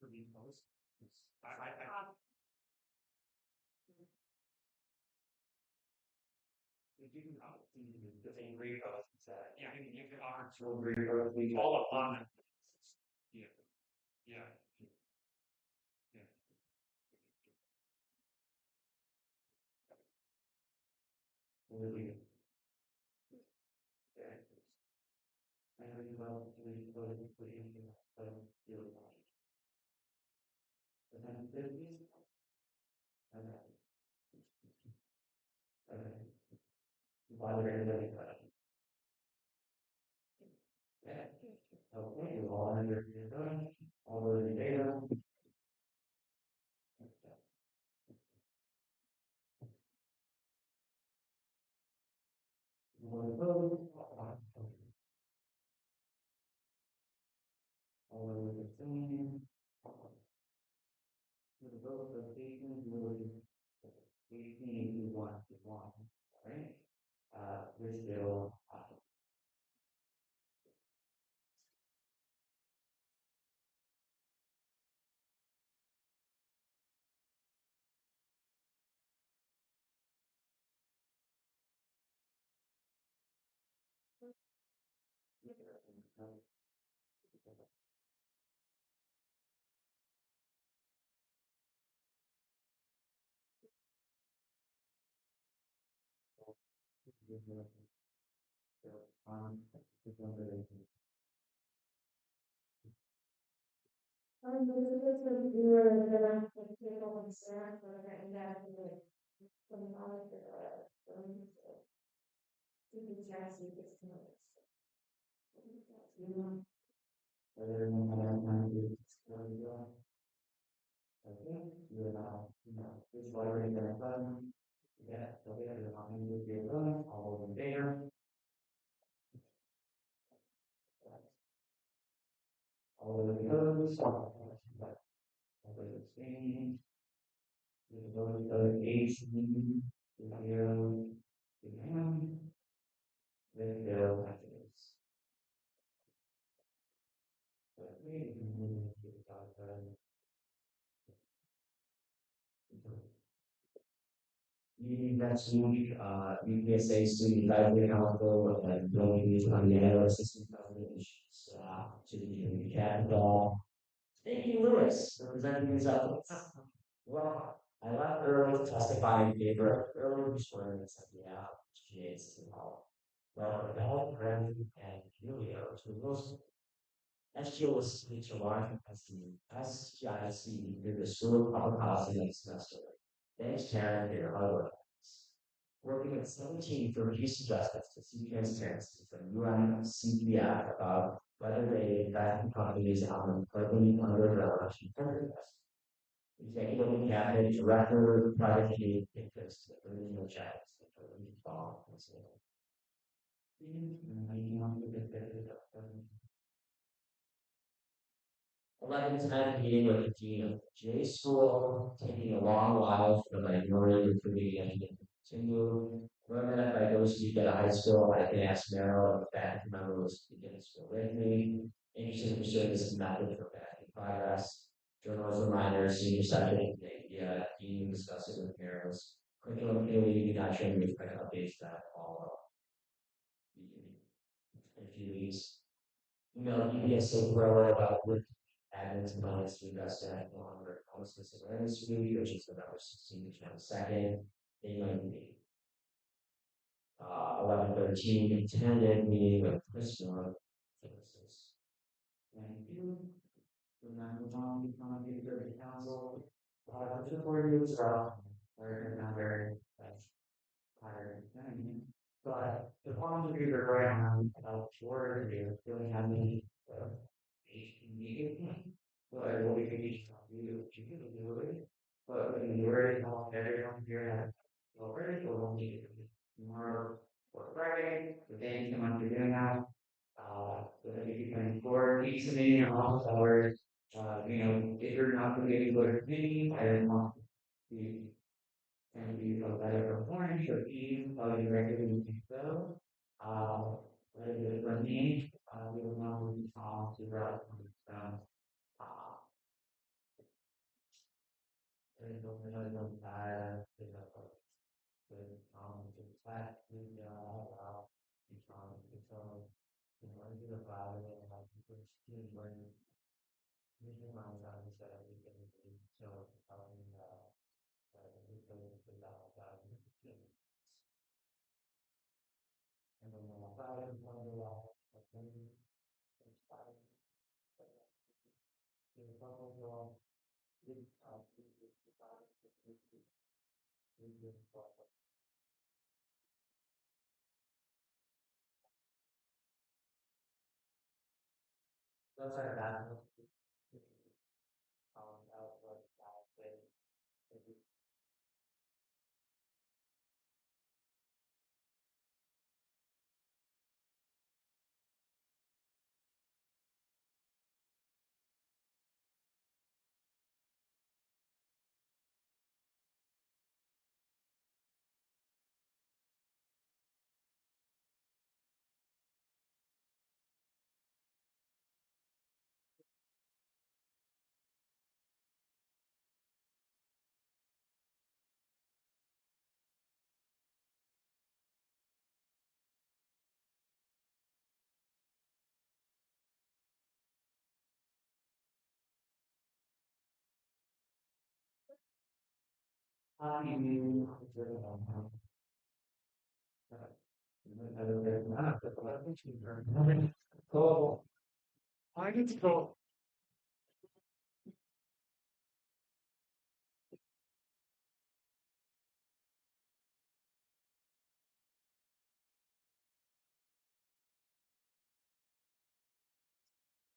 For these posts. The same repo. Yeah, I mean, if it are So repo, we all upon it. Yeah. Yeah. Yeah. will be. Yeah. I know you well, we put in deal. But then there is. Okay. Why we're in the yeah. Okay, all under all those in favor? All opposed? All those abstaining? To the vote of 18 to 1 to 1, right? This bill, This is a good, table and staff, so that you have to, some knowledge of, the tax you just know. everyone have time to explore the bill? Okay, you're now, this water is gonna button. Yeah, so we have the line with your vote, all those in favor? All those opposed? All those abstaining? The vote of 18 to 0 to him. This bill passes. Okay, and then we'll get it out of meeting next week, UPSA Student Advisory Council, and going on the Assistant President, to the Capitol. Thank you, Lewis, for presenting these updates. Well, I left early to testify in favor of early requirements of the GA's involved. Well, the whole friend and Julio to those SGO was speech to Washington SGIC through the School of Public Policy next semester. Thanks, Karen, for your hard work. Working with 17 for reduced adjustments to see transparency from UNCPI about whether they invest in companies on the carbon under election purpose. Executive Cabinet Director, Private Interest, the original checks, the fall, and so on. Eleven-10 meeting with the dean of J School, taking a long while for the minority recruiting and continue. Learning that if I go speak at a high school, I can ask Meryl if that member was beginning school with me. Interested in pursuing this method for backing progress. Journalism minor, senior subject, yeah, dean discuss it with Meryl's curriculum committee, not sure if I can update that all in a few weeks. Email UPSA Umbrella about what admins and bonus to invest in longer homelessness awareness week, which is November 16th to 22nd. Email me. 11:13 attended meeting with Chris Miller. Thank you. We're not move on to the council. Just for you as well. We're not very tired. But the forms of your ground, sure, you're really having meeting. But what we can each do, you can do it. But when you're all everyone here has already, or we'll need tomorrow or Friday, the day come on to doing that. So that you can forward each meeting in office hours. If you're not going to go to the meeting, I don't want to and be a better morning or eve, you regularly think so. For me, we will not move on to route from that's our bad. Cool. I get to go